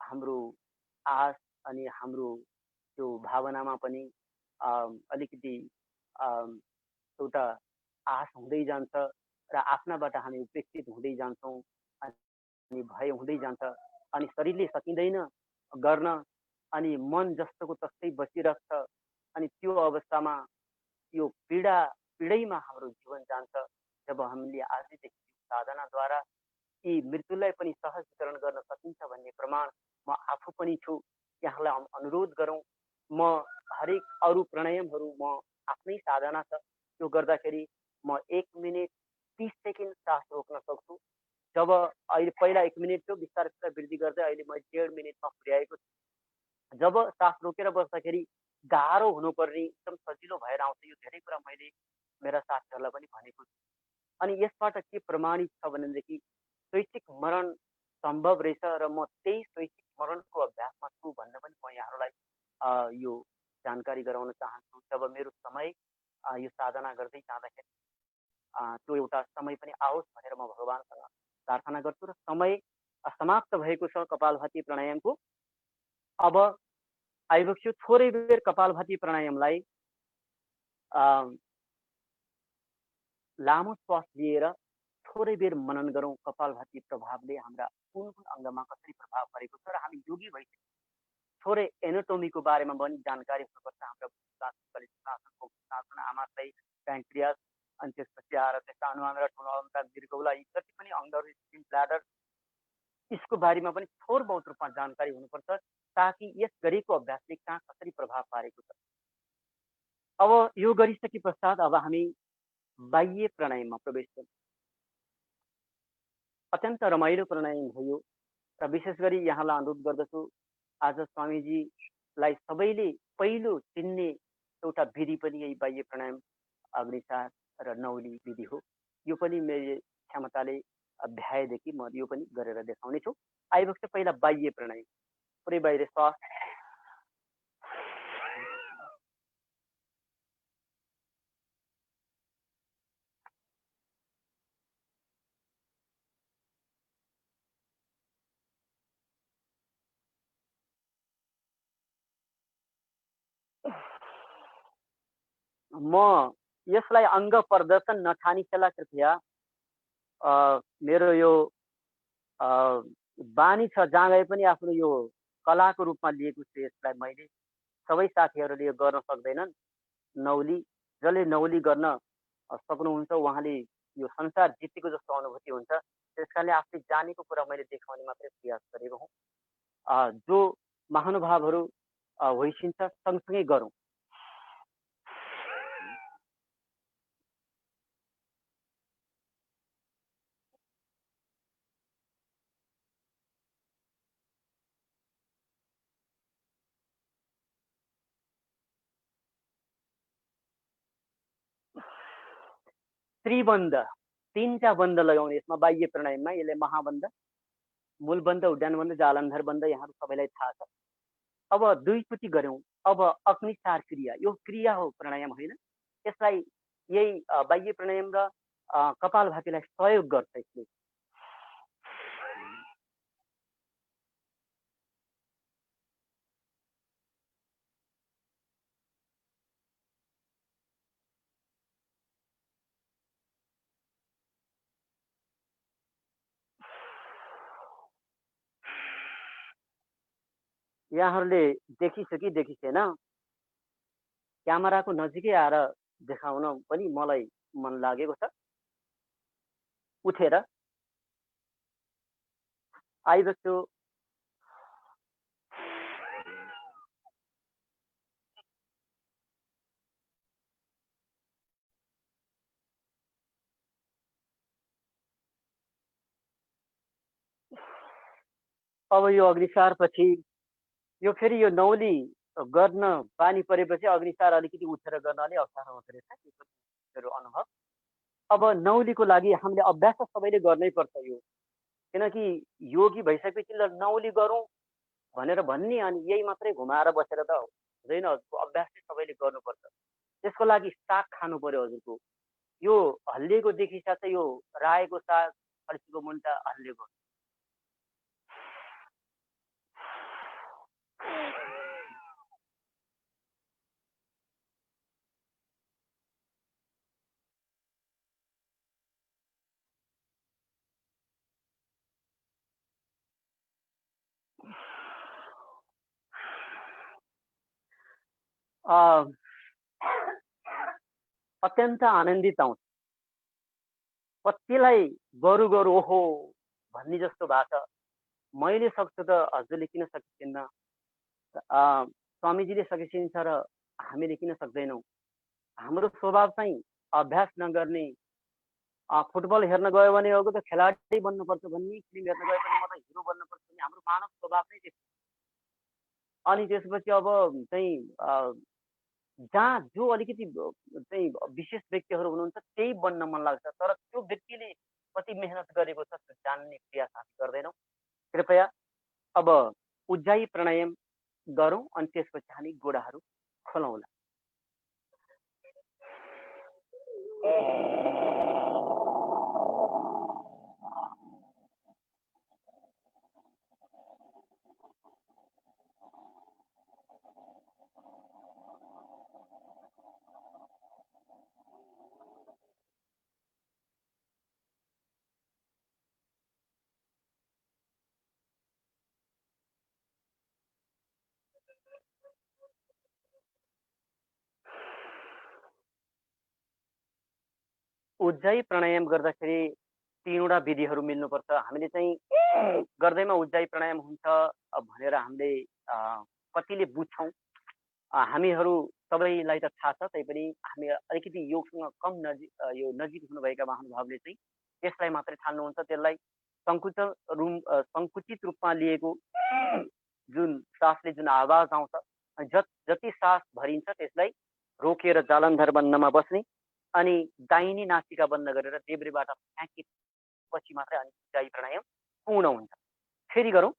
हाम्रो आश अनि हाम्रो त्यो भावनामा पनि अलिकति एउटा आश हुँदै जान्छ र आफ्नाबाट हामी उपेक्षित हुँदै जान्छौँ, अनि भय हुँदै जान्छ, अनि शरीरले सकिँदैन गर्न, अनि मन जस्तोको तस्तै बसिरहेछ। अनि त्यो अवस्थामा यो पीडैमा हाम्रो जीवन जान्छ। जब हामीले आजदेखि साधनाद्वारा यी मृत्युलाई पनि सहजीकरण गर्न सकिन्छ भन्ने प्रमाण म आफू पनि छु। यहाँलाई अनुरोध गरौँ। म हरेक अरू प्राणायामहरू म आफ्नै साधना छ, त्यो गर्दाखेरि म 1 मिनट 30 सेकेन्ड सास रोक्न सक्छु। जब अहिले पहिला 1 मिनट थियो, बिस्तारै बिस्तारै वृद्धि गर्दै अहिले म 1.5 मिनटमा पुर्याएको छु। जब सास रोकेर बस्दाखेरि गाह्रो हुनुपर्ने एकदम सजिलो भएर आउँछ। यो धेरै कुरा मैले मेरा साथीहरूलाई पनि भनेको छु। अनि यसबाट के प्रमाणित छ भनेदेखि स्वैच्छिक मरण सम्भव रहेछ र म त्यही स्वैच्छिक मरणको अभ्यासमा छु भन्न पनि म यहाँहरूलाई यो जानकारी गराउन चाहन्छु। जब मेरो समय यो साधना गर्दै जाँदाखेरि त्यो एउटा समय पनि आओस् भनेर म भगवानसँग प्रार्थना गर्छु र समय समाप्त भएको छ कपालभाती प्राणायामको। अब आइबक्छु थोरै बेर कपालभाती प्राणायामलाई लामो श्वास लिएर थोरै बेर मनन गरौँ। कपालभाती प्रभावले हाम्रा कुन कुन अङ्गमा कसरी प्रभाव परेको छ र हामी योगी भइसक्यौँ। थोरै एनाटोमीको बारेमा पनि जानकारी हुनुपर्छ। हाम्रो शासन, आमाशय, प्याङ्क्रियास, अनि त्यसपछि आएर त्यस्ता अनुहार, ठुलो अङ्ग, दीर्घौला, यी जति पनि अङ्गहरू, स्किन, ब्ल्याडर, यसको बारेमा पनि थोर बहुत रूपमा जानकारी हुनुपर्छ, ताकि यस गरेको अभ्यासले कहाँ कसरी प्रभाव पारेको छ। अब यो गरिसके पश्चात अब हामी बाह्य प्राणायाममा प्रवेश गर्छौँ। अत्यन्त रमाइलो प्राणायाम हो यो र विशेष गरी यहाँलाई अनुरोध गर्दछु, आज स्वामीजीलाई सबैले पहिलो चिन्ने एउटा विधि पनि यही बाह्य प्राणायाम अग्निचार र नौली विधि हो। यो पनि मेरो क्षमताले भ्याएदेखि म यो पनि गरेर देखाउने छु। आइबक्छ पहिला बाह्य प्राणायाम। पुरै बाहिर श्वास, म यसलाई अङ्ग प्रदर्शन नठानिखेला कृपया मेरो यो अ, बानी छ जहाँ गए पनि आफ्नो यो कलाको रूपमा लिएको छु यसलाई मैले। सबै साथीहरूले यो गर्न सक्दैनन्। नौली जसले नौली गर्न सक्नुहुन्छ उहाँले यो संसार जितेको जस्तो अनुभूति हुन्छ। त्यसकारणले आफूले जानेको कुरा मैले देखाउने मात्रै प्रयास गरेको हुँ। जो महानुभावहरू होइसिन्छ सँगसँगै गरौँ। त्रिबन्ध 3टा बन्ध लगाउने यसमा बाह्य प्राणायाममा यसले महाबन्ध, मूलबन्ध, उड्डानबन्ध, जालन्धर बन्ध यहाँहरू सबैलाई थाहा छ। अब दुईचोटि गऱ्यौँ। अब अग्निसार क्रिया यो क्रिया हो प्राणायाम होइन। यसलाई यही बाह्य प्राणायाम र कपालभातीलाई सहयोग गर्छ यसले। यहाँहरूले देखिछ कि देखिछेन? क्यामेराको नजिकै आएर देखाउन पनि मलाई मन लागेको छ। उठेर आइबस्छु। अब यो अग्निसारपछि यो फेरि यो नौली गर्न बानी परेपछि अग्निसार अलिकति उठेर गर्न अलि अप्ठ्यारो हुँदो रहेछ। त्यो पनि मेरो अनुभव। अब नौलीको लागि हामीले अभ्यास त सबैले गर्नै पर्छ यो। किनकि योगी भइसकेपछि ल नौली गरौँ भनेर भन्ने अनि यही मात्रै घुमाएर बसेर त हुँदैन। हजुरको अभ्यास चाहिँ सबैले गर्नुपर्छ। त्यसको लागि साग खानु पर्यो हजुरको। यो हल्लिएको देखिसा चाहिँ यो रायोको साग, फर्सीको मुन्टा हल्लिएको। अ, अत्यन्त आनन्दित आउँछ। कतिलाई गरौँ गरौँ ओहो भन्ने जस्तो भएको छ। मैले सक्छु त हजुरले किन सकिँदैन? स्वामीजीले सकिन्छ र हामीले किन सक्दैनौँ? हाम्रो स्वभाव चाहिँ अभ्यास नगर्ने। फुटबल हेर्न गयो भने अब त खेलाडी बन्नुपर्छ भन्ने, फिल्म हेर्न गयो भने म त हिरो बन्नुपर्छ भन्ने हाम्रो मानव स्वभाव नै त्यस्तो। अनि त्यसपछि अब चाहिँ जहाँ जो अलिकति चाहिँ विशेष व्यक्तिहरू हुनुहुन्छ त्यही बन्न मन लाग्छ। तर त्यो व्यक्तिले कति मेहनत गरेको छ त्यो जान्ने प्रयास हामी गर्दैनौँ। कृपया अब उज्जाई प्राणायाम गरौँ अनि त्यसपछि हामी गोडाहरू खोलौँला। उज्जाई प्राणायाम गर्दाखेरि 3वटा विधिहरू मिल्नुपर्छ। हामीले चाहिँ गर्दैमा उज्जाई प्राणायाम हुन्छ भनेर हामीले कतिले बुझ्छौँ। हामीहरू सबैलाई त थाहा छ, तैपनि हामी अलिकति योगसँग कम यो नजिक हुनुभएका महानुभावले चाहिँ त्यसलाई मात्रै ठान्नुहुन्छ। त्यसलाई सङ्कुचित रूपमा लिएको जुन सासले जुन आवाज आउँछ, जति सास भरिन्छ त्यसलाई रोकेर जालन्धर बन्धमा बस्ने अनि दाहिने नासिका बन्द गरेर देब्रेबाट फ्याँकेपछि मात्रै अनि उज्जाई प्राणायाम पूर्ण हुन्छ। फेरि गरौँ।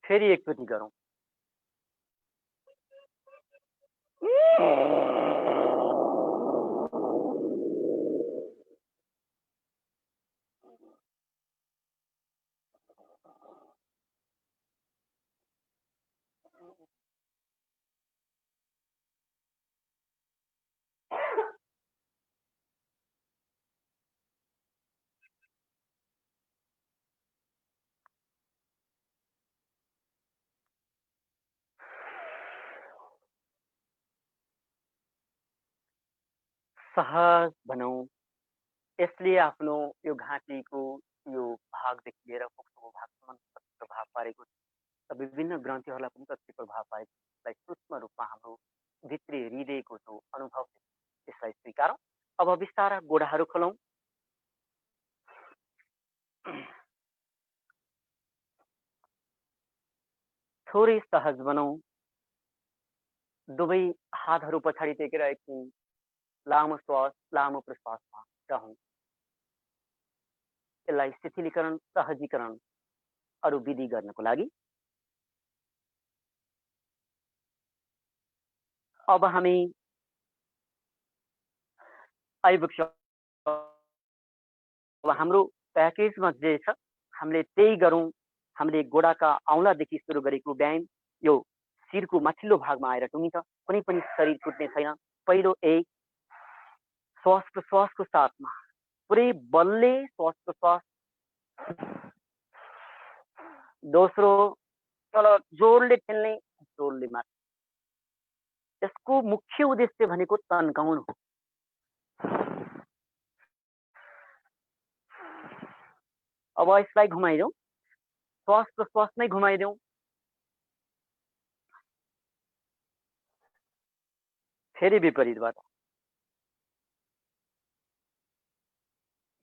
फेरि एकचोटि गरौँ। सहज भनौँ। यसले आफ्नो यो घाँटीको यो भागदेखि लिएर फोक्सोको भागसम्म कति प्रभाव पारेको छ र विभिन्न ग्रन्थीहरूलाई पनि कति प्रभाव पारेको छ, यसलाई सूक्ष्म रूपमा हाम्रो भित्री हृदयको जो अनुभव छ त्यसलाई स्वीकारौँ। अब बिस्तारा गोडाहरू खोलौँ। थोरै सहज बनाऊ। दुवै हातहरू पछाडि टेकेर एकछिन लामो श्वास लामो प्रश्वासमा रहौँ। यसलाई शिथिलीकरण सहजीकरण अरू विधि गर्नको लागि अब हामी आइपुग्छौँ। अब हाम्रो प्याकेजमा जे छ हामीले त्यही गरौँ। हामीले गोडाका औँलादेखि सुरु गरेको व्यायाम यो शिरको माथिल्लो भागमा आएर टुङ्गिन्छ। कुनै पनि शरीर छुट्ने छैन। पहिलो एक श्वास प्रश्वासको साथमा पुरै बलले श्वास प्रश्वास। दोस्रो तल जोडले ठेल्ने, जोडले मार्ने। यसको मुख्य उद्देश्य भनेको तन्काउनु हो। अब यसलाई घुमाइदेऊ। श्वास प्रश्वासमै घुमाइदेऊ। फेरि विपरीतबाट।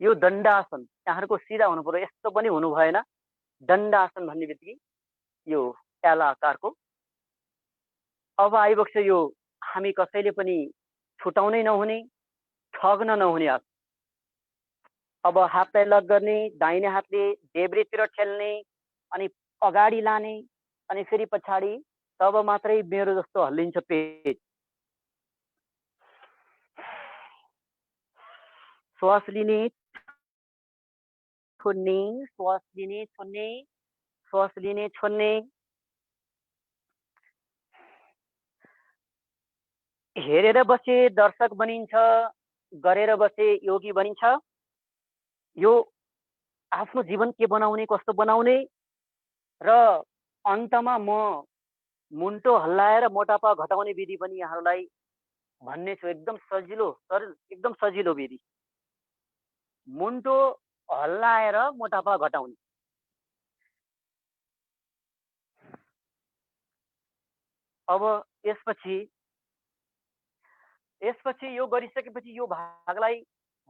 यो दण्डासन यहाँहरूको सिधा हुनु पर्यो, यस्तो पनि हुनु भएन। दण्डासन भन्ने बित्तिकै यो एला आकारको। अब आइबक्छ यो हामी कसैले पनि छुटाउनै नहुने, ठग्न नहुने हात। अब हातलाई लक गर्ने, दाहिने हातले देब्रेतिर ठेल्ने अनि अगाडि लाने अनि फेरि पछाडि। तब मात्रै मेरो जस्तो हल्लिन्छ पेट। श्वास लिने छोड्ने, श्वास लिने छोड्ने, श्वास लिने छोड्ने। हेरेर बसे दर्शक बनिन्छ, गरेर बसे योगी बनिन्छ। यो आफ्नो जीवन के बनाउने, कस्तो बनाउने र अन्तमा म मुन्टो हल्लाएर मोटापा घटाउने विधि पनि यहाँहरूलाई भन्ने छु। एकदम सजिलो, सरल, एकदम सजिलो विधि। मुन्टो हल्लाएर मोटापा घटाउने। अब यसपछि यो गरिसकेपछि यो भागलाई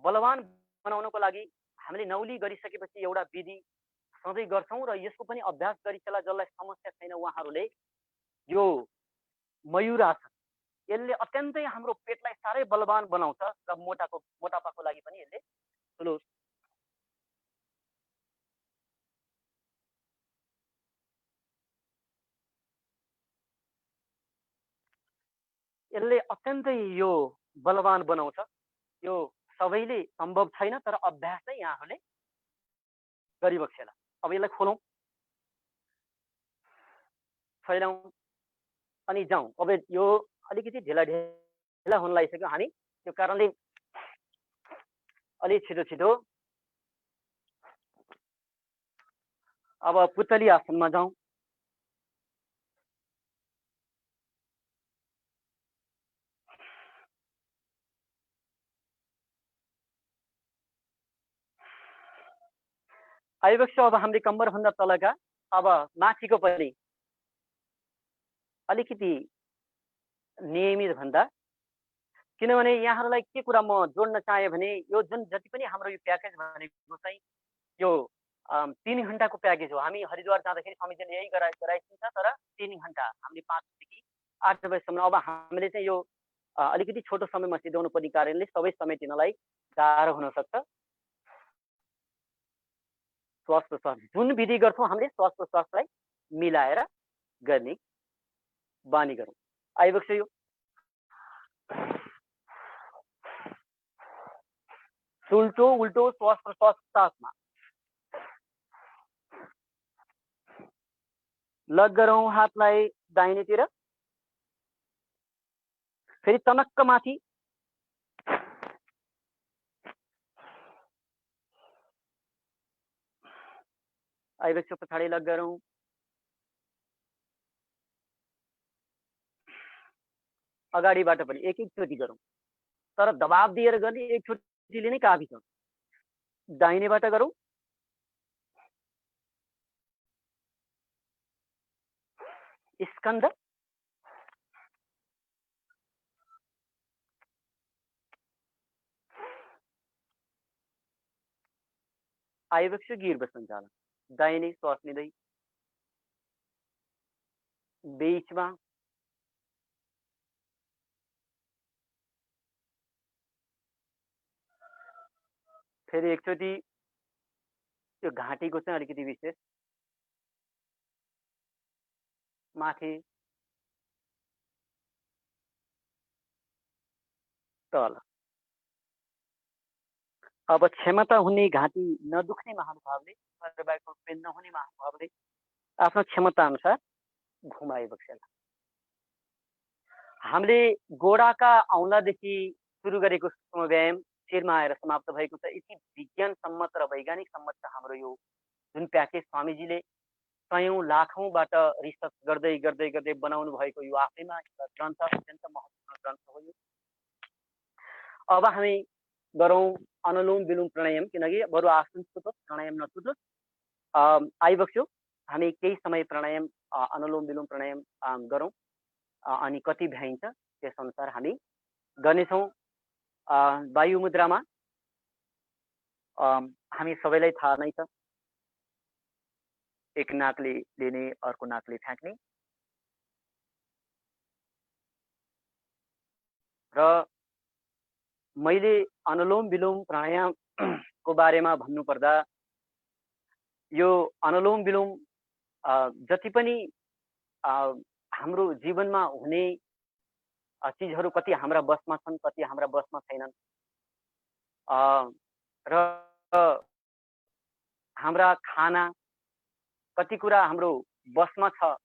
बलवान बनाउनको लागि हामीले नौली गरिसकेपछि एउटा विधि सधैँ गर्छौँ र यसको पनि अभ्यास गरिसकेला जसलाई समस्या छैन उहाँहरूले यो मयूरासन। यसले अत्यन्तै हाम्रो पेटलाई साह्रै बलवान बनाउँछ र मोटापाको लागि पनि यसले ठुलो। यसले अत्यन्तै यो बलवान बनाउँछ। यो सबैले सम्भव छैन तर अभ्यास चाहिँ यहाँहरूले गरिबक्सेला। अब यसलाई खोलौँ, फैलाउँ अनि जाउँ। अब यो अलिकति ढिला हुन लागिसक्यो। हामी त्यो कारणले अलि छिटो छिटो अब पुतली आसनमा जाउँ। आइबक्छ अब हामीले कम्मरभन्दा तलका अब माथिको पनि अलिकति नियमित भन्दा। किनभने यहाँहरूलाई के कुरा म जोड्न चाहे भने यो जुन जति पनि हाम्रो यो प्याकेज भनेको चाहिँ यो 3 घण्टाको प्याकेज हो। हामी हरिद्वार जाँदाखेरि समितिले यही गराइदिन्छ तर 3 घण्टा हामीले 5 देखि 8 बजेसम्म। अब हामीले चाहिँ यो अलिकति छोटो समयमा सिध्याउनु पर्ने कारणले सबै समेटिनलाई गाह्रो हुन सक्छ। श्वास प्रश्वास जुन विधि गर्छौँ हामीले श्वास प्रश्वासलाई मिलाएर गर्ने बानी गरौँ। आइबक्छ यो उल्टो उल्टो श्वास प्रश्वास साथमा लग गरौँ हातलाई दाहिनेतिर, फेरि टनक्क माथि, आइबक्छ पछाडि लग गरौँ, अगाडिबाट पनि एक एकचोटि गरौँ, तर दबाब दिएर गर्ने एकचोटिले नै काफी छ। दाहिनेबाट गरौँ, स्कन्द, आइबक्छ गिर्भ सञ्चालन, दाहिने श्वास लिँदै बीचमा फेरि एकचोटि त्यो घाँटीको चाहिँ अलिकति विशेष माथि तल। अब क्षमता हुने घाँटी नदुख्ने महानुभावले, सर्वाइकल पेन नहुने महानुभावले आफ्नो क्षमता अनुसार घुमाइबक्सेला। हामीले गोडाका औँलादेखि सुरु गरेको सूक्ष्म व्यायाम शिरमा आएर समाप्त भएको छ। यति विज्ञान सम्मत र वैज्ञानिक सम्मत छ हाम्रो यो जुन प्याकेज स्वामीजीले कयौं लाखौंबाट रिसर्च गर्दै गर्दै गर्दै बनाउनु भएको यो आफैमा एउटा ग्रन्थ, अत्यन्त महत्त्वपूर्ण ग्रन्थ हो यो। अब हामी गरौँ अनुलोम विलोम प्राणायाम, किनकि बरु आसन छुटोस् प्राणायाम नछुटोस्। आइबक्स्यो हामी केही समय प्राणायाम अनुलोम विलोम प्राणायाम गरौँ अनि कति भ्याइन्छ त्यसअनुसार हामी गर्नेछौँ। वायु मुद्रामा हामी सबैलाई थाहा नै छ, एक नाकले लिने अर्को नाकले फ्याँक्ने र मैले अनुलोम विलोम प्राणायाम को बारेमा भन्नुपर्दा यो अनुलोम विलोम जति पनि हाम्रो जीवनमा हुने चीजहरू कति हाम्रा बसमा छन्, कति हाम्रा बसमा छैनन्, र हाम्रा खाना कति कुरा हाम्रो बसमा छ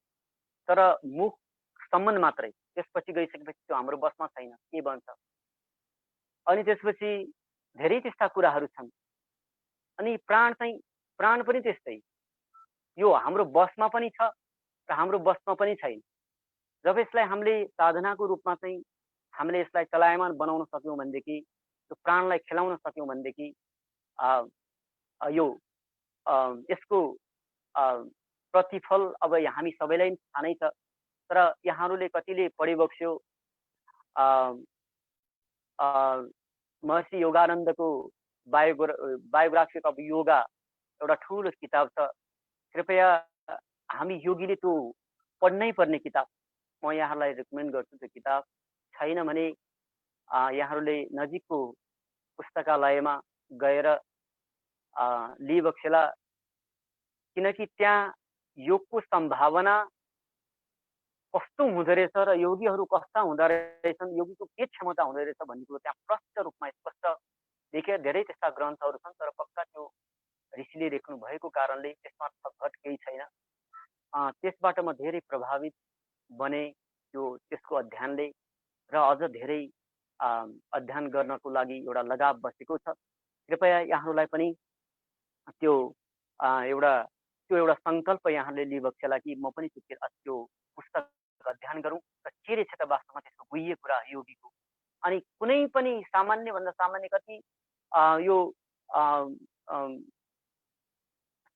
तर मुखसम्म मात्रै, त्यसपछि गइसकेपछि त्यो हाम्रो बसमा छैन, के बन्छ। अनि त्यसपछि धेरै त्यस्ता कुराहरू छन्। अनि प्राण पनि त्यस्तै, यो हाम्रो बसमा पनि छ र हाम्रो बसमा पनि छैन। जब यसलाई हामीले साधनाको रूपमा चाहिँ हामीले यसलाई चलायमान बनाउन सक्यौँ भनेदेखि, त्यो प्राणलाई खेलाउन सक्यौँ भनेदेखि यो यसको प्रतिफल अब हामी सबैलाई थाहा नै छ। तर यहाँहरूले कतिले पढिबक्स्यो महर्षि योगानन्दको बायोग्राफी अफ योगा एउटा ठुलो किताब छ। कृपया हामी योगीले त्यो पढ्नै पर्ने किताब, म यहाँहरूलाई रेकमेन्ड गर्छु। त्यो किताब छैन भने यहाँहरूले नजिकको पुस्तकालयमा गएर लिइबक्सेला, किनकि त्यहाँ योगको सम्भावना कस्तो हुँदो रहेछ र योगीहरू कस्ता हुँदो रहेछन्, योगीको के क्षमता हुँदो रहेछ भन्ने कुरो त्यहाँ प्रष्ट रूपमा स्पष्ट देखेर धेरै त्यस्ता ग्रन्थहरू छन्, तर पक्का त्यो ऋषिले लेख्नु भएको कारणले त्यसमा थपघट केही छैन। त्यसबाट म धेरै प्रभावित बने त्यो त्यसको अध्ययनले, र अझ धेरै अध्ययन गर्नको लागि एउटा लगाव बसेको छ। कृपया यहाँहरूलाई पनि त्यो एउटा सङ्कल्प यहाँले लिइबक्सेला कि म पनि त्यो पुस्तक अध्ययन गरौँ र के रहेछ त वास्तवमा त्यसको गुह्य कुरा योगीको। अनि कुनै पनि सामान्यभन्दा सामान्य कति यो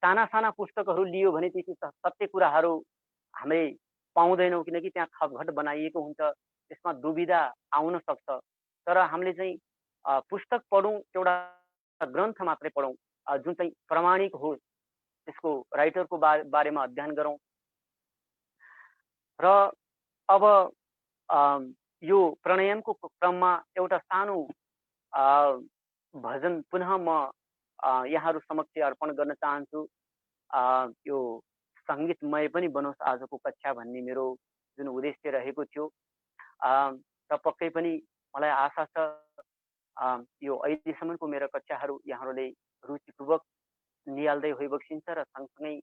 साना साना पुस्तकहरू लियो भने ती सत्य कुराहरू हामीले पाउँदैनौँ, किनकि त्यहाँ थपघट बनाइएको हुन्छ, त्यसमा दुविधा आउन सक्छ। तर हामीले चाहिँ पुस्तक पढौँ, एउटा ग्रन्थ मात्रै पढौँ जुन चाहिँ प्रमाणिक होस्, त्यसको राइटरको बारेमा अध्ययन गरौँ। र अब यो प्राणायामको क्रममा एउटा सानो भजन पुनः म यहाँहरू समक्ष अर्पण गर्न चाहन्छु। यो सङ्गीतमय पनि बनोस् आजको कक्षा भन्ने मेरो जुन उद्देश्य रहेको थियो। र पक्कै पनि मलाई आशा छ यो अहिलेसम्मको मेरो कक्षाहरू यहाँहरूले रुचिपूर्वक निहाल्दै होइबक्सिन्छ र सँगसँगै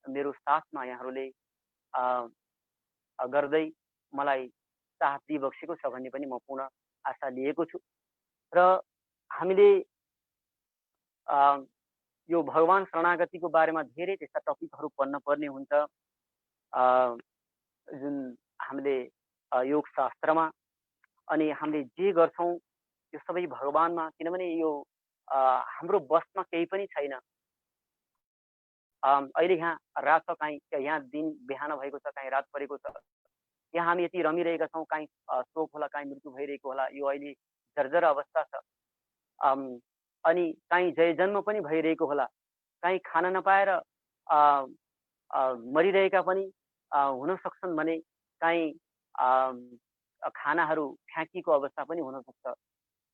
मेरो साथमा यहाँहरूले अ, गर्दै मलाई साथ दिइबक्सेको छ भन्ने पनि म पूर्ण आशा लिएको छु। र हामीले अ, यो भगवान शरणागतिको बारेमा धेरै त्यस्ता टपिकहरू पढ्न पर्ने हुन्छ जुन हामीले योग शास्त्रमा। अनि हामीले जे गर्छौँ त्यो सबै भगवानमा, किनभने यो हाम्रो बसमा केही पनि छैन। अहिले यहाँ रात छ, काहीँ यहाँ दिन बिहान भएको छ, काहीँ रात परेको छ। यहाँ हामी यति रमिरहेका छौँ, काहीँ शोक होला, काहीँ मृत्यु भइरहेको होला। यो अहिले जर्जर अवस्था छ। अनि काहीँ जयजन्म पनि भइरहेको होला, काहीँ खान नपाएर मरिरहेका पनि हुन सक्छन् भने काहीँ खानाहरू फ्याँकीको अवस्था पनि हुनसक्छ।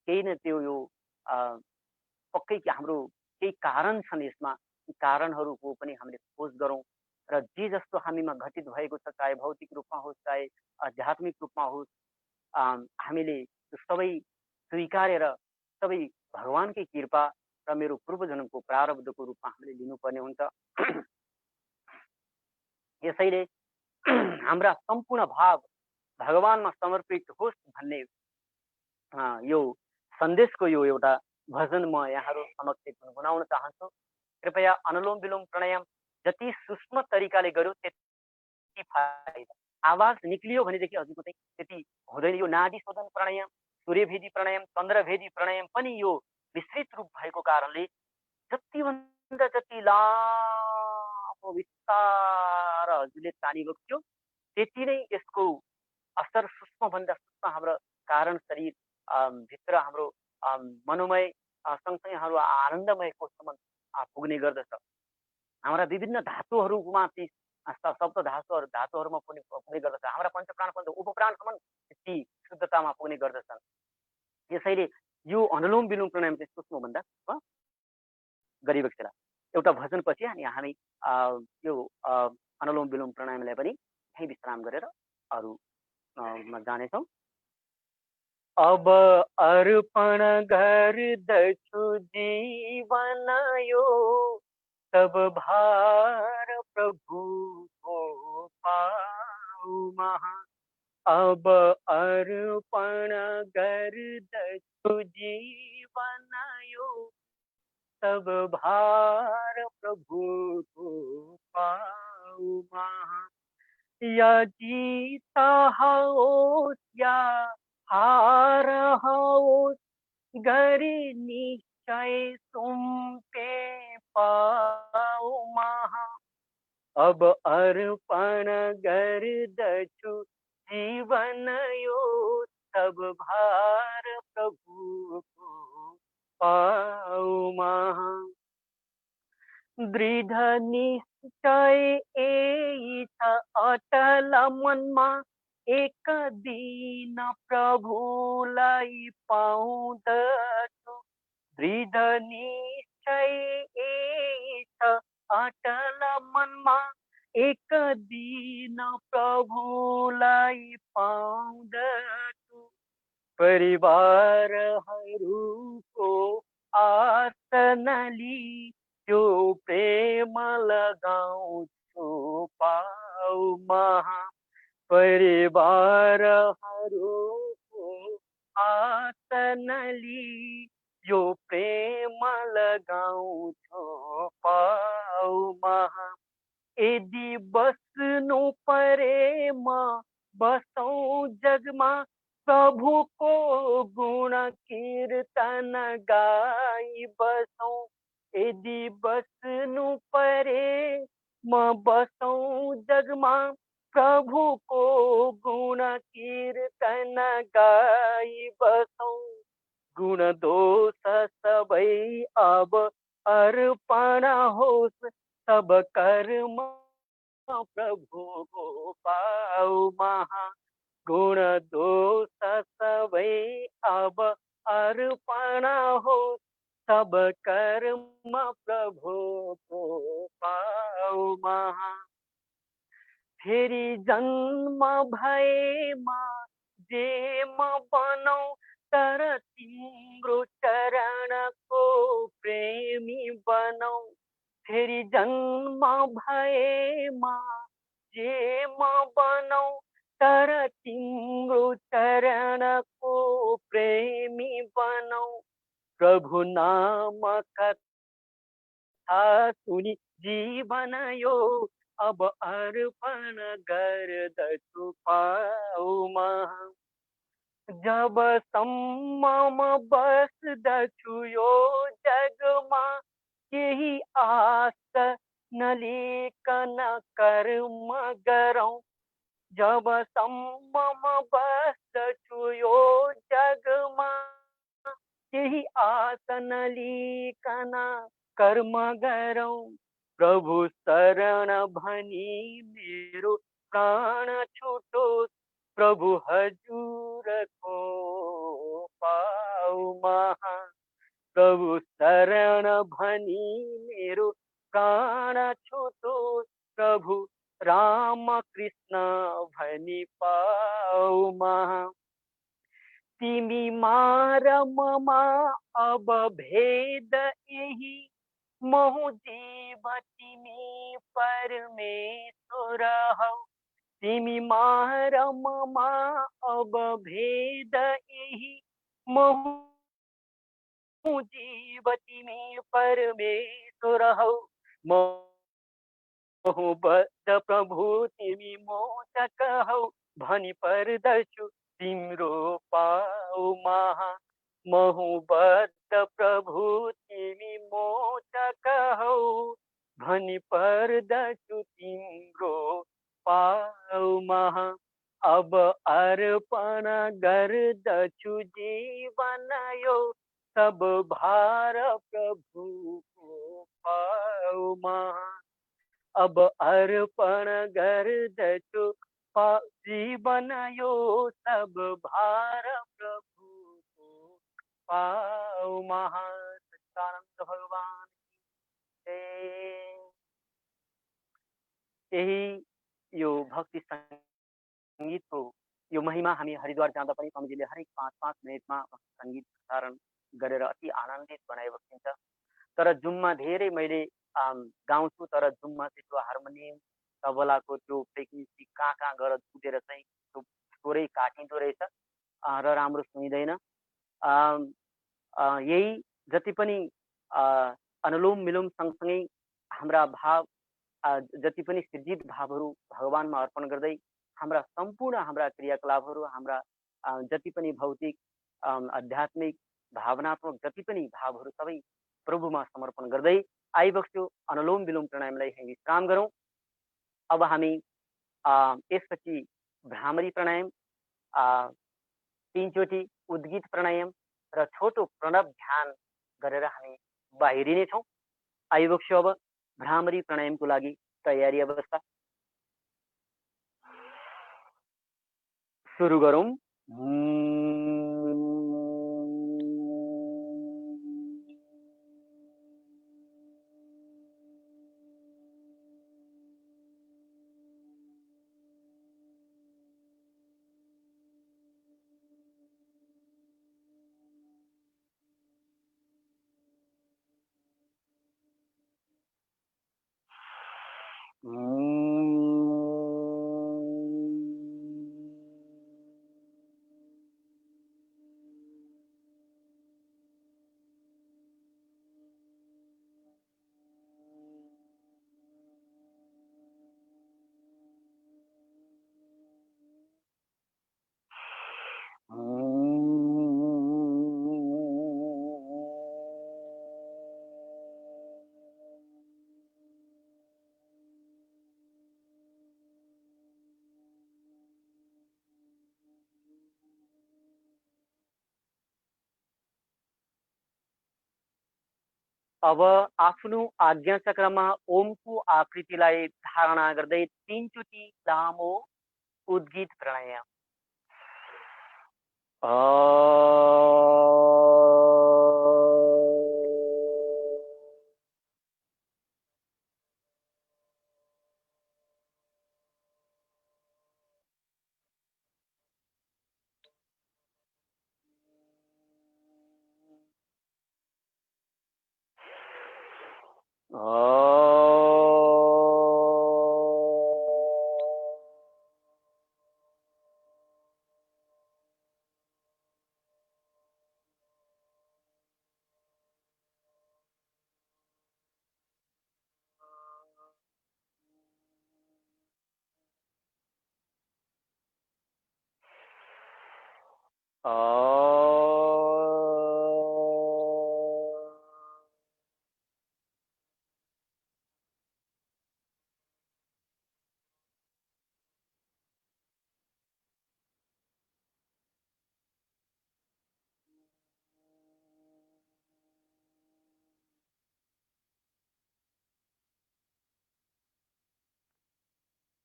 केही न त्यो यो पक्कै कि हाम्रो केही कारण छन् यसमा। ती कारणहरूको पनि हामीले खोज गरौँ र जे जस्तो हामीमा घटित भएको छ, चाहे भौतिक रूपमा होस्, चाहे आध्यात्मिक रूपमा होस्, हामीले त्यो सबै स्वीकारेर सबै भगवानकै कृपा र मेरो पूर्वजन्मको प्रारब्धको रूपमा हामीले लिनुपर्ने हुन्छ। यसैले हाम्रा सम्पूर्ण भाव भगवानमा समर्पित होस् भन्ने यो सन्देशको यो एउटा भजन म यहाँहरू समक्ष गुनगुनाउन चाहन्छु। कृपया अनुलोम विलोम प्राणायाम जति सूक्ष्म तरिकाले गर्यो त्यति फाइदा। आवाज निक्लियो भनेदेखि हजुरको चाहिँ त्यति हुँदैन। यो नाडी शोधन प्राणायाम, सूर्यभेदी प्राणायाम, चन्द्रभेदी प्राणायाम पनि यो विस्तृत रूप भएको कारणले जतिभन्दा जति लामो विस्तार हजुरले तानिबक्स्यो त्यति नै यसको असर सूक्ष्मभन्दा सूक्ष्म हाम्रो कारण शरीर भित्र हाम्रो मनोमय सँगसँगै हाम्रो आनन्दमय कोषसम्म पुग्ने गर्दछ। हाम्रा विभिन्न धातुहरूमा ती सप्त धातुहरूमा पुग्ने गर्दछ। हाम्रा पञ्चप्राण पञ्च उपप्राणसम्म ती शुद्धतामा पुग्ने गर्दछन्। यसैले यो अनुलोम विलोम प्राणायाम चाहिँ सूक्ष्मभन्दा सूक्ष्म गरिबक्सेला। एउटा भजनपछि अनि हामी यो अनुलोम विलोम प्राणायामलाई पनि यहीँ विश्राम गरेर अरूमा जानेछौँ। अब अर्पण गर्दछु जीवन यो, सब भार प्रभुको पाऊ महा। अब अर्पण गर्दछु जीवन यो, सब भार प्रभुको पाऊ महा। या जीत होस् या हार होस्, गरी निश्चय सुम्पे पाऊ महा। अब अर्पण गर्दछु जीवन यो, सब भार प्रभुको पाऊ महा। दृढ निश्चय यही छ अटल मनमा, एक दिन प्रभुलाई पाउँदछु। दृढ निश्चय यही छ अटल मनमा, एक दिन प्रभुलाई पाउँदछु। परिवारहरूको आस नलिई त्यो प्रेम लगाउँछु पाऊ महा। परिवारहरूको आस नलिई यो प्रेम लगाउँछु पाऊ महा। यदि बस्नु परेमा बसौँ जगमा, प्रभुको गुण कीर्तन गाई बसौँ। यदि बस्नु परे म बसौँ जगमा, प्रभुको गुण कीर्तन गाई बसौँ। गुण दोष सबै अब अर्पण होस्, सब कर्म प्रभुको पाऊ महा। गुण दोष सबै अब अर्पण होस्, सब कर्म प्रभुको पाऊ महा। भएमा जे म बनौ तर तिम्रो चरणको प्रेमी बनौ फेरि जन्म भएमा जे म बनौ तर तिम्रो चरणको प्रेमी बनौ प्रभु नाम कथा सुनि जीवन यो अब अर्पण गर्दछु पाउमा जबसम्म म बस्दछु यो जगमा केही आश नलिकन कर्म गरौँ जबसम्म म बस्दछु यो जगमा केही आश नलिकन कर्म गरौँ प्रभु शरण भनी मेरो प्राण छुटोस् प्रभु हजुरको पाउमा प्रभु शरण भनी मेरो प्राण छुटोस् प्रभु राम कृष्ण भनी पाउमा तिमी मार ममा अब भेद यही महु जीव तिमी परमेश्वर हौ तिमी मार ममा अब भेद यही महु जीव तिमी परमेश्वर हौ महु बद्ध प्रभु तिमी मोचक हौ भनी पर्दछु तिम्रो पाउमा महु बद्ध प्रभु तिमी मोचक हौ भनी पर्दछु तिम्रो पाउमा अब अर्पण गर्दछु जीवन यो सब भार प्रभुको पाउमा अब अर्पण गर्दछु जीवन यो सब भार प्रभुको पाउमा सच्चिदानन्द भगवान की जय। यही यो भक्ति सङ्गीतको यो महिमा हामी हरिद्वार जाँदा पनि स्वामीजीले हरेक 5-5 मिनटमा सङ्गीत प्रसारण गरेर अति आनन्दित बनाइबस्छिन्छ तर जुममा धेरै मैले गाउँछु तर जुममा चाहिँ त्यो हार्मोनियम तबलाको त्यो फ्रिक्वेन्सी कहाँ गएर छुटेर चाहिँ त्यो स्वरै काटिँदो रहेछ र राम्रो सुनिँदैन यही जति पनि अनुलोम विलोम सँगसँगै हाम्रा भाव जति पनि सृजित भावहरू भगवानमा अर्पण गर्दै हाम्रा सम्पूर्ण हाम्रा क्रियाकलापहरू हाम्रा जति पनि भौतिक आध्यात्मिक भावनात्मक जति पनि भावहरू सबै प्रभुमा समर्पण गर्दै आइबक्स्यो अनुलोम विलोम प्राणायामलाई हामी विश्राम गरौँ अब हामी यसपछि भ्रामरी प्राणायाम 3 चोटि उद्गीत प्राणायाम र छोटो प्रणव ध्यान गरेर हामी बाहिरिने छौँ आइबक्स्यो अब भ्रामरी प्राणायामको लागि तयारी अवस्था सुरु गरौँ अब आफ्नो आज्ञा चक्रमा ओमको आकृतिलाई धारणा गर्दै 3 चोटि लामो उद्गीत प्राणायाम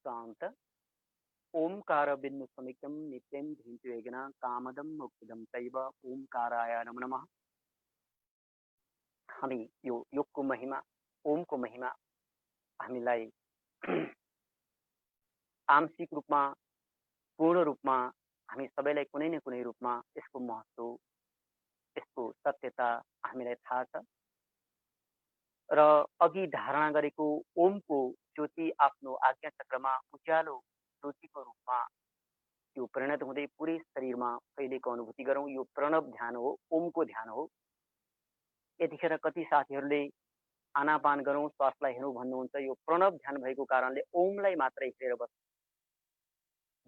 शांत। ओमकार बिन्नु समितम नित्यं धिन्ति वेगना कामदम मोक्षदम तैव ओमकाराय नमो नमः। हामी यो योगको महिमा, ओमको महिमा हामीलाई आंशिक रूपमा, पूर्ण रूपमा हामी सबैलाई कुनै न कुनै रूपमा यसको महत्त्व, यसको सत्यता हामीलाई थाहा छ र अघि धारणा गरेको ओमको ज्योति आफ्नो आज्ञा चक्रमा उज्यालो ज्योतिको रूपमा यो परिणत हुँदै पुरै शरीरमा फैलेको अनुभूति गरौँ। यो प्रणव ध्यान हो, ओमको ध्यान हो। यतिखेर कति साथीहरूले आनापान गरौँ, श्वासलाई हेरौँ भन्नुहुन्छ। यो प्रणव ध्यान भएको कारणले ओमलाई मात्रै हेरेर बस।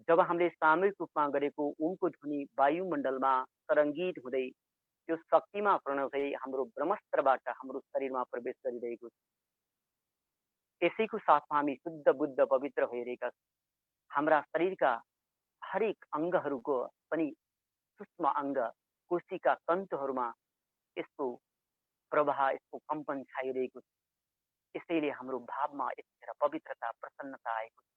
जब हामीले सामूहिक रूपमा गरेको ओमको ध्वनि वायुमण्डलमा तरङ्गित हुँदै त्यो शक्तिमा परिणत भई हाम्रो ब्रह्मास्त्रबाट हाम्रो शरीरमा प्रवेश गरिरहेको छ। यसैको साथमा हामी शुद्ध बुद्ध पवित्र भइरहेका छौँ। हाम्रा शरीरका हरेक अङ्गहरूको पनि सूक्ष्म अङ्ग कोशिका तन्तुहरूमा यसको प्रवाह, यसको कम्पन छाइरहेको छ। यसैले हाम्रो भावमा यतिखेर पवित्रता, प्रसन्नता आएको छ।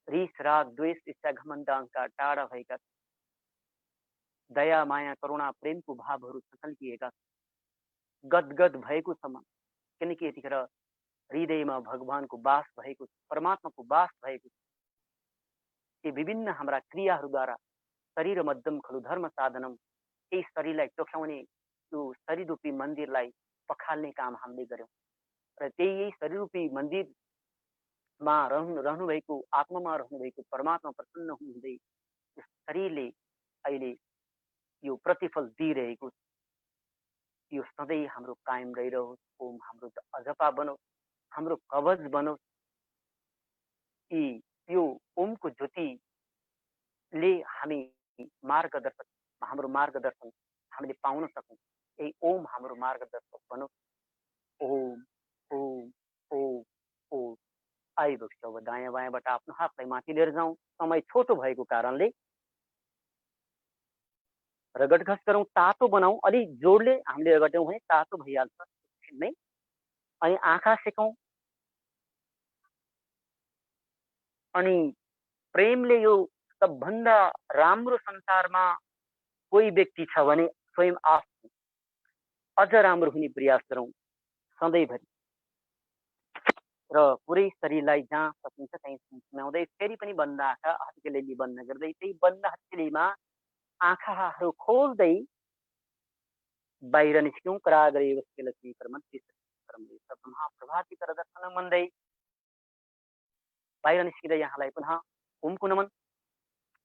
रिस, राग, द्वेष, इच्छा, घमण्ड, अहंकार टाढा भएका छन्। दया, माया, करुणा, प्रेमको भावहरू छचल्किएका छन्। गदगद भएको छ मन, किनकि यतिखेर हृदयमा भगवानको वास भएको छ, परमात्माको वास भएको छ। यी विभिन्न हाम्रा क्रियाहरूद्वारा शरीर मध्यम खलु धर्म साधनम, यही शरीरलाई टोक्याउने, त्यो शरीर रूपी मन्दिरलाई पखाल्ने काम हामीले गर्यौं र त्यही शरीर रूपी मन्दिरमा रहनुभएको, आत्मामा रहनुभएको परमात्मा प्रसन्न हुँदै यस शरीरले अहिले यो प्रतिफल दिइरहेको छ। यो सधैँ हाम्रो कायम रहिरहोस्। ओम हाम्रो अजपा बनोस्, हाम्रो कवच बनोस्। यो ओमको ज्योतिले हामी मार्गदर्शक, हाम्रो मार्गदर्शन हामीले पाउन सकौँ। यही ओम हाम्रो मार्गदर्शक बनोस्। ओम ओम ओम ओम। आइबक्स्यो। अब दायाँ बायाँबाट आफ्नो हातलाई माथि लिएर जाउँ। समय छोटो भएको कारणले रगतघस गरौँ, तातो बनाऊ। अलि जोडले हामीले रगट्यौँ भने तातो भइहाल्छ एकछिन नै। अनि आँखा सेकौँ। अनि प्रेमले यो सबभन्दा राम्रो संसारमा कोही व्यक्ति छ भने स्वयं आफू अझ राम्रो हुने प्रयास गरौँ सधैँभरि र पुरै शरीरलाई जहाँ सकिन्छ त्यहीँ सुनाउँदै फेरि पनि बन्द आँखा हत्केलीले बन्द गर्दै त्यही बन्द हत्केलीमा आँखाहरू खोल्दै बाहिर निस्क्यौँ। करागरे वस्के लक्ष्मी परमन्ति ब्रह्मा प्रभाती कर दर्शन मन्दै बाहिर निस्किँदै यहाँलाई पुनः ओमको नमन।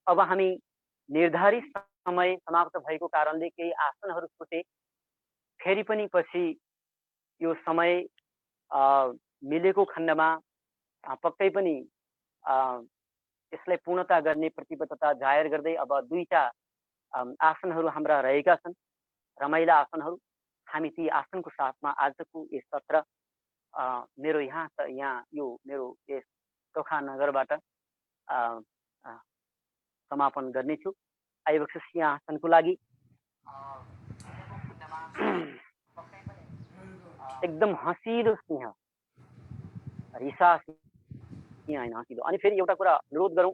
अब हामी निर्धारित समय समाप्त भएको कारणले केही आसनहरू छुटे। फेरि पनि पछि यो समय मिलेको खण्डमा पक्कै पनि यसलाई पूर्णता गर्ने प्रतिबद्धता जाहेर गर्दै अब दुईटा आसनहरू हाम्रा रहेका छन्, रमाइला आसनहरू। हामी ती आसनको साथमा आजको यस सत्र मेरो यहाँ यो मेरो यस टोखा नगरबाट समापन गर्नेछु। आइबक्स यहाँ आसनको लागि एकदम हँसिलो सिंह, रिसा सिंह होइन, हँसिलो। अनि फेरि एउटा कुरा अनुरोध गरौँ,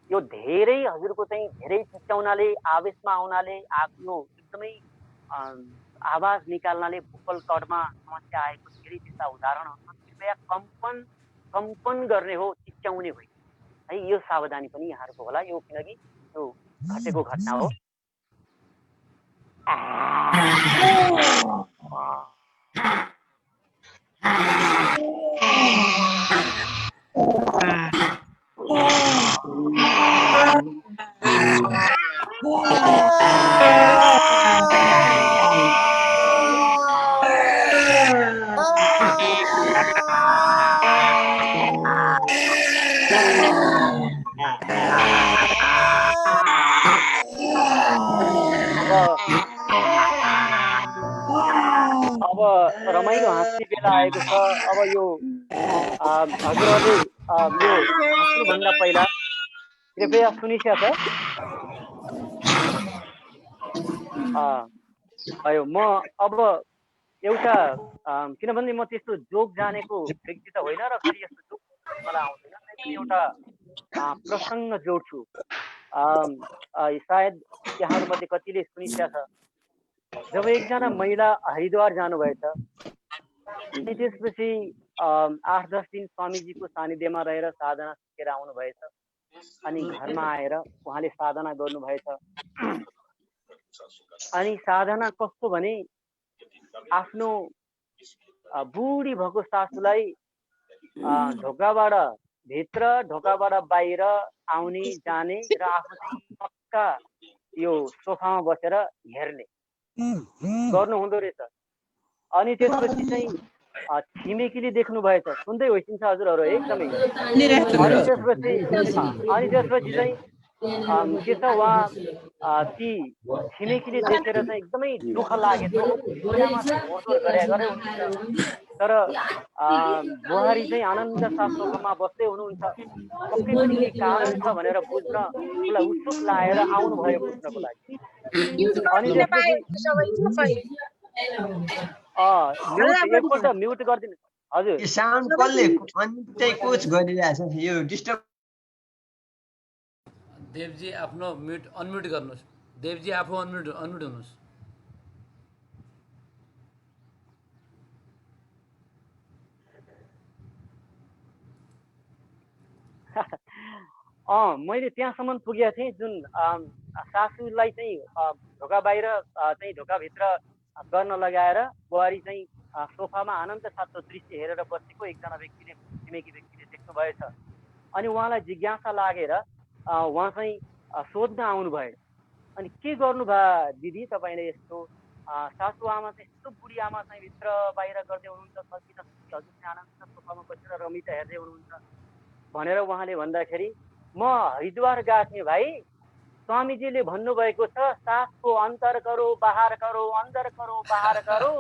यो धेरै हजुरको चाहिँ धेरै चिच्याउनाले, आवेशमा आउनाले, आफ्नो एकदमै आवाज निकाल्नाले भोकल कर्डमा समस्या आएको धेरै त्यस्ता उदाहरणहरू छन्। कृपया कम्पन गर्ने हो, चिच्याउने होइन है। यो सावधानी पनि यहाँहरूको होला, यो किनकि यो घटेको घटना हो। अब अब रमाइलो हाँस्ने बेला आएको छ। अब यो हजुरहरूले यो हाँस्नुभन्दा पहिला कृपया सुनिस्या छ। भयो म अब एउटा किनभने म त्यस्तो जोक जानेको व्यक्ति त होइन र फेरि यस्तो जोक मलाई आउँदैन, पनि एउटा प्रसङ्ग जोड्छु। सायद यहाँहरूमध्ये कतिले सुनिस्या छ। जब एकजना महिला हरिद्वार जानुभएछ अनि त्यसपछि 8-10 दिन स्वामीजीको सानिध्यमा रहेर साधना सिकेर आउनुभएछ। अनि घरमा आएर उहाँले साधना गर्नुभएछ। अनि साधना कस्तो भने आफ्नो बुढी भएको सासूलाई ढोकाबाट भित्र ढोकाबाट बाहिर आउने जाने र आफू चाहिँ पक्का यो सोफामा बसेर हेर्ने गर्नु हुँदो रहेछ। अनि त्यसपछि चाहिँ छिमेकीले देख्नु भएछ। सुन्दै होइसिन्छ हजुरहरू एकदमै। अनि त्यसपछि चाहिँ के छ उहाँ ती छिमेकीले देखेर चाहिँ एकदमै दुःख लाग्यो। बिरामा चाहिँ घोरदोर गरे हुनुहुन्छ। तर बुहारी चाहिँ आनन्द साथ सोफामा बस्दै हुनुहुन्छ। पक्कै पनि केही कारण छ भनेर बुझ्न उसलाई उत्सुक लागेर आउनुभयो बुझ्नको लागि। अनि त्यसपछि एकपल्ट म्युट गरिदिनु हजुर। यो साउन्ड कसले अन्त्य कोच गरिरहेछ यो डिस्टर्ब। देवजी आफ्नो म्युट अनम्युट गर्नुहोस्। देवजी आफू अनम्युट हुनुहोस्। मैले त्यहाँसम्म पुगेको थिएँ जुन सासूलाई चाहिँ ढोका बाहिर चाहिँ ढोकाभित्र गर्न लगाएर बुहारी चाहिँ सोफामा आनन्द साथ त्यो दृश्य हेरेर बसेको एकजना व्यक्तिले छिमेकी व्यक्तिले देख्नु भएछ। अनि उहाँलाई जिज्ञासा लागेर उहाँ चाहिँ सोध्न आउनुभयो। अनि के गर्नुभयो दिदी तपाईँले यस्तो? सासू आमा चाहिँ यस्तो बुढी आमा चाहिँ भित्र बाहिर गर्दै हुनुहुन्छ, सकिन सकी हजुर चाहिँ आनन्द सोफामा बसेर रमिता हेर्दै हुनुहुन्छ भनेर उहाँले भन्दाखेरि म हरिद्वार गएको थिएँ भाइ। स्वामीजीले भन्नुभएको छ सासको अन्तर करो बाहर करो, अन्दर करो बाहर करो।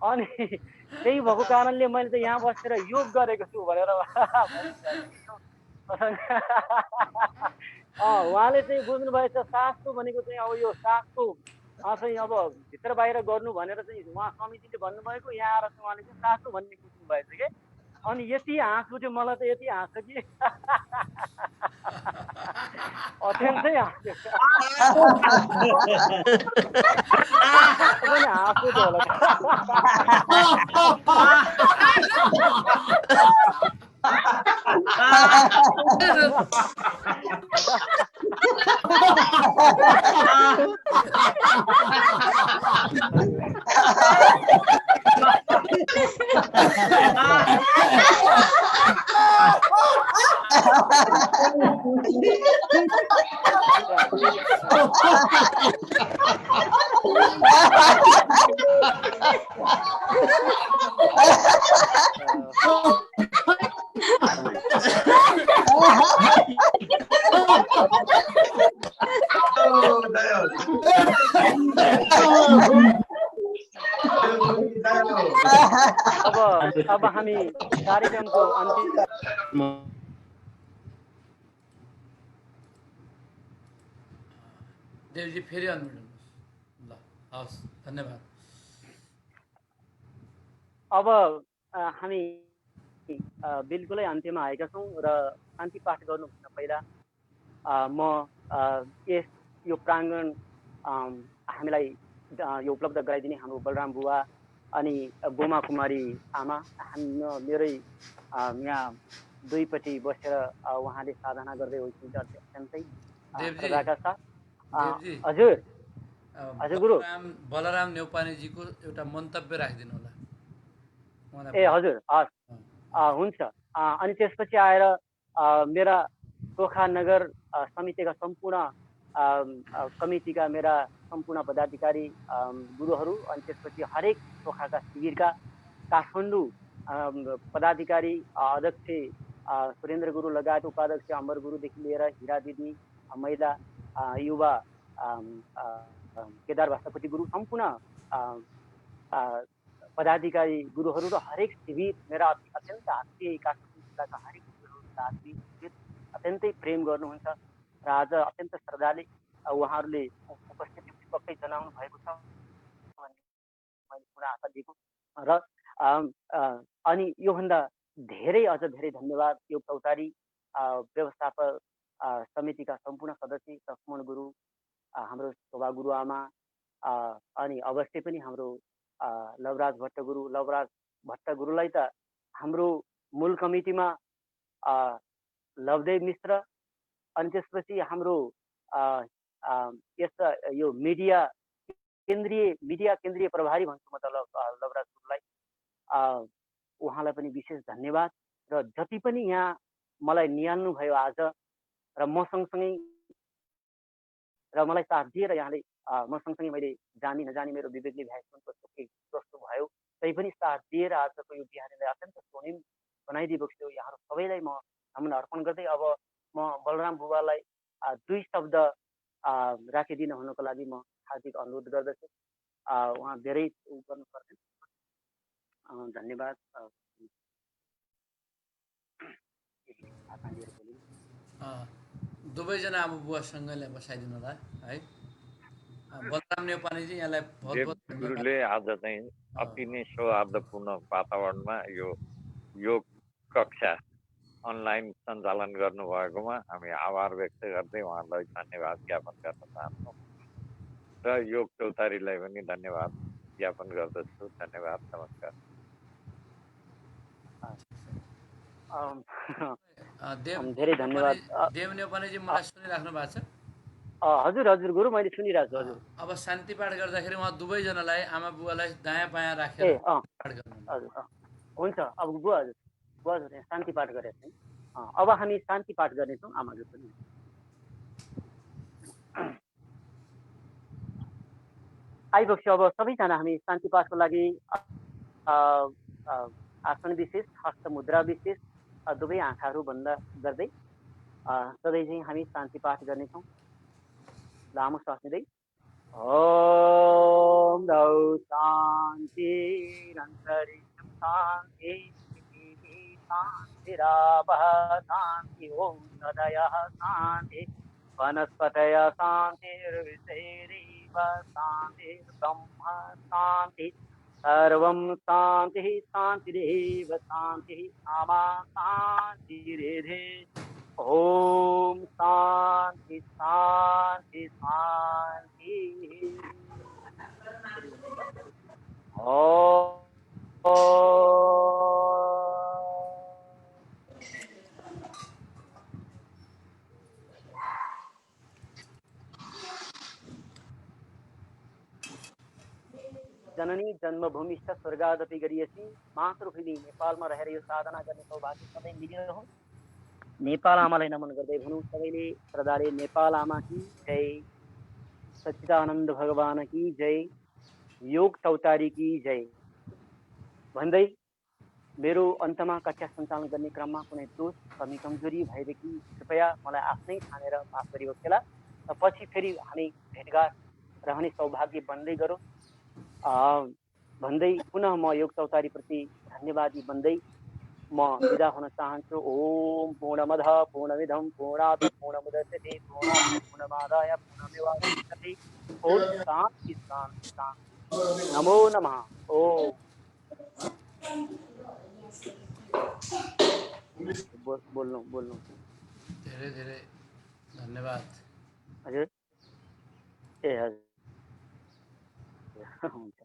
अनि त्यही भएको कारणले मैले त यहाँ बसेर योग गरेको छु भनेर उहाँले चाहिँ बुझ्नुभएछ सासको भनेको चाहिँ अब यो सासको चाहिँ अब भित्र बाहिर गर्नु भनेर चाहिँ उहाँ स्वामीजीले भन्नुभएको। यहाँ आएर चाहिँ उहाँले चाहिँ सासु भन्ने बुझ्नु भएछ कि। अनि यति हाँस उठ्यो मलाई त, यति हाँस कि अत्यन्तै हाँस्यो। पनि हाँस उठ्यो होला। अब हामी कार्यक्रमको अन्तिम देवजी फेरि अनम्युट हुनुहोस्। ल हवस्, धन्यवाद। अब हामी बिल्कुलै अन्त्यमा आएका छौँ र शान्ति पाठ गर्नुभन्दा पहिला म यो प्राङ्गण हामीलाई यो उपलब्ध गराइदिने हाम्रो बलराम बुवा अनि गोमा कुमारी आमा, मेरै यहाँ दुईपट्टि बसेर उहाँले साधना गर्दै हुनुहुन्छ अत्यन्तै श्रद्धाका साथ। हजुर हजुर गुरु बलराम न्यौपानेजीको एउटा मन्तव्य राखिदिनु होला। ए हजुर हस् हुन्छ। अनि त्यसपछि आएर मेरा चोखा नगर समितिका सम्पूर्ण कमिटीका मेरा सम्पूर्ण पदाधिकारी गुरुहरू अनि त्यसपछि हरेक चोखाका शिविरका काठमाडौँ पदाधिकारी अध्यक्ष सुरेन्द्र गुरु लगायत उपाध्यक्ष अमर गुरुदेखि लिएर हिरा दिदी महिला युवा केदार भाषापति गुरु सम्पूर्ण पदाधिकारी गुरुहरू र हरेक शिविर मेरा अत्यन्त आत्मीय काठमाडौँ जिल्लाका हरेक गुरुहरूका आत्मीय शिविर अत्यन्तै प्रेम गर्नुहुन्छ र आज अत्यन्त श्रद्धाले उहाँहरूले उपस्थिति पक्कै जनाउनु भएको छ भन्ने मैले पुरा आशा दिएको र अनि योभन्दा धेरै अझ धेरै धन्यवाद यो चौतारी व्यवस्थापक समितिका सम्पूर्ण सदस्य लक्ष्मण गुरु हाम्रो शोभा गुरुआमा अनि अवश्य पनि हाम्रो लवराज भट्ट गुरुलाई त हाम्रो मूल कमिटीमा लवदेव मिश्र अनि त्यसपछि हाम्रो यस यो मिडिया केन्द्रीय प्रभारी भन्छु म त लवराज गुरुलाई उहाँलाई पनि विशेष धन्यवाद र जति पनि यहाँ मलाई निहाल्नु भयो आज र म सँगसँगै र मलाई साथ दिएर यहाँले म सँगसँगै मैले जानी नजानी मेरो विवेकले भ्याइसकेको कस्तो भयो तै पनि साथ दिएर आजको यो बिहानीलाई अत्यन्त स्वर्णिम बनाइदिएको छु यहाँहरू सबैलाई म नमन अर्पण गर्दै अब म बलराम बुबालाई दुई शब्द राखिदिन हुनको लागि म हार्दिक अनुरोध गर्दछु उहाँ धेरै गर्नु पर्दैन धन्यवाद दुवैजना अब बुवासँगैलाई बसाइदिनुलाई है बलराम नेपालीजी यहाँलाई बहुत बहुत गुरुले आज चाहिँ अति नै सौहार्दपूर्ण वातावरणमा यो योग कक्षा अनलाइन सञ्चालन गर्नुभएकोमा हामी आभार व्यक्त गर्दै उहाँलाई धन्यवाद ज्ञापन गर्न चाहन्छौँ र योग चौतारीलाई पनि धन्यवाद ज्ञापन गर्दछु धन्यवाद नमस्कार धेरै धन्यवाद देव नेपालीजी मलाई सुनिराख्नु भएको छ हजुर हजुर गुरु मैले सुनिरहेको छु हजुर अब शान्ति पाठ गर्दाखेरि उहाँ दुवैजनालाई आमा बुवालाई दायाँ बायाँ राखेर पाठ गर्नु हजुर हुन्छ अब बुवा हजुर शान्ति पाठ गरेको छौँ अब हामी शान्ति पाठ गर्नेछौँ आमाले पनि आइपुग्छ अब सबैजना हामी शान्ति पाठको लागि आसन विशेष हस्त मुद्रा विशेष दुवै आँखाहरू बन्द गर्दै सधैँ चाहिँ हामी शान्ति पाठ गर्नेछौँ लामो श्वास लिँदै ओम दौ शान्ति अन्तरिक्षं शान्ति शान्तिरापः शान्ति ओम सदयः शान्ति वनस्पतयः शान्तिर्विषैरेव शान्तिर्ब्रह्म शान्ति सर्वं शान्तिः शान्तिरेव शान्तिः आमा शान्तिरेधे ओम शांति शांति शांति जननी जन्मभूमिस्थ स्वर्गादपि गरियसी मातृभूमि नेपालमा रहेर यो साधना गर्ने सौभाग्य सधैँ मिलिरहँ नेपाल आमालाई नमन गर्दै भनौँ सबैले श्रद्धाले नेपाल आमा की जय सच्चिदानन्द भगवान की जय योग चौतारी की जय भन्दै मेरो अन्तमा कक्षा सञ्चालन गर्ने क्रममा कुनै दोष कमी कमजोरी भएदेखि कृपया मलाई आफ्नै ठानेर माफ गरियोस् होला र पछि फेरि हामी भेटघाट रहने सौभाग्य बन्दै गरौँ भन्दै पुनः म योग चौतारी प्रति धन्यवादी बन्दै म विदा हुन चाहन्छु ओम पूर्णमद पूर्णमिदं पूर्णात् पूर्णमुदच्यते पूर्णात् पूर्णमादाय पूर्णमेवावशिष्यते ओम शान्ति शान्ति शान्ति नमो नमः ओम बोल्नु धेरै धेरै धन्यवाद हजुर ए हजुर हुन्छ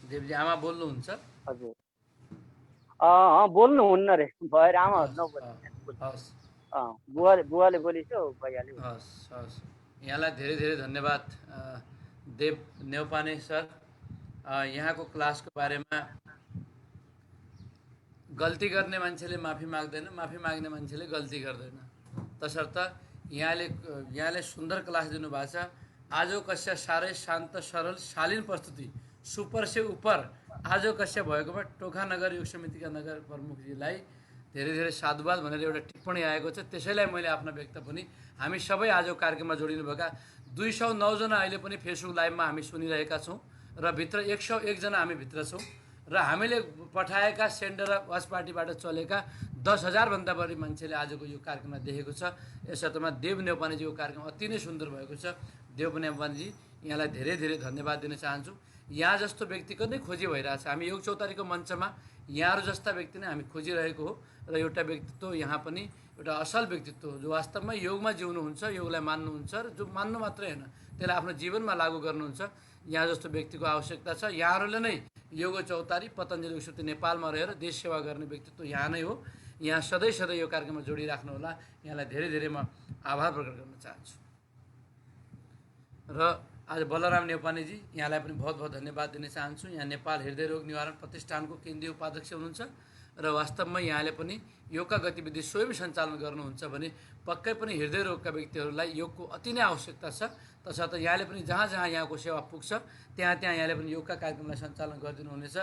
देवजी आमा बोल्नुहुन्छ हजुर बोल्नुहुन्न रे भएर आमा बुवाले बोलिसो भइहाल्यो हस् हस् यहाँलाई धेरै धेरै धन्यवाद देव नेउपाने सर यहाँको क्लासको बारेमा गल्ती गर्ने मान्छेले माफी माग्दैन, माफी माग्ने मान्छेले गल्ती गर्दैन। तसर्थ यहाँले सुन्दर क्लास दिनुभएको छ। आजको कक्षा साह्रै शान्त सरल शालीन प्रस्तुति, सुपर से उपर आजको कक्षा भएकोमा टोखा नगर योग समितिका नगर प्रमुखजीलाई धेरै धेरै साधुवाद भनेर एउटा टिप्पणी आएको छ। त्यसैलाई मैले आफ्ना व्यक्त पनि हामी सबै आजको कार्यक्रममा जोडिनुभएका 209 जना अहिले पनि फेसबुक लाइभमा हामी सुनिरहेका छौँ र भित्र 101 जना हामी भित्र छौँ र हामीले पठाएका सेन्डर र वाच पार्टीबाट चलेका 10,000 भन्दा बढी मान्छेले आजको यो कार्यक्रमलाई देखेको छ। यसर्थमा देव नेउपानेजीको कार्यक्रम अति नै सुन्दर भएको छ। देव नेउपानेजी यहाँलाई धेरै धेरै धन्यवाद दिन चाहन्छु। यहाँ जस्तो व्यक्तिको नै खोजी भइरहेछ। हामी योग चौतारीको मञ्चमा यहाँहरू जस्ता व्यक्ति नै हामी खोजिरहेको हो र एउटा व्यक्तित्व यहाँ पनि एउटा असल व्यक्तित्व हो जो वास्तवमा योगमा जिउनुहुन्छ, योगलाई मान्नुहुन्छ र जो मान्नु मात्रै होइन त्यसलाई आफ्नो जीवनमा लागू गर्नुहुन्छ। यहाँ जस्तो व्यक्तिको आवश्यकता छ। यहाँहरूले नै योग चौतारी पतञ्जलि विश्वविद्यालय नेपालमा रहेर देश सेवा गर्ने व्यक्तित्व यहाँ नै हो। यहाँ सधैँ सधैँ यो कार्यक्रममा जोडिराख्नुहोला। यहाँलाई धेरै धेरै म आभार प्रकट गर्न चाहन्छु। र आज बलराम नेउपानेजी यहाँलाई पनि बहुत बहुत धन्यवाद दिन चाहन्छु। यहाँ नेपाल हृदय रोग निवारण प्रतिष्ठानको केन्द्रीय उपाध्यक्ष हुनुहुन्छ र वास्तवमा यहाँले पनि योगका गतिविधि स्वयं सञ्चालन गर्नुहुन्छ भने पक्कै पनि हृदय रोगका व्यक्तिहरूलाई योगको अति नै आवश्यकता छ। तसर्थ यहाँले पनि जहाँ जहाँ यहाँको सेवा पुग्छ त्यहाँ त्यहाँ यहाँले पनि योगका कार्यक्रमलाई सञ्चालन गरिदिनुहुनेछ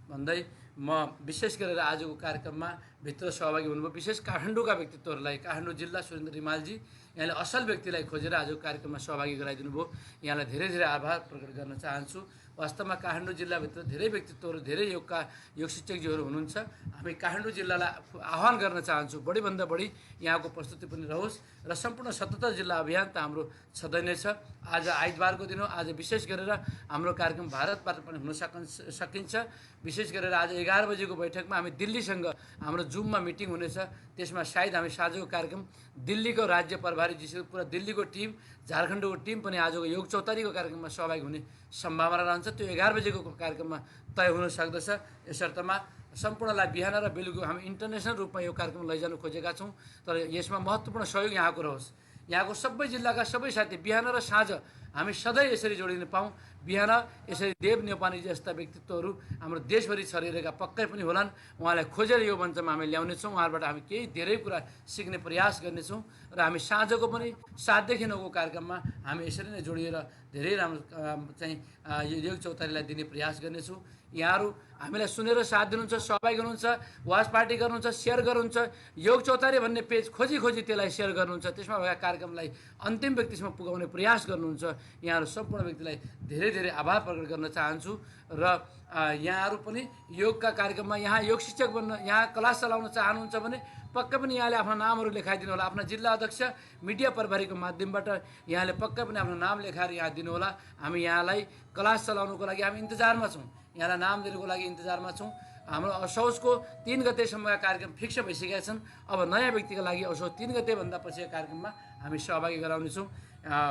भन्दै म विशेष गरेर आजको कार्यक्रममा भित्र सहभागी हुनुभयो विशेष काठमाडौँका व्यक्तित्वहरूलाई, काठमाडौँ जिल्ला सुरेन्द्र रिमालजी यहाँले असल व्यक्तिलाई खोजेर आजको कार्यक्रममा सहभागी गराइदिनु भयो। यहाँलाई धेरै धेरै आभार प्रकट गर्न चाहन्छु। वास्तवमा काठमाडौँ जिल्लाभित्र धेरै व्यक्तित्वहरू, धेरै योग शिक्षकजीहरू हुनुहुन्छ। हामी काठमाडौँ जिल्लालाई आह्वान गर्न चाहन्छु बढीभन्दा बढी यहाँको प्रस्तुति पनि रहोस् र सम्पूर्ण 77 जिल्ला अभियान त हाम्रो छँदै नै छ। आज आइतबारको दिन हो। आज विशेष गरेर हाम्रो कार्यक्रम भारतबाट पनि हुन सकिन्छ। विशेष गरेर आज 11 बजेको बैठकमा हामी दिल्लीसँग हाम्रो जुममा मिटिङ हुनेछ। त्यसमा सायद हामी साँझको कार्यक्रम दिल्लीको राज्य प्रभारी जीसँग पुरा दिल्लीको टिम, झारखण्डको टिम पनि आजको योग चौतारीको कार्यक्रममा सहभागी हुने सम्भावना रहन्छ। त्यो 11 बजेको कार्यक्रममा तय हुन सक्दछ। यसर्थमा सम्पूर्णलाई बिहान र बेलुका हामी इन्टरनेसनल रूपमा यो कार्यक्रम लैजानु खोजेका छौँ। तर यसमा महत्त्वपूर्ण सहयोग यहाँको रहोस्। यहाँको सबै जिल्लाका सबै साथी बिहान र साँझ हामी सधैँ यसरी जोडिन पाऊँ। बिहान यसरी देव नेउपानेजी जस्ता व्यक्तित्वहरू हाम्रो देशभरि छरिरहेका पक्कै पनि होलान्। उहाँलाई खोजेर यो मञ्चमा हामी ल्याउनेछौँ। उहाँबाट हामी केही धेरै कुरा सिक्ने प्रयास गर्नेछौँ र हामी साँझको पनि 7 देखि 9 को कार्यक्रममा हामी यसरी नै जोडिएर धेरै राम्रो चाहिँ योग चौतारीलाई दिने प्रयास गर्नेछौँ। यहाँहरू हामीलाई सुनेर साथ दिनुहुन्छ, सहभागी हुनुहुन्छ, वाच पार्टी गर्नुहुन्छ, सेयर गर्नुहुन्छ, योग चौतारी भन्ने पेज खोजी खोजी त्यसलाई सेयर गर्नुहुन्छ, त्यसमा भएका कार्यक्रमलाई अन्तिम व्यक्तिसम्म पुगाउने प्रयास गर्नुहुन्छ। यहाँहरू सम्पूर्ण व्यक्तिलाई धेरै धेरै आभार प्रकट गर्न चाहन्छु। र यहाँहरू पनि योगका कार्यक्रममा यहाँ योग शिक्षक बन्न, यहाँ क्लास चलाउन चाहनुहुन्छ भने पक्कै पनि यहाँले आफ्नो नामहरू लेखाइदिनु होला। आफ्ना जिल्ला अध्यक्ष मिडिया प्रभारीको माध्यमबाट यहाँले पक्कै पनि आफ्नो नाम लेखाएर यहाँ दिनुहोला। हामी यहाँलाई क्लास चलाउनुको लागि हामी इन्तजारमा छौँ। यहाँलाई नाम दिनुको लागि इन्तजारमा छौँ। हाम्रो असोजको 3 गतेसम्मका कार्यक्रम फिक्स भइसकेका छन्। अब नयाँ व्यक्तिका लागि असोज 3 गतेभन्दा पछिका कार्यक्रममा हामी सहभागी गराउनेछौँ।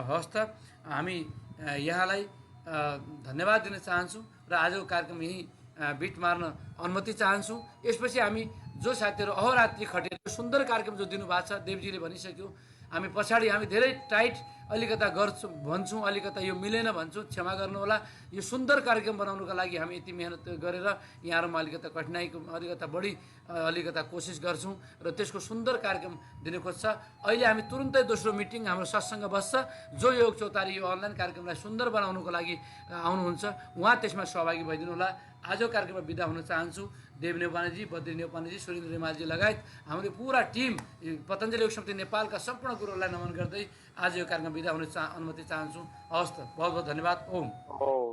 हवस् त हामी यहाँलाई धन्यवाद दिन चाहन्छु र आजको कार्यक्रम यहीँ बिट मार्न अनुमति चाहन्छु। यसपछि हामी जो साथीहरू अहोरात्रि खटेर सुन्दर कार्यक्रम जो दिनुभएको छ, देवजीले भनिसक्यो, हामी पछाडि हामी धेरै टाइट अलिकता भन्छौँ, अलिकता यो मिलेन भन्छौँ, क्षमा गर्नुहोला। यो सुन्दर कार्यक्रम बनाउनुको लागि हामी यति मेहनत गरेर यहाँहरूमा अलिकता कठिनाइको अलिकता बढी अलिकता कोसिस गर्छौँ र त्यसको सुन्दर कार्यक्रम दिन खोज्छ। अहिले हामी तुरुन्तै दोस्रो मिटिङ हाम्रो सत्सङ्ग बस्छ। जो योग चौतारी यो अनलाइन कार्यक्रमलाई सुन्दर बनाउनुको लागि आउनुहुन्छ उहाँ त्यसमा सहभागी भइदिनु होला। आजको कार्यक्रममा बिदा हुन चाहन्छु। देव नेउपानेजी, बद्री नेउपानेजी, सुरेन्द्र रिमालजी लगायत हाम्रो पुरा टिम पतञ्जलि योग समिति नेपालका सम्पूर्ण गुरुहरूलाई नमन गर्दै आज यो कार्यक्रम बिदा हुन अनुमति चाहन्छु। हवस् त, बहुत बहुत धन्यवाद। ओम।